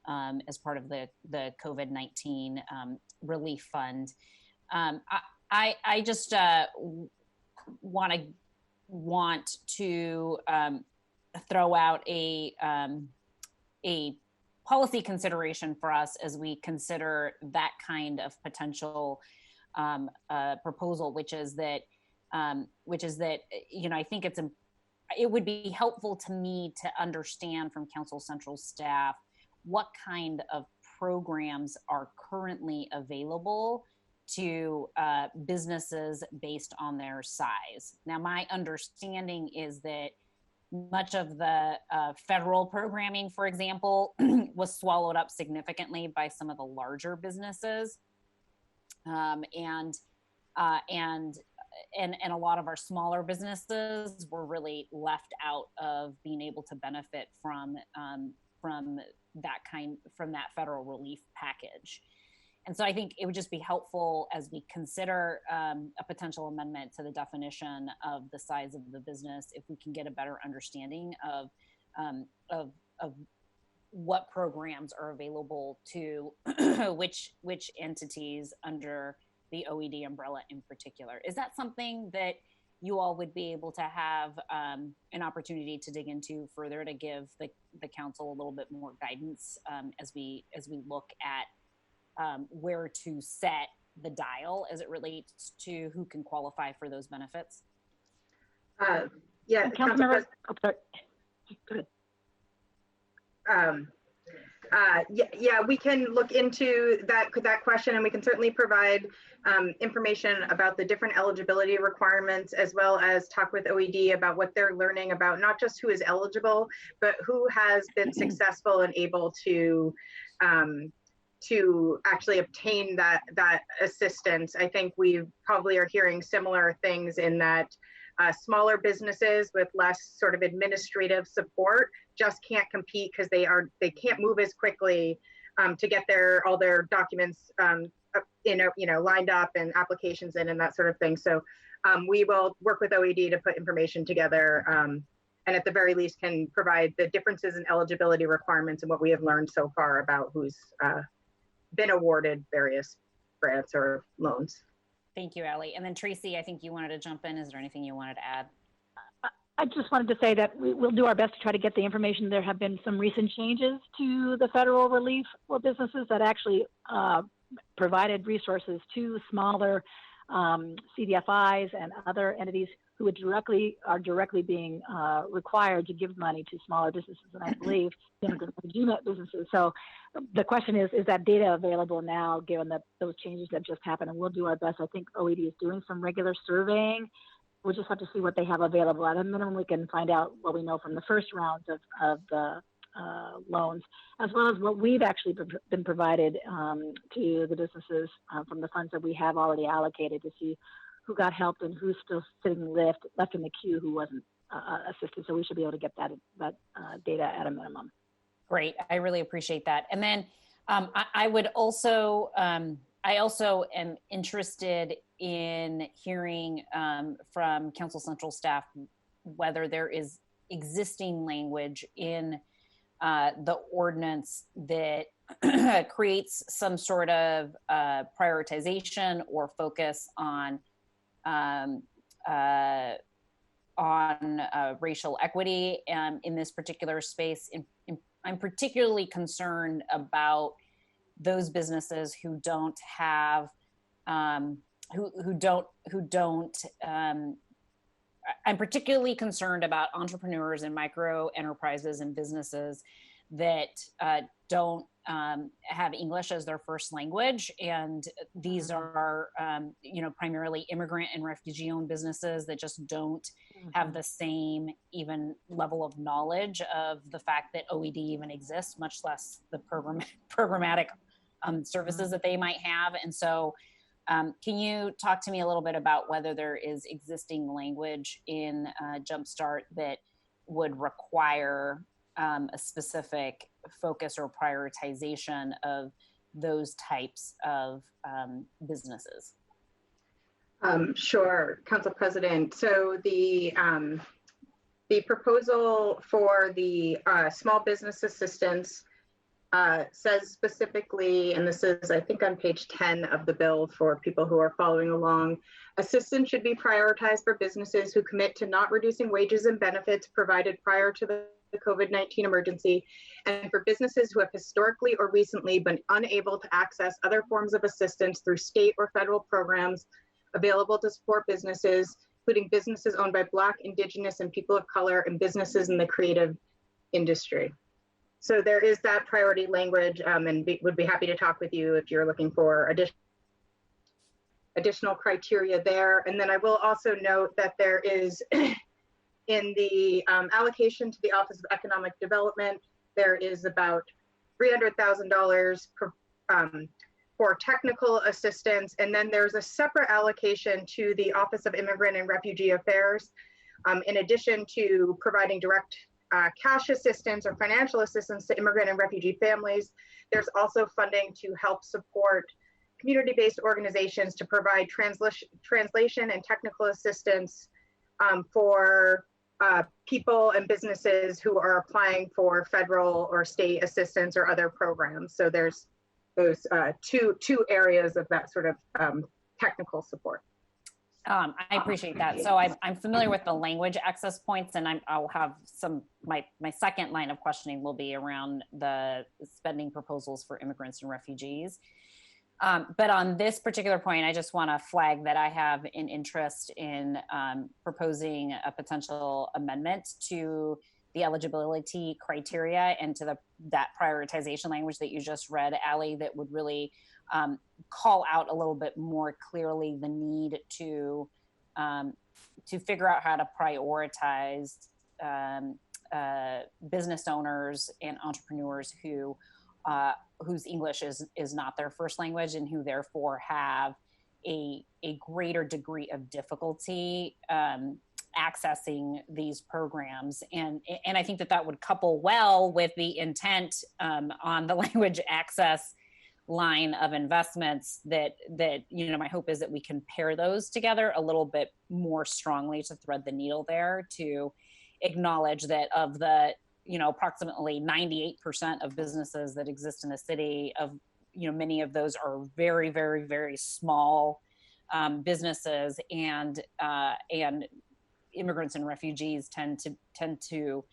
as part of the COVID-19 relief fund. I just want to throw out a policy consideration for us as we consider that kind of potential proposal, which is that I think it would be helpful to me to understand from Council Central staff what kind of programs are currently available to businesses based on their size. Now, my understanding is that much of the federal programming, for example, was swallowed up significantly by some of the larger businesses, and a lot of our smaller businesses were really left out of being able to benefit from that federal relief package. And so I think it would just be helpful as we consider a potential amendment to the definition of the size of the business, if we can get a better understanding of what programs are available to which entities under the OED umbrella in particular. Is that something that you all would be able to have an opportunity to dig into further to give the council a little bit more guidance as we look at where to set the dial as it relates to who can qualify for those benefits? Yeah, Councilmember. Good. Yeah, we can look into that question, and we can certainly provide information about the different eligibility requirements, as well as talk with OED about what they're learning about not just who is eligible, but who has been successful and able to actually obtain that assistance. I think we probably are hearing similar things in that smaller businesses with less sort of administrative support just can't compete because they can't move as quickly to get all their documents lined up and applications in and that sort of thing. So we will work with OED to put information together, and at the very least can provide the differences in eligibility requirements and what we have learned so far about who's been awarded various grants or loans. Thank you, Allie. And then Tracy, I think you wanted to jump in. Is there anything you wanted to add? I just wanted to say that we'll do our best to try to get the information. There have been some recent changes to the federal relief for businesses that actually provided resources to smaller CDFIs and other entities who are directly being required to give money to smaller businesses, and I believe legitimate businesses. So the question is that data available now, given that those changes that just happened? And we'll do our best. I think OED is doing some regular surveying. We'll just have to see what they have available. At a minimum, we can find out what we know from the first rounds of the loans, as well as what we've actually been provided to the businesses from the funds that we have already allocated, to see who got helped and who's still sitting left in the queue who wasn't assisted. So we should be able to get that data at a minimum. Great, I really appreciate that. And then I also am interested in hearing from Council Central staff whether there is existing language in the ordinance that creates some sort of prioritization or focus on racial equity in this particular space. I'm particularly concerned about those businesses who don't have who don't I'm particularly concerned about entrepreneurs and micro enterprises and businesses that don't have English as their first language. And these are, primarily immigrant and refugee-owned businesses that just don't have the same even level of knowledge of the fact that OED even exists, much less the programmatic services that they might have. And so can you talk to me a little bit about whether there is existing language in Jumpstart that would require a specific focus or prioritization of those types of businesses? Sure, Council President. So the proposal for the small business assistance says specifically, and this is, I think, on page 10 of the bill for people who are following along, assistance should be prioritized for businesses who commit to not reducing wages and benefits provided prior to the COVID-19 emergency, and for businesses who have historically or recently been unable to access other forms of assistance through state or federal programs available to support businesses, including businesses owned by Black, Indigenous, and people of color, and businesses in the creative industry. So there is that priority language, and would be happy to talk with you if you're looking for additional criteria there. And then I will also note that there is in the allocation to the Office of Economic Development, there is about $300,000 for technical assistance. And then there's a separate allocation to the Office of Immigrant and Refugee Affairs. In addition to providing direct cash assistance or financial assistance to immigrant and refugee families, there's also funding to help support community-based organizations to provide translation and technical assistance for people and businesses who are applying for federal or state assistance or other programs. So there's those two areas of that sort of technical support. I appreciate that. So I'm familiar with the language access points, and I'll have my second line of questioning will be around the spending proposals for immigrants and refugees. But on this particular point, I just want to flag that I have an interest in proposing a potential amendment to the eligibility criteria and to that prioritization language that you just read, Allie, that would really call out a little bit more clearly the need to figure out how to prioritize business owners and entrepreneurs whose English is not their first language and who therefore have a greater degree of difficulty accessing these programs. And I think that would couple well with the intent on the language access line of investments that my hope is that we can pair those together a little bit more strongly to thread the needle there, to acknowledge that of the approximately 98% of businesses that exist in the city, many of those are very, very, very small businesses, and immigrants and refugees tend to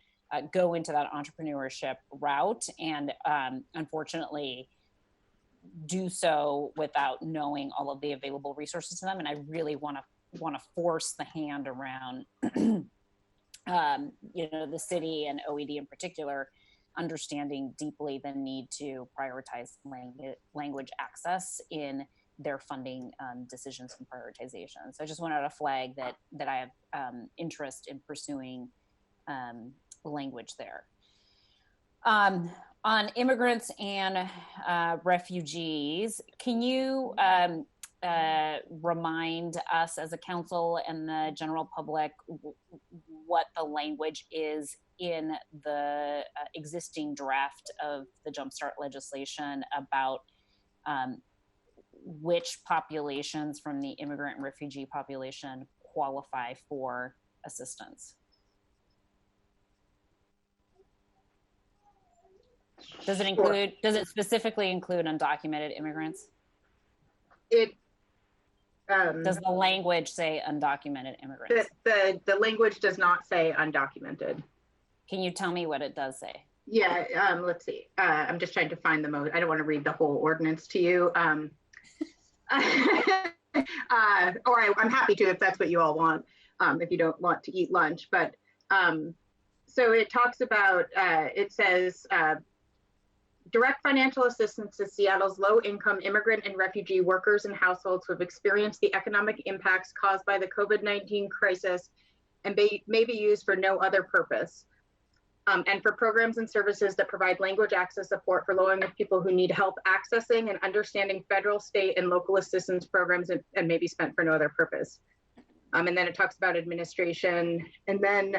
go into that entrepreneurship route, and unfortunately do so without knowing all of the available resources to them. And I really want to force the hand around the city and OED in particular, understanding deeply the need to prioritize language access in their funding decisions and prioritization. So I just wanted to flag that I have interest in pursuing language there. On immigrants and refugees, can you remind us as a council and the general public what the language is in the existing draft of the Jumpstart legislation about which populations from the immigrant and refugee population qualify for assistance? Does it specifically include undocumented immigrants? Does the language say undocumented immigrants? The language does not say undocumented. Can you tell me what it does say? Yeah, let's see. I'm just trying to find I don't want to read the whole ordinance to you. Or I'm happy to if that's what you all want. if you don't want to eat lunch. But so it talks about, it says, direct financial assistance to Seattle's low-income immigrant and refugee workers and households who have experienced the economic impacts caused by the COVID-19 crisis and may be used for no other purpose. And for programs and services that provide language access support for low-income people who need help accessing and understanding federal, state, and local assistance programs and may be spent for no other purpose. And then it talks about administration. And then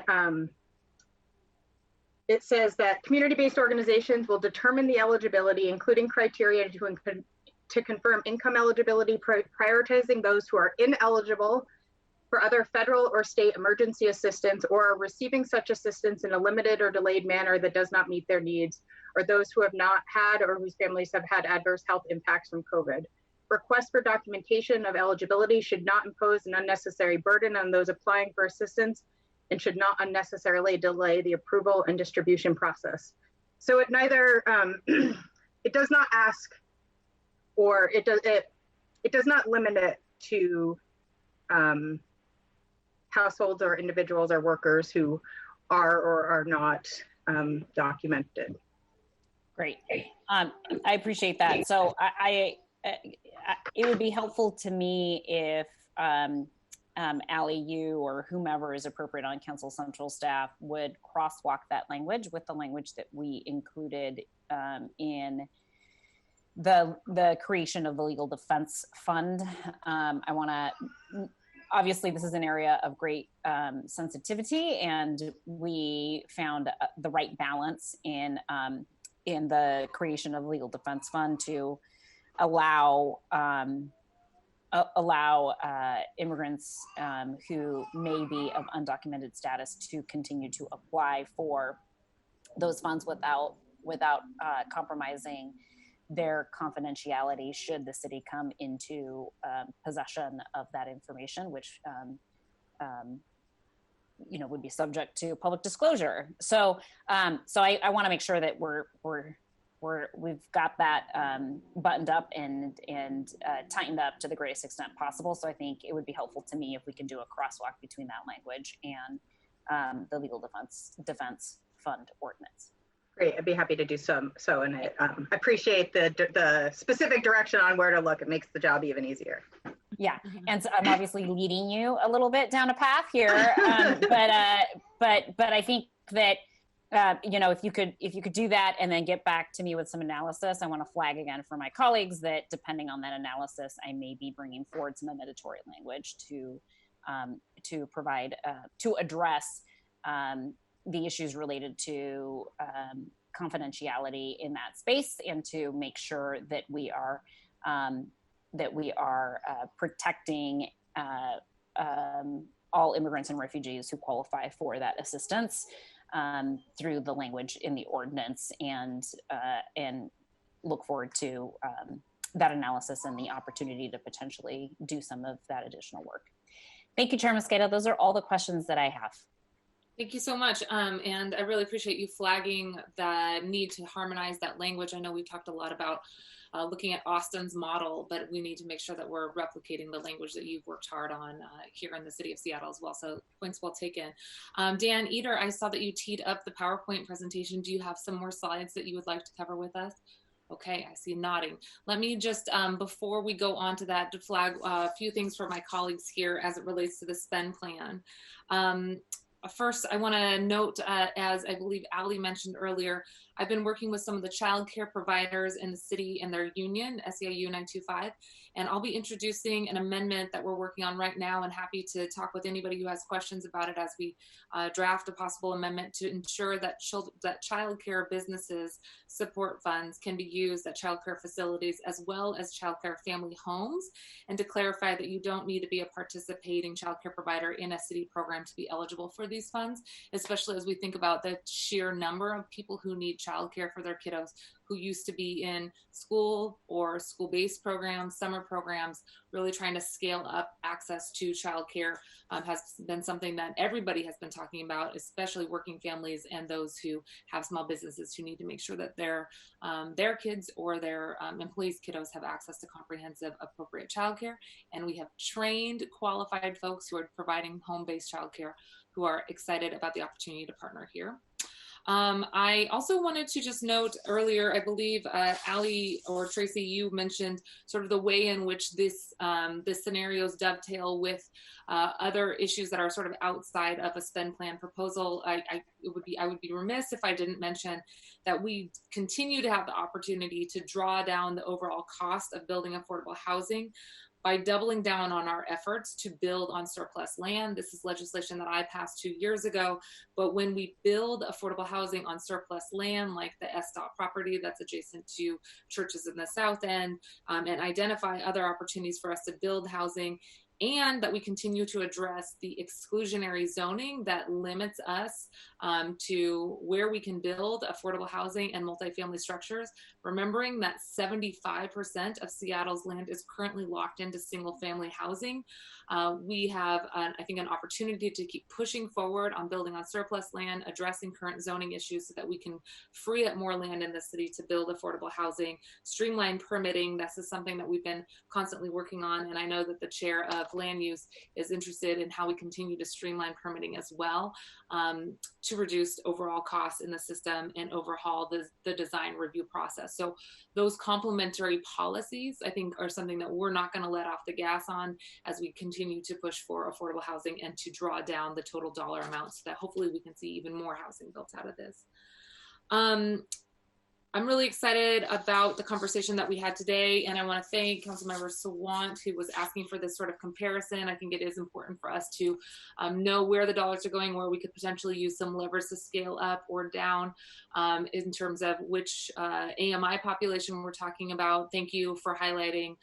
it says that community-based organizations will determine the eligibility, including criteria to confirm income eligibility, prioritizing those who are ineligible for other federal or state emergency assistance or are receiving such assistance in a limited or delayed manner that does not meet their needs, or those who have not had or whose families have had adverse health impacts from COVID. Requests for documentation of eligibility should not impose an unnecessary burden on those applying for assistance and should not unnecessarily delay the approval and distribution process. So it neither, it does not ask, or it does not limit it to households or individuals or workers who are or are not documented. Great. I appreciate that. So it would be helpful to me if Allie, you or whomever is appropriate on Council Central staff would crosswalk that language with the language that we included in the creation of the Legal Defense Fund. I want to, obviously this is an area of great sensitivity, and we found the right balance in the creation of the Legal Defense Fund to allow immigrants who may be of undocumented status to continue to apply for those funds without compromising their confidentiality should the city come into possession of that information, which would be subject to public disclosure. So I want to make sure that we've got that buttoned up and tightened up to the greatest extent possible. So I think it would be helpful to me if we can do a crosswalk between that language and the Legal Defense Fund ordinance. Great, I'd be happy to do so. And I appreciate the specific direction on where to look. It makes the job even easier. Yeah, and so I'm obviously leading you a little bit down a path here, but I think that if you could do that and then get back to me with some analysis. I want to flag again for my colleagues that depending on that analysis, I may be bringing forward some amendatory language to provide to address the issues related to confidentiality in that space, and to make sure that we are protecting all immigrants and refugees who qualify for that assistance through the language in the ordinance, and look forward to that analysis and the opportunity to potentially do some of that additional work. Thank you, Chair Mosqueda. Those are all the questions that I have. Thank you so much. And I really appreciate you flagging the need to harmonize that language. I know we've talked a lot about looking at Austin's model, but we need to make sure that we're replicating the language that you've worked hard on here in the city of Seattle as well. So points well taken. Dan Eder, I saw that you teed up the PowerPoint presentation. Do you have some more slides that you would like to cover with us? Okay, I see nodding. Let me just, before we go on to that, to flag a few things for my colleagues here as it relates to the spend plan. First, I want to note, as I believe Ali mentioned earlier, I've been working with some of the childcare providers in the city and their union, SEIU 925, and I'll be introducing an amendment that we're working on right now, and happy to talk with anybody who has questions about it as we draft a possible amendment to ensure that childcare businesses support funds can be used at childcare facilities as well as childcare family homes, and to clarify that you don't need to be a participating childcare provider in a city program to be eligible for these funds, especially as we think about the sheer number of people who need childcare for their kiddos who used to be in school or school-based programs, summer programs, really trying to scale up access to childcare has been something that everybody has been talking about, especially working families and those who have small businesses who need to make sure that their kids or their employees' kiddos have access to comprehensive, appropriate childcare. And we have trained, qualified folks who are providing home-based childcare who are excited about the opportunity to partner here. I also wanted to just note earlier, I believe, Allie or Tracy, you mentioned sort of the way in which this scenarios dovetail with other issues that are sort of outside of a spend plan proposal. I would be remiss if I didn't mention that we continue to have the opportunity to draw down the overall cost of building affordable housing by doubling down on our efforts to build on surplus land. This is legislation that I passed 2 years ago, but when we build affordable housing on surplus land, like the SDOT property that's adjacent to churches in the South End, and identify other opportunities for us to build housing, and that we continue to address the exclusionary zoning that limits us to where we can build affordable housing and multifamily structures, remembering that 75% of Seattle's land is currently locked into single family housing. We have, I think, an opportunity to keep pushing forward on building on surplus land, addressing current zoning issues so that we can free up more land in the city to build affordable housing, streamline permitting. This is something that we've been constantly working on, and I know that the chair of land use is interested in how we continue to streamline permitting as well, to reduce overall costs in the system and overhaul the design review process. So those complementary policies, I think, are something that we're not going to let off the gas on as we continue to push for affordable housing and to draw down the total dollar amount so that hopefully we can see even more housing built out of this. I'm really excited about the conversation that we had today, and I want to thank Councilmember Sawant, who was asking for this sort of comparison. I think it is important for us to know where the dollars are going, where we could potentially use some levers to scale up or down in terms of which AMI population we're talking about. Thank you for highlighting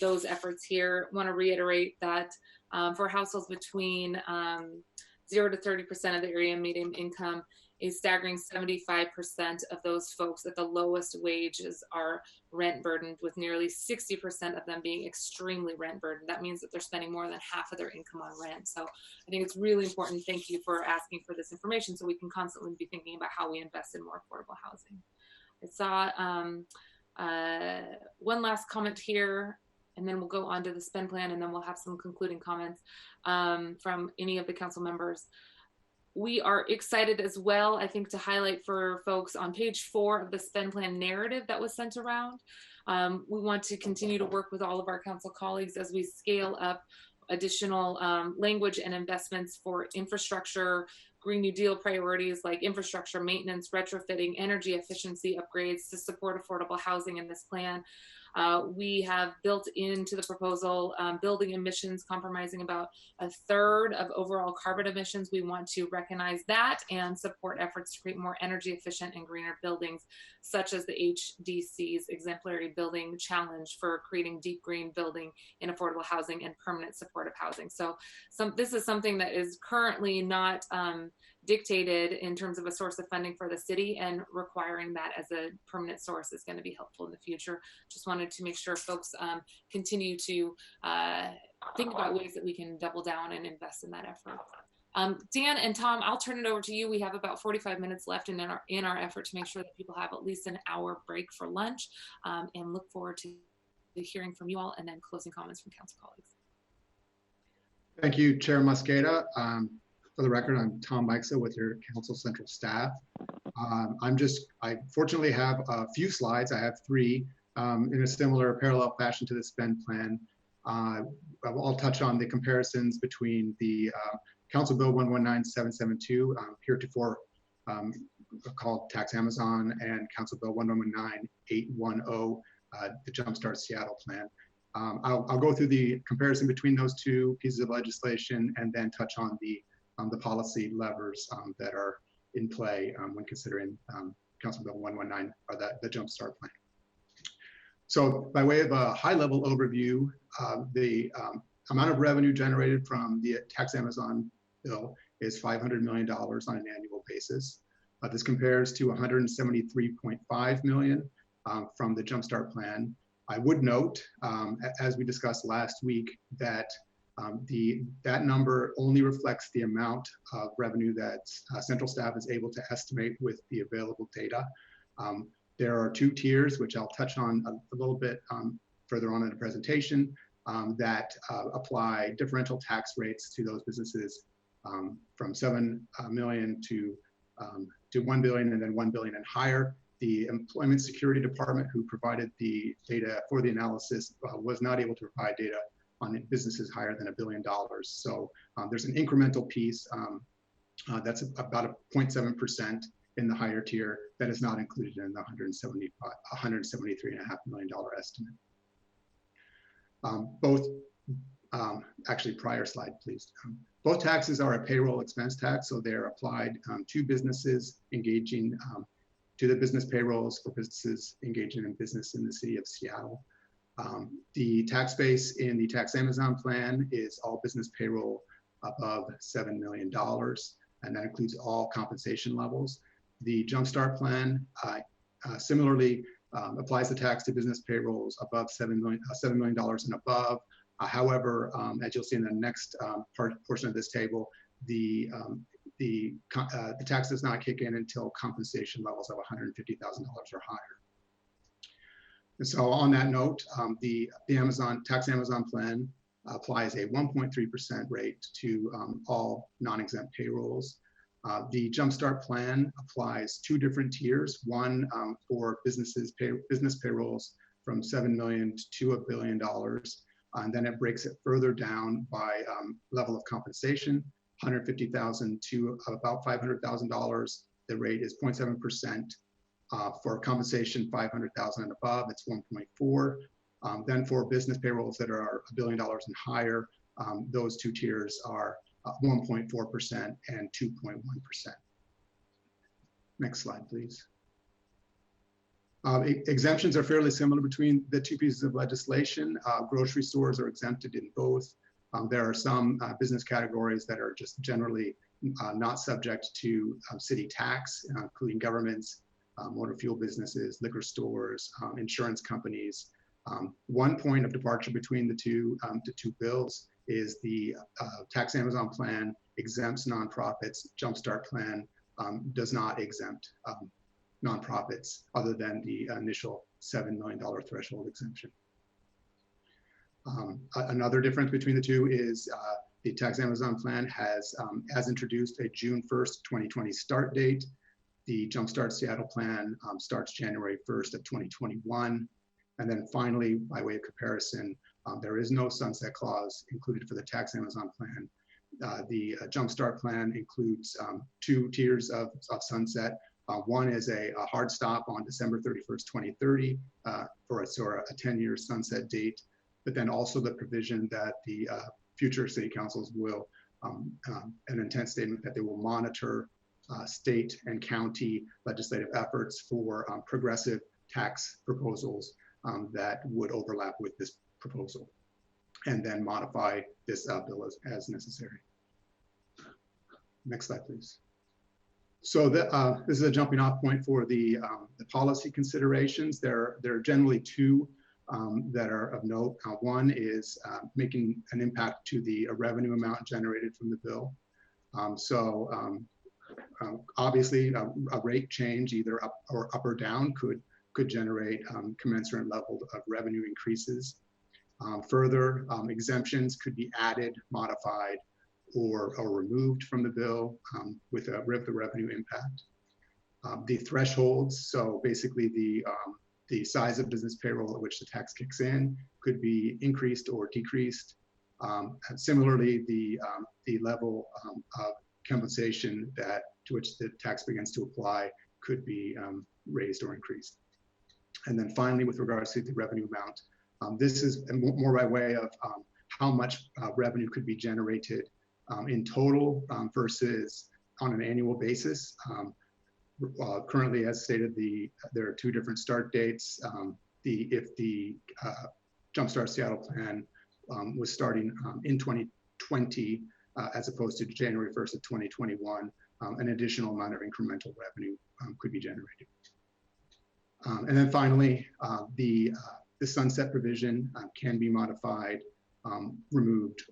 those efforts here. I want to reiterate that for households between 0 to 30% of the area median income, a staggering 75% of those folks at the lowest wages are rent burdened, with nearly 60% of them being extremely rent burdened. That means that they're spending more than half of their income on rent. So I think it's really important. Thank you for asking for this information so we can constantly be thinking about how we invest in more affordable housing. I saw one last comment here, and then we'll go on to the spend plan, and then we'll have some concluding comments from any of the council members. We are excited as well, I think, to highlight for folks on page 4 of the spend plan narrative that was sent around. We want to continue to work with all of our council colleagues as we scale up additional language and investments for infrastructure, Green New Deal priorities like infrastructure maintenance, retrofitting, energy efficiency upgrades to support affordable housing in this plan. We have built into the proposal building emissions compromising about 1/3 of overall carbon emissions. We want to recognize that and support efforts to create more energy efficient and greener buildings, such as the HDC's Exemplary Building Challenge for creating deep green building in affordable housing and permanent supportive housing. So this is something that is currently not dictated in terms of a source of funding for the city, and requiring that as a permanent source is going to be helpful in the future. Just wanted to make sure folks continue to think about ways that we can double down and invest in that effort. Dan and Tom, I'll turn it over to you. We have about 45 minutes left in our effort to make sure that people have at least an hour break for lunch, and look forward to hearing from you all and then closing comments from council colleagues. Thank you, Chair Mosqueda. For the record, I'm Tom Mikesa with your council central staff. I fortunately have a few slides. I have 3 in a similar parallel fashion to the spend plan. I'll touch on the comparisons between the Council Bill 119772, heretofore called Tax Amazon, and Council Bill 119-810, the Jumpstart Seattle plan. I'll go through the comparison between those 2 pieces of legislation and then touch on the policy levers that are in play when considering Council Bill 119, or the Jumpstart plan. So by way of a high-level overview, the amount of revenue generated from the Tax Amazon bill is $500 million on an annual basis. This compares to 173.5 million from the Jumpstart plan. I would note, as we discussed last week, that that number only reflects the amount of revenue that central staff is able to estimate with the available data. There are two tiers, which I'll touch on a little bit further on in the presentation, that apply differential tax rates to those businesses from 7 million to 1 billion and then 1 billion and higher. The Employment Security Department, who provided the data for the analysis, was not able to provide data on businesses higher than $1 billion. So there's an incremental piece that's about a 0.7% in the higher tier that is not included in the $173.5 million estimate. Actually, prior slide, please. Both taxes are a payroll expense tax, so they're applied to businesses engaging to the business payrolls for businesses engaging in business in the city of Seattle. The tax base in the Tax Amazon plan is all business payroll above $7 million, and that includes all compensation levels. The Jumpstart plan similarly applies the tax to business payrolls above $7 million and above. However, as you'll see in the next portion of this table, the tax does not kick in until compensation levels of $150,000 or higher. And so on that note, the Tax Amazon plan applies a 1.3% rate to all non-exempt payrolls. The Jumpstart plan applies two different tiers, one for business payrolls from 7 million to $1 billion, and then it breaks it further down by level of compensation, 150,000 to about $500,000. The rate is 0.7%. For compensation 500,000 and above, it's 1.4. Then for business payrolls that are $1 billion and higher, those two tiers are 1.4% and 2.1%. Next slide, please. Exemptions are fairly similar between the two pieces of legislation. Grocery stores are exempted in both. There are some business categories that are just generally not subject to city tax, including governments, motor fuel businesses, liquor stores, insurance companies. One point of departure between the two bills is the Tax Amazon plan exempts nonprofits. Jumpstart plan does not exempt nonprofits other than the initial $7 million threshold exemption. Another difference between the two is the Tax Amazon plan has introduced a June 1st, 2020 start date. The Jumpstart Seattle plan starts January 1st of 2021. And then finally, by way of comparison, there is no sunset clause included for the Tax Amazon plan. The Jumpstart plan includes two tiers of sunset. One is a hard stop on December 31st, 2030 for a 10-year sunset date, but then also the provision that the future city councils will, an intent statement that they will monitor state and county legislative efforts for progressive tax proposals that would overlap with this proposal, and then modify this bill as necessary. Next slide, please. So this is a jumping off point for the policy considerations. There are generally two that are of note. One is making an impact to the revenue amount generated from the bill. Obviously, a rate change, either up or down, could generate commensurate level of revenue increases. Further, exemptions could be added, modified, or removed from the bill with the revenue impact. The thresholds, so basically the size of business payroll at which the tax kicks in, could be increased or decreased. And similarly, the level of compensation to which the tax begins to apply could be raised or increased. And then finally, with regards to the revenue amount, this is more by way of how much revenue could be generated in total versus on an annual basis. Currently, as stated, there are two different start dates. If the Jumpstart Seattle plan was starting in 2020, as opposed to January 1st of 2021, an additional amount of incremental revenue could be generated. And then finally, the sunset provision can be modified, removed,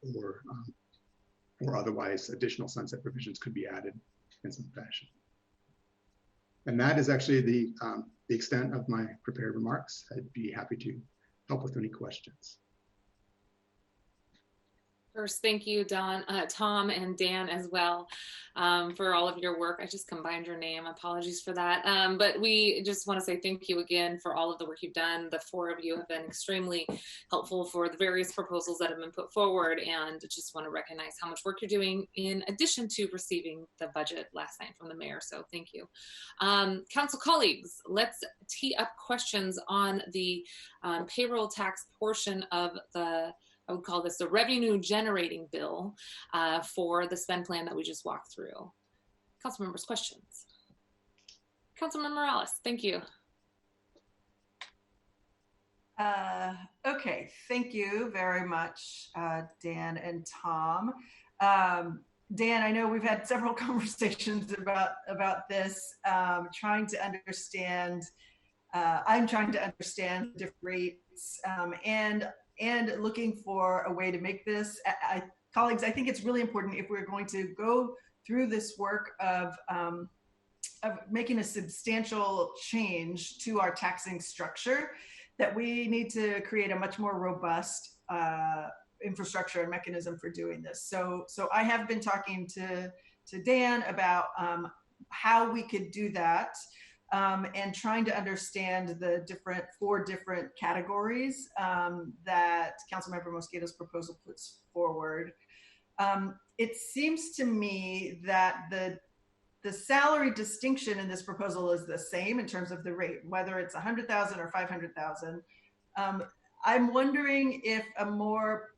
or otherwise additional sunset provisions could be added in some fashion. And that is actually the extent of my prepared remarks. I'd be happy to help with any questions. First, thank you, Tom and Dan as well, for all of your work. I just combined your name. Apologies for that. But we just want to say thank you again for all of the work you've done. The four of you have been extremely helpful for the various proposals that have been put forward, and just want to recognize how much work you're doing in addition to receiving the budget last night from the mayor. So thank you. Council colleagues, let's tee up questions on the payroll tax portion of I would call this the revenue generating bill for the spend plan that we just walked through. Council members, questions? Councilmember Morales, thank you. Okay, thank you very much, Dan and Tom. Dan, I know we've had several conversations about this, trying to understand, I'm trying to understand the different rates and looking for a way to make this. Colleagues, I think it's really important if we're going to go through this work of making a substantial change to our taxing structure, that we need to create a much more robust infrastructure and mechanism for doing this. So I have been talking to Dan about how we could do that. And trying to understand the four different categories that Councilmember Mosqueda's proposal puts forward. It seems to me that the salary distinction in this proposal is the same in terms of the rate, whether it's 100,000 or 500,000. I'm wondering if a more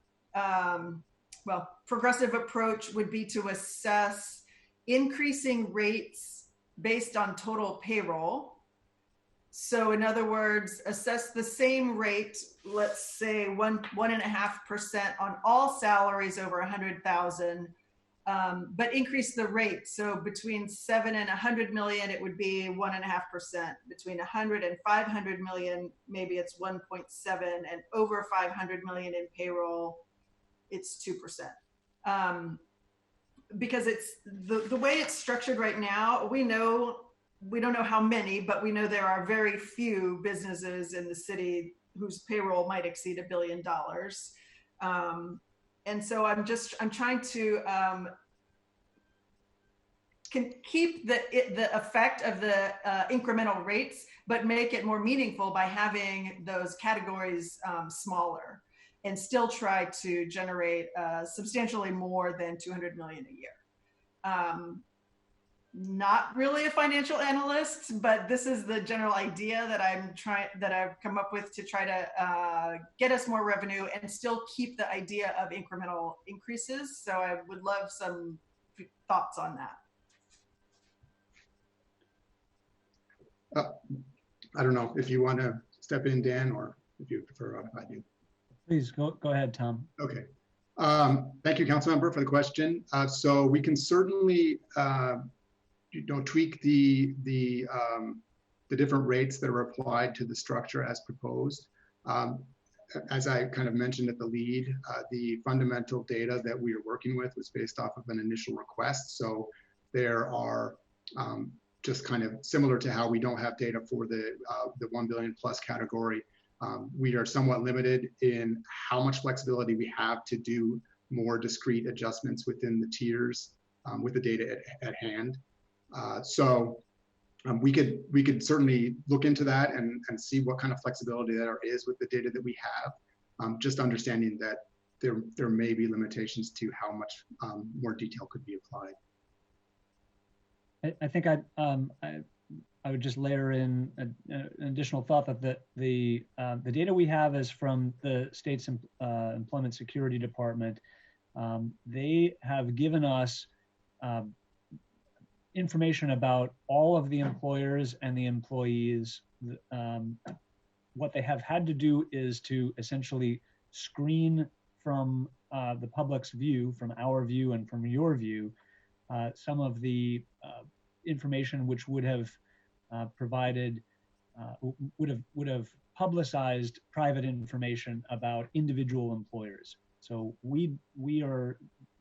progressive approach would be to assess increasing rates based on total payroll. So in other words, assess the same rate, let's say 1.5% on all salaries over 100,000, but increase the rate. So between 7 and 100 million, it would be 1.5%. Between 100 and 500 million, maybe it's 1.7, and over 500 million in payroll, it's 2%. Because it's the way it's structured right now, we don't know how many, but we know there are very few businesses in the city whose payroll might exceed $1 billion. And so I'm trying to can keep the effect of the incremental rates, but make it more meaningful by having those categories smaller, and still try to generate substantially more than 200 million a year. Not really a financial analyst, but this is the general idea that I've come up with to try to get us more revenue and still keep the idea of incremental increases. So I would love some thoughts on that. I don't know if you want to step in, Dan, or if you prefer I do. Please go ahead, Tom. Okay. Thank you, Councilmember, for the question. So we can certainly tweak the different rates that are applied to the structure as proposed. As I kind of mentioned at the lead, the fundamental data that we are working with was based off of an initial request. So there are just kind of similar to how we don't have data for the 1 billion plus category. We are somewhat limited in how much flexibility we have to do more discrete adjustments within the tiers with the data at hand. So we could certainly look into that and see what kind of flexibility there is with the data that we have, just understanding that there may be limitations to how much more detail could be applied. I think I would just layer in an additional thought that the data we have is from the state's Employment Security Department. They have given us information about all of the employers and the employees. What they have had to do is to essentially screen from the public's view, from our view and from your view, some of the information which would have provided, would have publicized private information about individual employers. So we are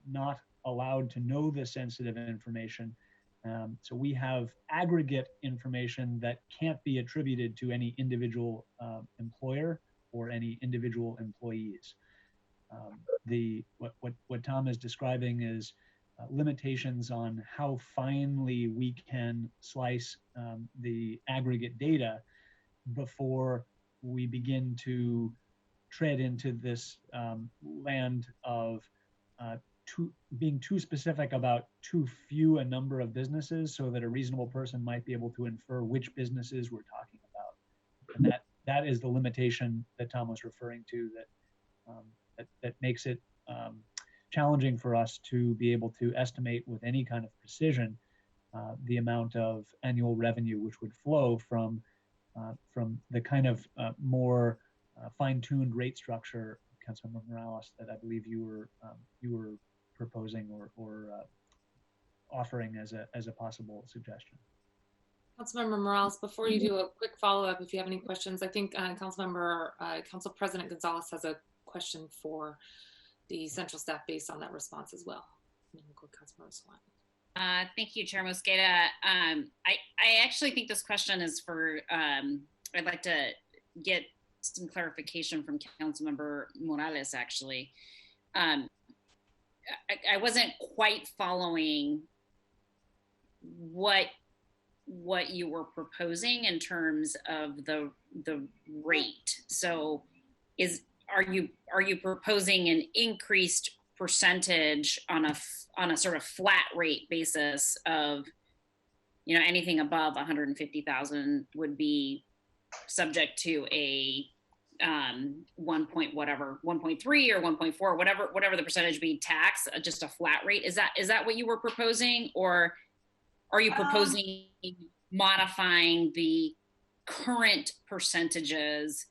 not allowed to know the sensitive information. So we have aggregate information that can't be attributed to any individual employer or any individual employees. What Tom is describing is limitations on how finely we can slice the aggregate data before we begin to tread into this land of being too specific about too few a number of businesses, so that a reasonable person might be able to infer which businesses we're talking about. And that is the limitation that Tom was referring to, that makes it challenging for us to be able to estimate with any kind of precision the amount of annual revenue which would flow from the kind of more fine-tuned rate structure, Councilmember Morales, that I believe you were proposing or offering as a possible suggestion. Councilmember Morales, before you do a quick follow-up, if you have any questions, I think Council President Gonzalez has a question for the central staff based on that response as well. And then we'll go to Councilmember Swan. Thank you, Chair Mosqueda. I actually think this question is for, I'd like to get some clarification from Councilmember Morales, actually. I wasn't quite following what you were proposing in terms of the rate. So are you proposing an increased percentage on a sort of flat rate basis of, anything above 150,000 would be subject to a 1.3 or 1.4, whatever the percentage be tax, just a flat rate? Is that what you were proposing, or are you proposing modifying the current percentages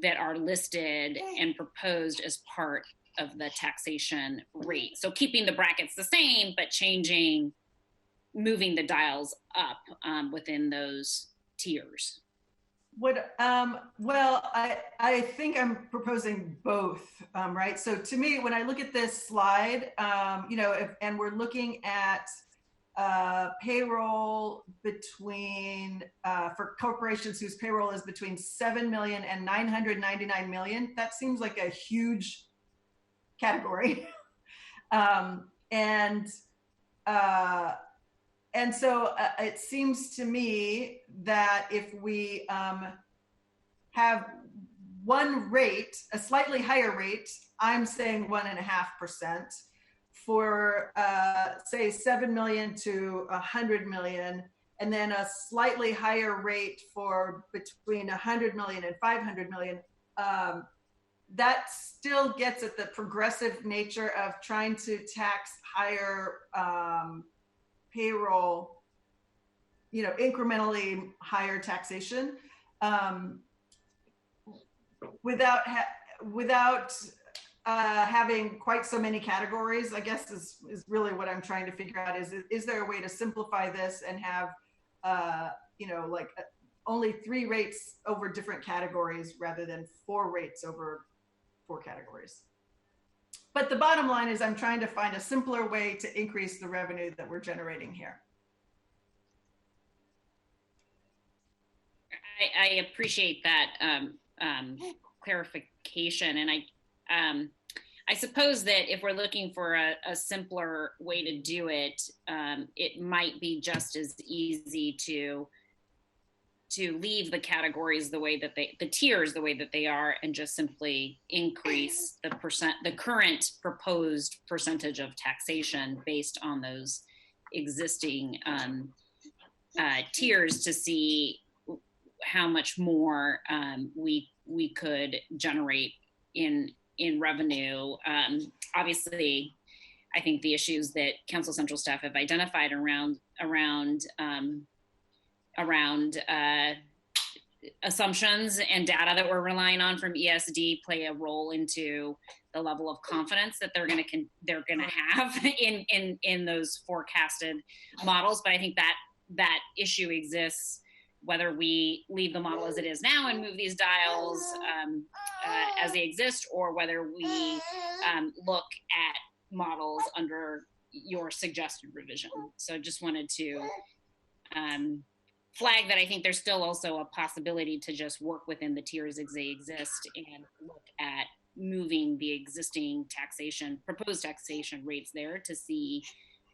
that are listed and proposed as part of the taxation rate? So keeping the brackets the same, but moving the dials up within those tiers. Well, I think I'm proposing both, right? So to me, when I look at this slide, and we're looking at payroll between, for corporations whose payroll is between 7 million and 999 million, that seems like a huge category. And so it seems to me that if we have one rate, a slightly higher rate, I'm saying 1.5%, for say 7 million to 100 million, and then a slightly higher rate for between 100 million and 500 million, that still gets at the progressive nature of trying to tax higher payroll, incrementally higher taxation, without having quite so many categories, I guess is really what I'm trying to figure out. Is there a way to simplify this and have, only 3 rates over different categories rather than 4 rates over 4 categories? But the bottom line is I'm trying to find a simpler way to increase the revenue that we're generating here. I appreciate that clarification. And I suppose that if we're looking for a simpler way to do it, it might be just as easy to leave the categories the way that the tiers the way that they are, and just simply increase the current proposed percentage of taxation based on those existing tiers, to see how much more we could generate in revenue. Obviously, I think the issues that Council Central staff have identified around assumptions and data that we're relying on from ESD play a role into the level of confidence that they're going to have in those forecasted models. But I think that issue exists, whether we leave the model as it is now and move these dials as they exist, or whether we look at models under your suggested revision. So just wanted to flag that I think there's still also a possibility to just work within the tiers as they exist and look at moving the existing proposed taxation rates there to see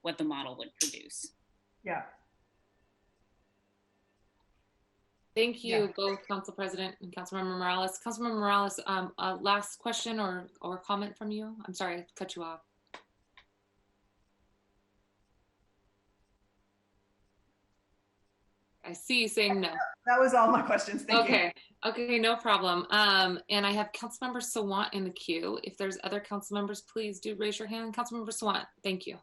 what the model would produce. Yeah. Thank you, both Council President and Councilmember Morales. Councilmember Morales, last question or comment from you? I'm sorry, I cut you off. I see you saying no. That was all my questions. Thank you. Okay, no problem. And I have Councilmember Sawant in the queue. If there's other council members, please do raise your hand. Councilmember Sawant, thank you.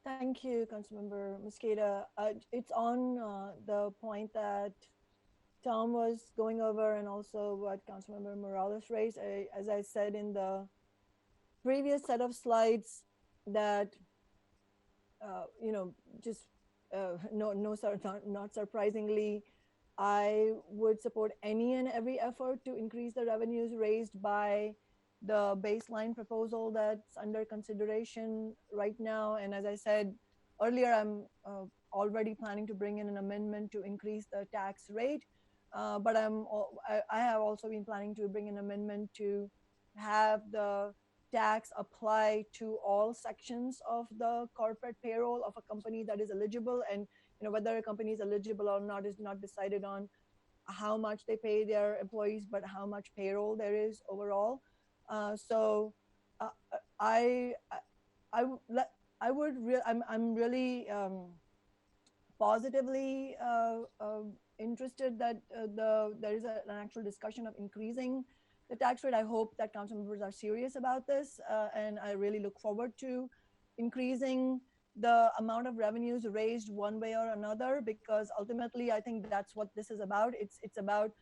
Thank you, Councilmember Mosqueda. It's on the point that Tom was going over and also what Councilmember Morales raised. As I said in the previous set of slides, that not surprisingly, I would support any and every effort to increase the revenues raised by the baseline proposal that's under consideration right now. And as I said earlier, I'm already planning to bring in an amendment to increase the tax rate. But I have also been planning to bring an amendment to have the tax apply to all sections of the corporate payroll of a company that is eligible. And whether a company is eligible or not is not decided on how much they pay their employees, but how much payroll there is overall. I'm really positively interested that there is an actual discussion of increasing the tax rate. I hope that council members are serious about this, and I really look forward to increasing the amount of revenues raised one way or another, because ultimately I think that's what this is about. It's about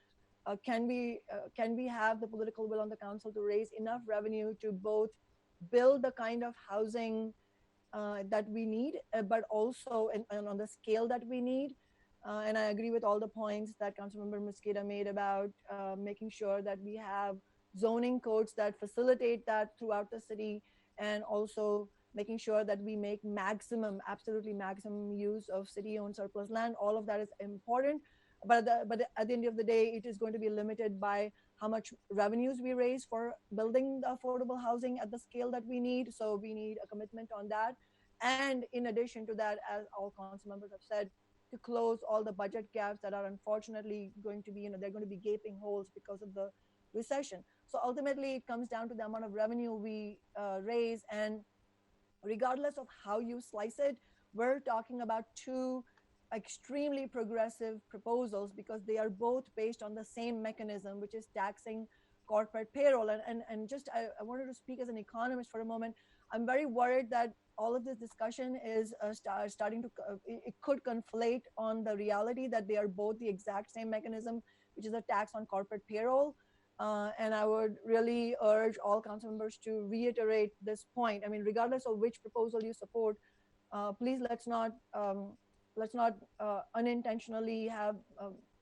can we have the political will on the council to raise enough revenue to both build the kind of housing that we need, but also and on the scale that we need. And I agree with all the points that Councilmember Mosqueda made about making sure that we have zoning codes that facilitate that throughout the city, and also making sure that we make absolutely maximum use of city-owned surplus land. All of that is important, but at the end of the day, it is going to be limited by how much revenues we raise for building the affordable housing at the scale that we need. So we need a commitment on that. And in addition to that, as all council members have said, to close all the budget gaps that are unfortunately going to be, they're going to be gaping holes because of the recession. So ultimately, it comes down to the amount of revenue we raise. And regardless of how you slice it, we're talking about two extremely progressive proposals, because they are both based on the same mechanism, which is taxing corporate payroll. And just I wanted to speak as an economist for a moment. I'm very worried that all of this discussion is starting to, it could conflate on the reality that they are both the exact same mechanism, which is a tax on corporate payroll. And I would really urge all council members to reiterate this point. I mean, regardless of which proposal you support, please let's not unintentionally have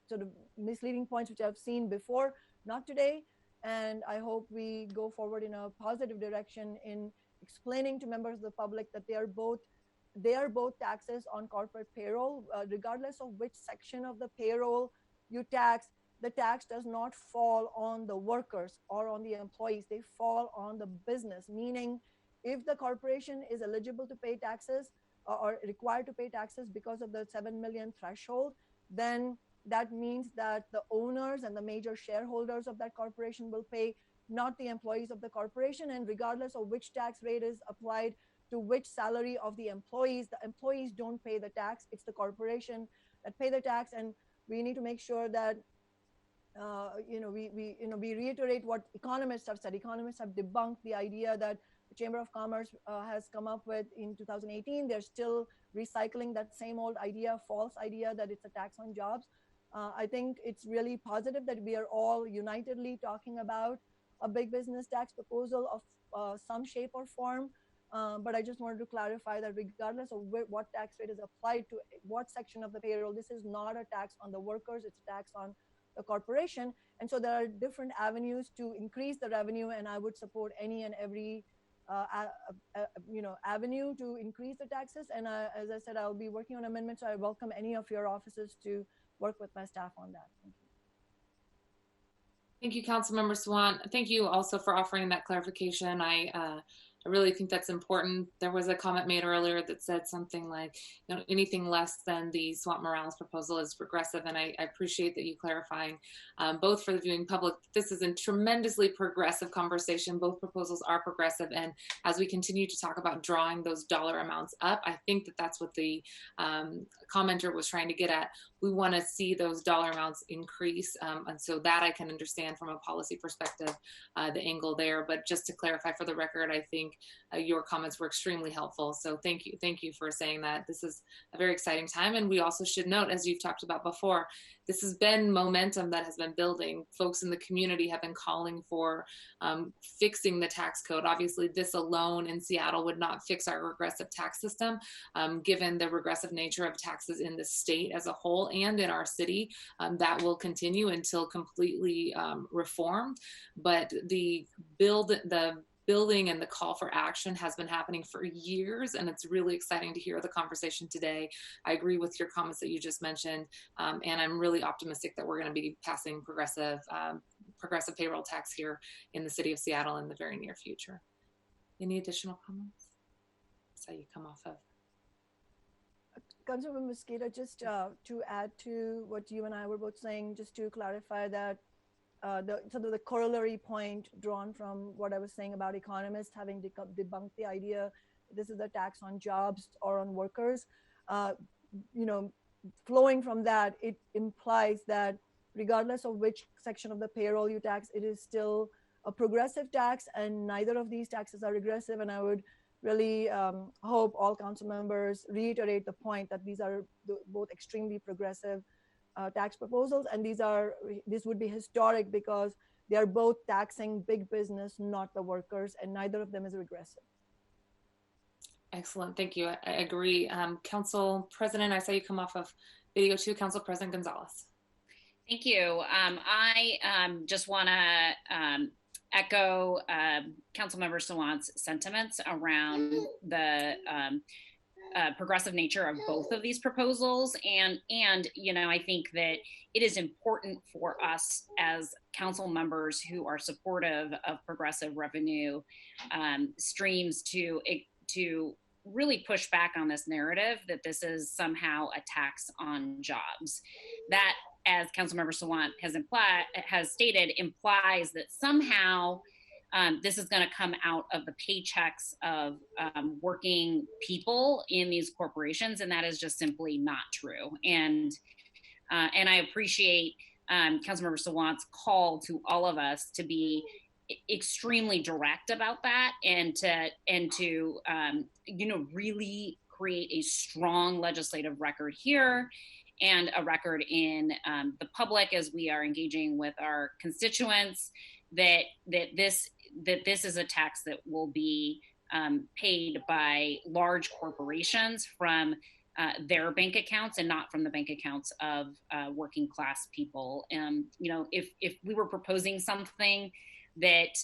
sort of misleading points, which I've seen before, not today. And I hope we go forward in a positive direction in explaining to members of the public that they are both taxes on corporate payroll, regardless of which section of the payroll you tax. The tax does not fall on the workers or on the employees. They fall on the business, meaning if the corporation is eligible to pay taxes or required to pay taxes because of the 7 million threshold, then that means that the owners and the major shareholders of that corporation will pay, not the employees of the corporation. And regardless of which tax rate is applied to which salary of the employees don't pay the tax. It's the corporation that pay the tax. And we need to make sure that we reiterate what economists have said. Economists have debunked the idea that the Chamber of Commerce has come up with in 2018. They're still recycling that same old idea, false idea that it's a tax on jobs. I think it's really positive that we are all unitedly talking about a big business tax proposal of some shape or form. but I just wanted to clarify that regardless of what tax rate is applied to what section of the payroll, this is not a tax on the workers, it's a tax on the corporation. And so there are different avenues to increase the revenue, and I would support any and every avenue to increase the taxes. And as I said, I'll be working on amendments, so I welcome any of your offices to work with my staff on that. Thank you. Thank you, Councilmember Sawant. Thank you also for offering that clarification. I really think that's important. There was a comment made earlier that said something like, anything less than the Sawant-Morales proposal is progressive, and I appreciate that you clarifying, both for the viewing public. This is a tremendously progressive conversation. Both proposals are progressive, and as we continue to talk about drawing those dollar amounts up, I think that that's what the commenter was trying to get at. We want to see those dollar amounts increase, and so that I can understand from a policy perspective, the angle there. But just to clarify for the record, I think your comments were extremely helpful. So thank you for saying that. This is a very exciting time, and we also should note, as you've talked about before, this has been momentum that has been building. Folks in the community have been calling for fixing the tax code. Obviously, this alone in Seattle would not fix our regressive tax system, given the regressive nature of taxes in the state as a whole and in our city. That will continue until completely reformed. But the building and the call for action has been happening for years, and it's really exciting to hear the conversation today. I agree with your comments that you just mentioned, and I'm really optimistic that we're going to be passing progressive payroll tax here in the city of Seattle in the very near future. Any additional comments? That's how you come off of. Councilmember Mosqueda, just to add to what you and I were both saying, just to clarify that the corollary point drawn from what I was saying about economists having debunked the idea this is a tax on jobs or on workers, flowing from that, it implies that regardless of which section of the payroll you tax, it is still a progressive tax, and neither of these taxes are regressive. And I would really hope all council members reiterate the point that these are both extremely progressive tax proposals, and this would be historic because they are both taxing big business, not the workers, and neither of them is regressive. Excellent, thank you. I agree. Council President, I saw you come off of video too. Council President Gonzalez. Thank you. I just want to echo Councilmember Sawant's sentiments around the progressive nature of both of these proposals. And I think that it is important for us as council members who are supportive of progressive revenue streams to really push back on this narrative that this is somehow a tax on jobs. That, as Councilmember Sawant has stated, implies that somehow this is going to come out of the paychecks of working people in these corporations, and that is just simply not true. And I appreciate Councilmember Sawant's call to all of us to be extremely direct about that, and to really create a strong legislative record here, and a record in the public as we are engaging with our constituents, that this is a tax that will be paid by large corporations from their bank accounts and not from the bank accounts of working class people. If we were proposing something that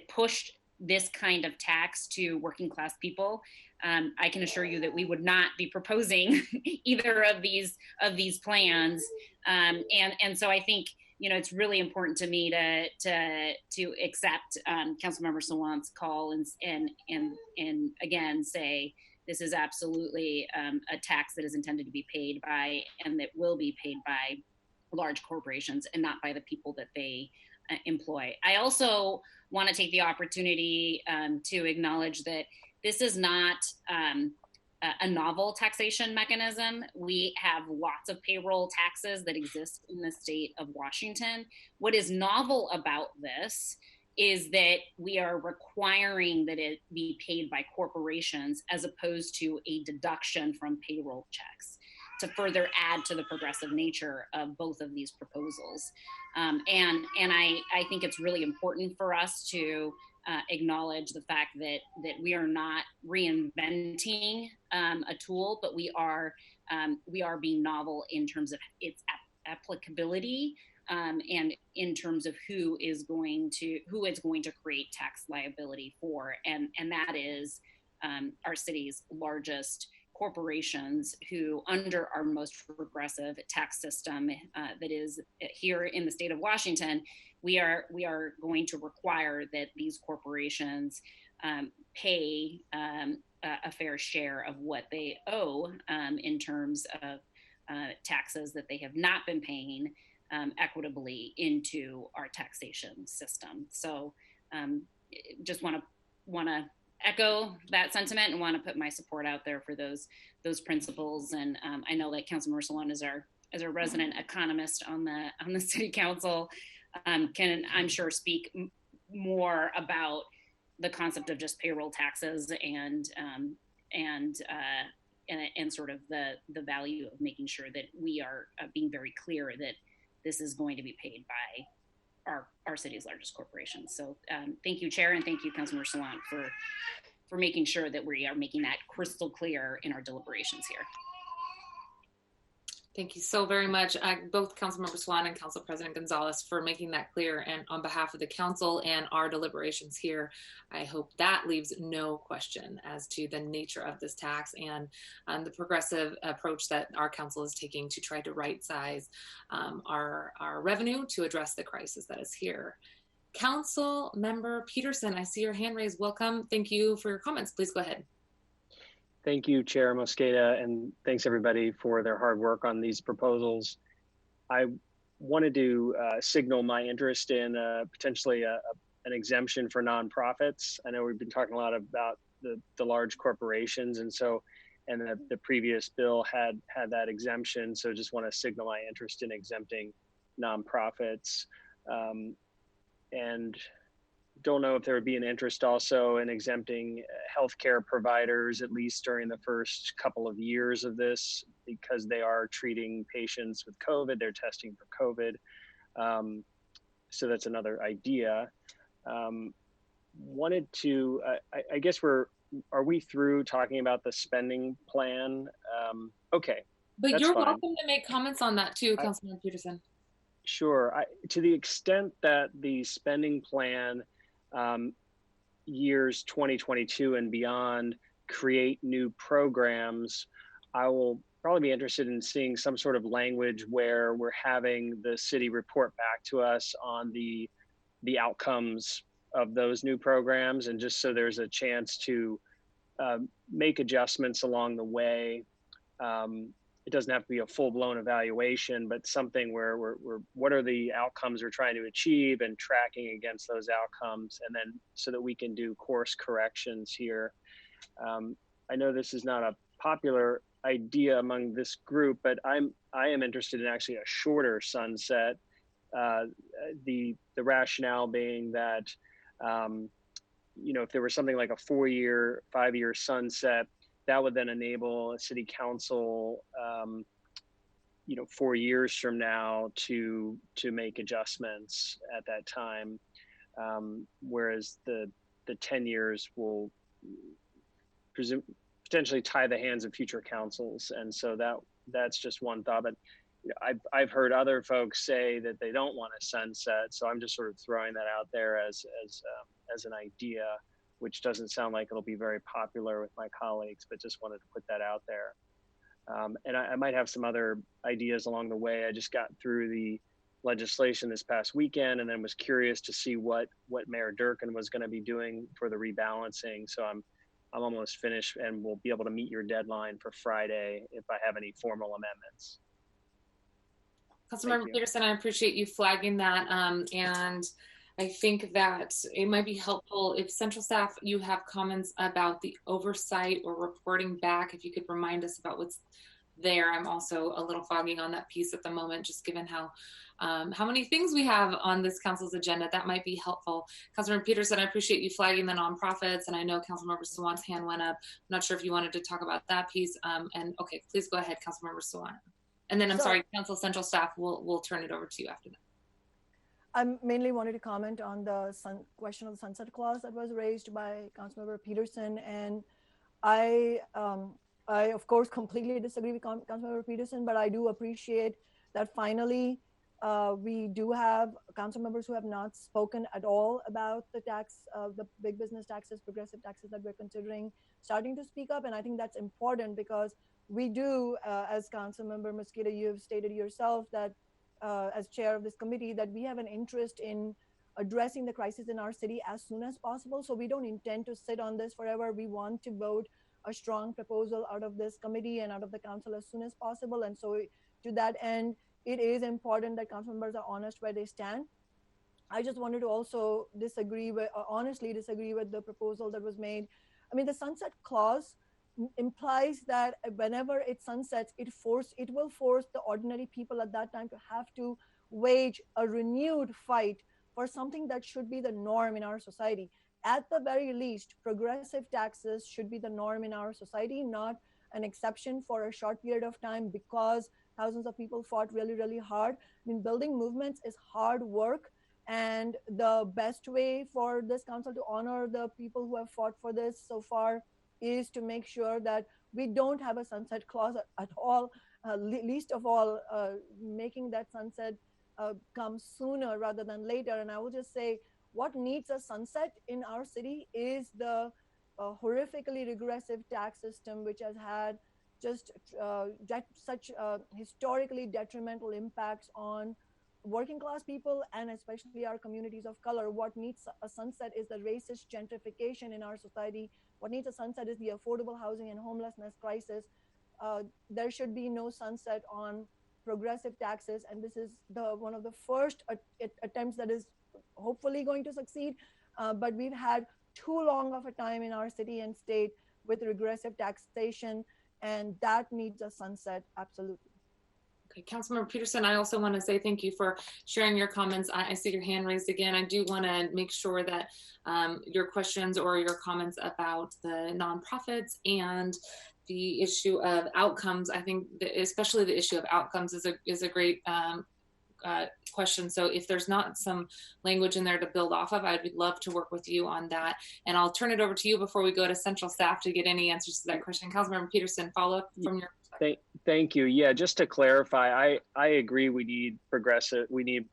pushed this kind of tax to working class people, I can assure you that we would not be proposing either of these plans. And so I think it's really important to me to accept Councilmember Sawant's call and again say this is absolutely a tax that is intended to be paid by, and that will be paid by, large corporations and not by the people that they employ. I also want to take the opportunity to acknowledge that this is not a novel taxation mechanism. We have lots of payroll taxes that exist in the state of Washington. What is novel about this is that we are requiring that it be paid by corporations as opposed to a deduction from payroll checks, to further add to the progressive nature of both of these proposals. And I think it's really important for us to acknowledge the fact that we are not reinventing a tool, but we are being novel in terms of its applicability, and in terms of who it's going to create tax liability for, and that is our city's largest corporations, who under our most regressive tax system that is here in the state of Washington, we are going to require that these corporations pay a fair share of what they owe in terms of taxes that they have not been paying equitably into our taxation system. So just want to echo that sentiment and want to put my support out there for those principles. And I know that Councilmember Salon is our resident economist on the city council, can, I'm sure, speak more about the concept of just payroll taxes and sort of the value of making sure that we are being very clear that this is going to be paid by our city's largest corporations. So thank you, Chair, and thank you, Councilmember Salon, for making sure that we are making that crystal clear in our deliberations here. Thank you so very much, both Councilmember Swan and Council President Gonzalez, for making that clear. And on behalf of the council and our deliberations here, I hope that leaves no question as to the nature of this tax and the progressive approach that our council is taking to try to right size our revenue to address the crisis that is here. Council Member Peterson, I see your hand raised. Welcome. Thank you for your comments. Please go ahead. Thank you, Chair Mosqueda, and thanks everybody for their hard work on these proposals. I wanted to signal my interest in potentially an exemption for nonprofits. I know we've been talking a lot about the large corporations, and the previous bill had that exemption. So just want to signal my interest in exempting nonprofits, and don't know if there would be an interest also in exempting healthcare providers, at least during the first couple of years of this, because they are treating patients with COVID, they're testing for COVID. So that's another idea. Wanted to, I guess are we through talking about the spending plan? Okay. But you're welcome to make comments on that too, Councilman Peterson. Sure. To the extent that the spending plan years 2022 and beyond create new programs, I will probably be interested in seeing some sort of language where we're having the city report back to us on the outcomes of those new programs, and just so there's a chance to make adjustments along the way. It doesn't have to be a full-blown evaluation, but something where we're what are the outcomes we're trying to achieve and tracking against those outcomes, and then so that we can do course corrections here. I know this is not a popular idea among this group, but I am interested in actually a shorter sunset. The rationale being that if there was something like a 4-year, 5-year sunset, that would then enable a city council, 4 years from now to make adjustments at that time, whereas the 10 years will potentially tie the hands of future councils, and so that's just one thought. But I've heard other folks say that they don't want a sunset, so I'm just sort of throwing that out there as an idea, which doesn't sound like it'll be very popular with my colleagues, but just wanted to put that out there. And I might have some other ideas along the way. I just got through the legislation this past weekend and then was curious to see what Mayor Durkin was going to be doing for the rebalancing. So I'm almost finished and will be able to meet your deadline for Friday if I have any formal amendments. Councilmember Peterson, I appreciate you flagging that. And I think that it might be helpful if central staff, you have comments about the oversight or reporting back, if you could remind us about what's there. I'm also a little foggy on that piece at the moment, just given how many things we have on this council's agenda. That might be helpful. Councilmember Peterson, I appreciate you flagging the nonprofits, and I know Councilmember Swan's hand went up. I'm not sure if you wanted to talk about that piece. And okay, please go ahead, Councilmember Swan. And then I'm sorry, Council Central Staff, we'll turn it over to you after that. I mainly wanted to comment on the question of the sunset clause that was raised by Councilmember Peterson, and I of course completely disagree with Councilmember Peterson, but I do appreciate that finally we do have council members who have not spoken at all about the the big business taxes, progressive taxes that we're considering, starting to speak up. And I think that's important because we do, as Councilmember Mosqueda, you have stated yourself that as chair of this committee, that we have an interest in addressing the crisis in our city as soon as possible. So we don't intend to sit on this forever. We want to vote a strong proposal out of this committee and out of the council as soon as possible. And so to that end, it is important that council members are honest where they stand. I just wanted to also honestly disagree with the proposal that was made. I mean, the sunset clause implies that whenever it sunsets, it will force the ordinary people at that time to have to wage a renewed fight for something that should be the norm in our society. At the very least, progressive taxes should be the norm in our society, not an exception for a short period of time because thousands of people fought really, really hard. I mean, building movements is hard work. And the best way for this council to honor the people who have fought for this so far is to make sure that we don't have a sunset clause at all, least of all, making that sunset come sooner rather than later. And I will just say, what needs a sunset in our city is the horrifically regressive tax system, which has had just such historically detrimental impacts on working class people and especially our communities of color. What needs a sunset is the racist gentrification in our society. What needs a sunset is the affordable housing and homelessness crisis. There should be no sunset on progressive taxes, and this is one of the first attempts that is hopefully going to succeed. But we've had too long of a time in our city and state with regressive taxation, and that needs a sunset, absolutely. Okay, Councilmember Peterson, I also want to say thank you for sharing your comments. I see your hand raised again. I do want to make sure that your questions or your comments about the nonprofits and the issue of outcomes, I think especially the issue of outcomes is a great question. So if there's not some language in there to build off of, I'd love to work with you on that. And I'll turn it over to you before we go to central staff to get any answers to that question. Councilmember Peterson, follow up from your perspective. Thank you. Yeah, just to clarify, I agree we need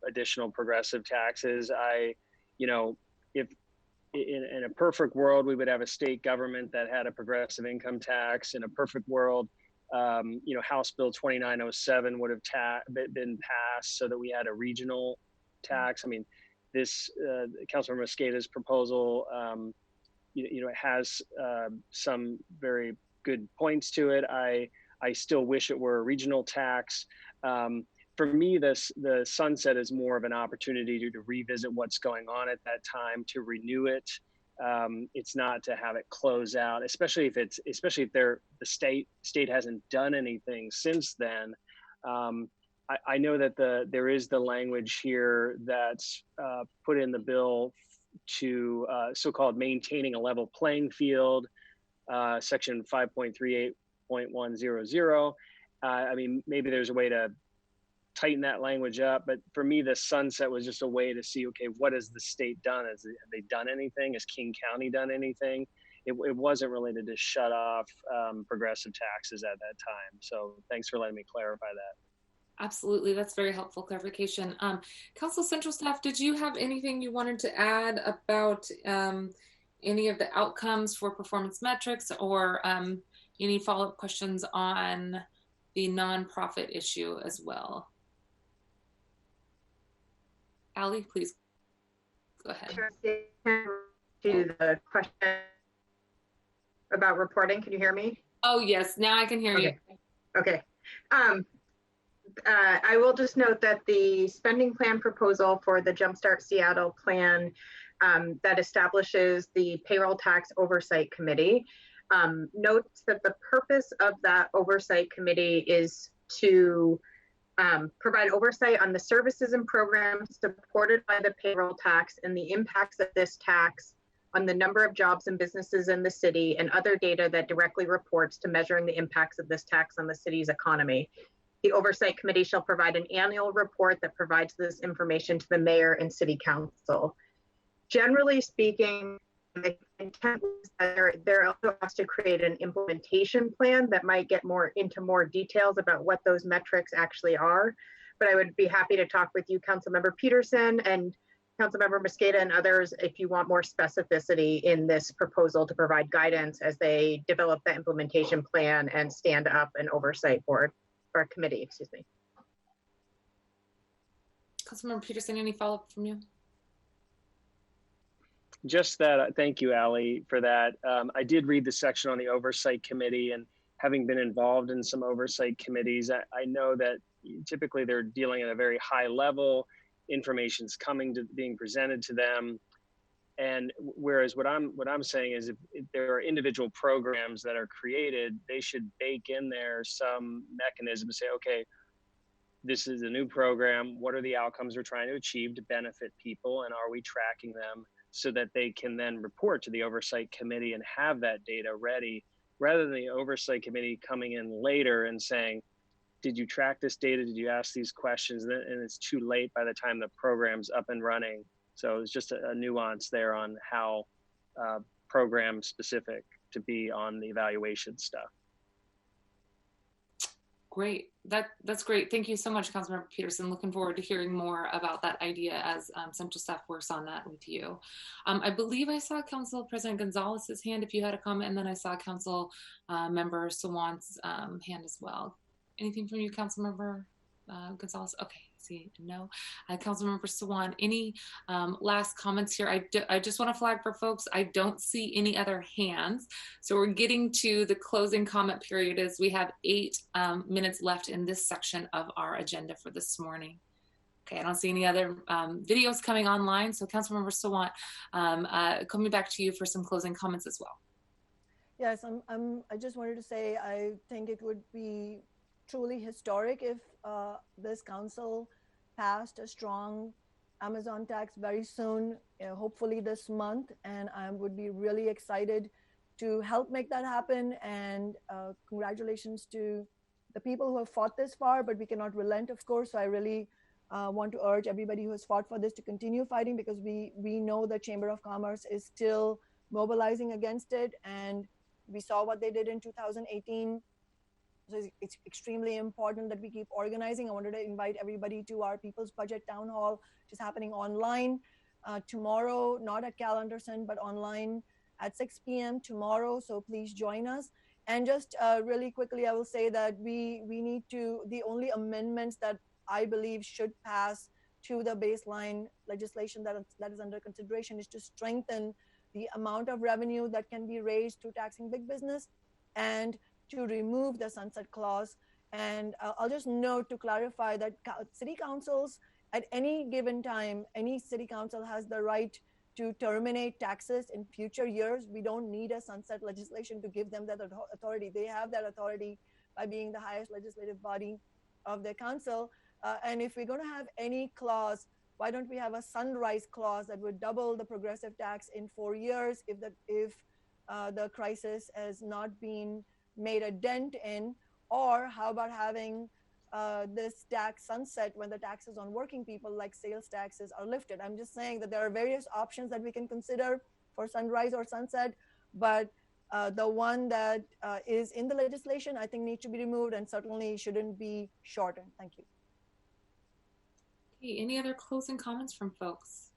additional progressive taxes. If in a perfect world, we would have a state government that had a progressive income tax. In a perfect world, House Bill 2907 would have been passed so that we had a regional tax. I mean, this Councilmember Mosqueda's proposal, it has some very good points to it. I still wish it were a regional tax. For me, the sunset is more of an opportunity to revisit what's going on at that time, to renew it. It's not to have it close out, especially if the state hasn't done anything since then. I know that there is the language here that's put in the bill to so-called maintaining a level playing field, section 5.38.100. I mean, maybe there's a way to tighten that language up, but for me, the sunset was just a way to see, okay, what has the state done? Have they done anything? Has King County done anything? It wasn't really to just shut off progressive taxes at that time. So thanks for letting me clarify that. Absolutely, that's very helpful clarification. Council Central staff, did you have anything you wanted to add about any of the outcomes for performance metrics or any follow-up questions on the nonprofit issue as well? Allie, please go ahead. To the question about reporting, can you hear me? Oh yes, now I can hear you. Okay. I will just note that the spending plan proposal for the Jumpstart Seattle plan that establishes the payroll tax oversight committee notes that the purpose of that oversight committee is to provide oversight on the services and programs supported by the payroll tax and the impacts of this tax on the number of jobs and businesses in the city and other data that directly reports to measuring the impacts of this tax on the city's economy. The Oversight Committee shall provide an annual report that provides this information to the mayor and city council. Generally speaking, the intent is that there also has to create an implementation plan that might get into more details about what those metrics actually are. But I would be happy to talk with you, Councilmember Peterson and Councilmember Mosqueda and others, if you want more specificity in this proposal to provide guidance as they develop the implementation plan and stand up an oversight board or committee, excuse me. Councilmember Peterson, any follow-up from you? Just that, thank you, Allie, for that. I did read the section on the Oversight Committee, and having been involved in some oversight committees, I know that typically they're dealing at a very high level. Information's being presented to them, and whereas what I'm saying is, if there are individual programs that are created, they should bake in there some mechanism to say, okay, this is a new program. What are the outcomes we're trying to achieve to benefit people, and are we tracking them so that they can then report to the Oversight Committee and have that data ready, rather than the Oversight Committee coming in later and saying, did you track this data? Did you ask these questions? And it's too late by the time the program's up and running. So it's just a nuance there on how program specific to be on the evaluation stuff. Great. That's great. Thank you so much, Councilmember Peterson. Looking forward to hearing more about that idea as Central staff works on that with you. I believe I saw Council President Gonzalez's hand if you had a comment, and then I saw Council Member Sawant's hand as well. Anything from you, Councilmember Gonzalez? Okay, see, no. Councilmember Sawant, any last comments here? I just want to flag for folks, I don't see any other hands. So we're getting to the closing comment period as we have 8 minutes left in this section of our agenda for this morning. Okay, I don't see any other videos coming online. So Councilmember Sawant, coming back to you for some closing comments as well. Yes, I just wanted to say, I think it would be truly historic if this council passed a strong Amazon tax very soon, hopefully this month, and I would be really excited to help make that happen. And congratulations to the people who have fought this far, but we cannot relent, of course. So I really want to urge everybody who has fought for this to continue fighting, because we know the Chamber of Commerce is still mobilizing against it, and we saw what they did in 2018. So it's extremely important that we keep organizing. I wanted to invite everybody to our People's Budget Town Hall, which is happening online tomorrow, not at Cal Anderson, but online at 6 p.m. tomorrow. So please join us. And just really quickly, I will say that we need to, the only amendments that I believe should pass to the baseline legislation that is under consideration is to strengthen the amount of revenue that can be raised through taxing big business, and to remove the sunset clause. And I'll just note to clarify that city councils at any given time, any city council has the right to terminate taxes in future years. We don't need a sunset legislation to give them that authority. They have that authority by being the highest legislative body of the council. And if we're going to have any clause, why don't we have a sunrise clause that would double the progressive tax in 4 years if the crisis has not been made a dent in? Or how about having this tax sunset when the taxes on working people like sales taxes are lifted? I'm just saying that there are various options that we can consider for sunrise or sunset, but the one that is in the legislation I think needs to be removed and certainly shouldn't be shortened. Thank you. Okay, any other closing comments from folks?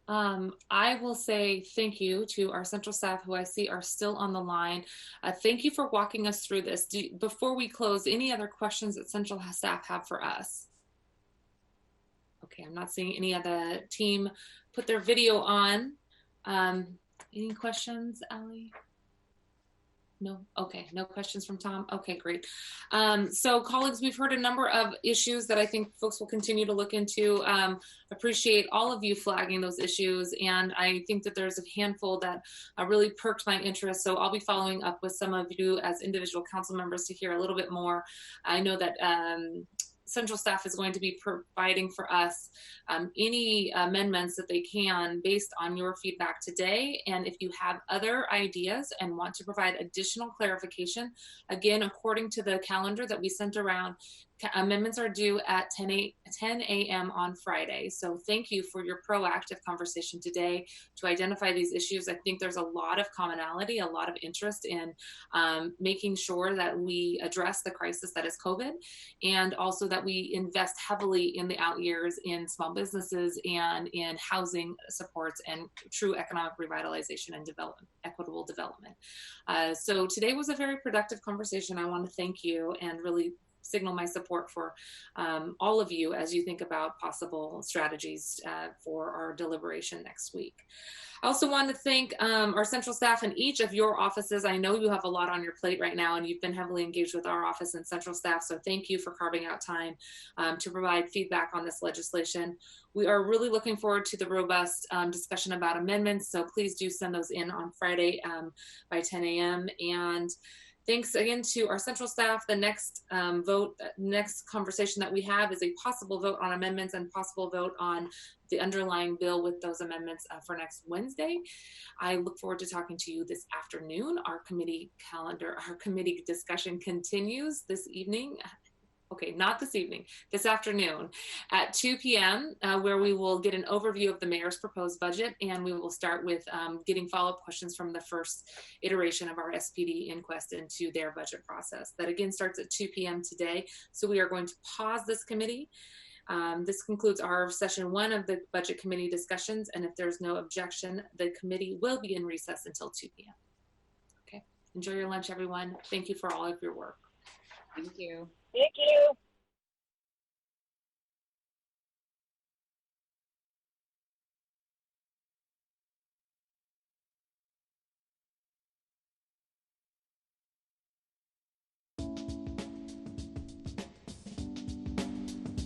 I will say thank you to our central staff who I see are still on the line. Thank you for walking us through this. Before we close, any other questions that central staff have for us? Okay, I'm not seeing any of the team put their video on. Any questions, Allie? No? Okay, no questions from Tom? Okay, great. So colleagues, we've heard a number of issues that I think folks will continue to look into. Appreciate all of you flagging those issues, and I think that there's a handful that really perked my interest. So I'll be following up with some of you as individual council members to hear a little bit more. I know that central staff is going to be providing for us any amendments that they can based on your feedback today. And if you have other ideas and want to provide additional clarification, again, according to the calendar that we sent around, amendments are due at 10 a.m. on Friday. So thank you for your proactive conversation today to identify these issues. I think there's a lot of commonality, a lot of interest in making sure that we address the crisis that is COVID, and also that we invest heavily in the out years in small businesses and in housing supports and true economic revitalization and development, equitable development. So today was a very productive conversation. I want to thank you and really signal my support for all of you as you think about possible strategies for our deliberation next week. I also want to thank our central staff in each of your offices. I know you have a lot on your plate right now, and you've been heavily engaged with our office and central staff, so thank you for carving out time to provide feedback on this legislation. We are really looking forward to the robust discussion about amendments, so please do send those in on Friday by 10 a.m. And thanks again to our central staff. The next next conversation that we have is a possible vote on amendments and possible vote on the underlying bill with those amendments for next Wednesday. I look forward to talking to you this afternoon. Our committee discussion continues this evening. Okay, not this evening, this afternoon at 2 p.m., where we will get an overview of the mayor's proposed budget, and we will start with getting follow-up questions from the first iteration of our SPD inquest into their budget process. That again starts at 2 p.m. today, so we are going to pause this committee. This concludes our session 1 of the budget committee discussions, and if there's no objection, the committee will be in recess until 2 p.m. Okay, enjoy your lunch, everyone. Thank you for all of your work. Thank you. Thank you.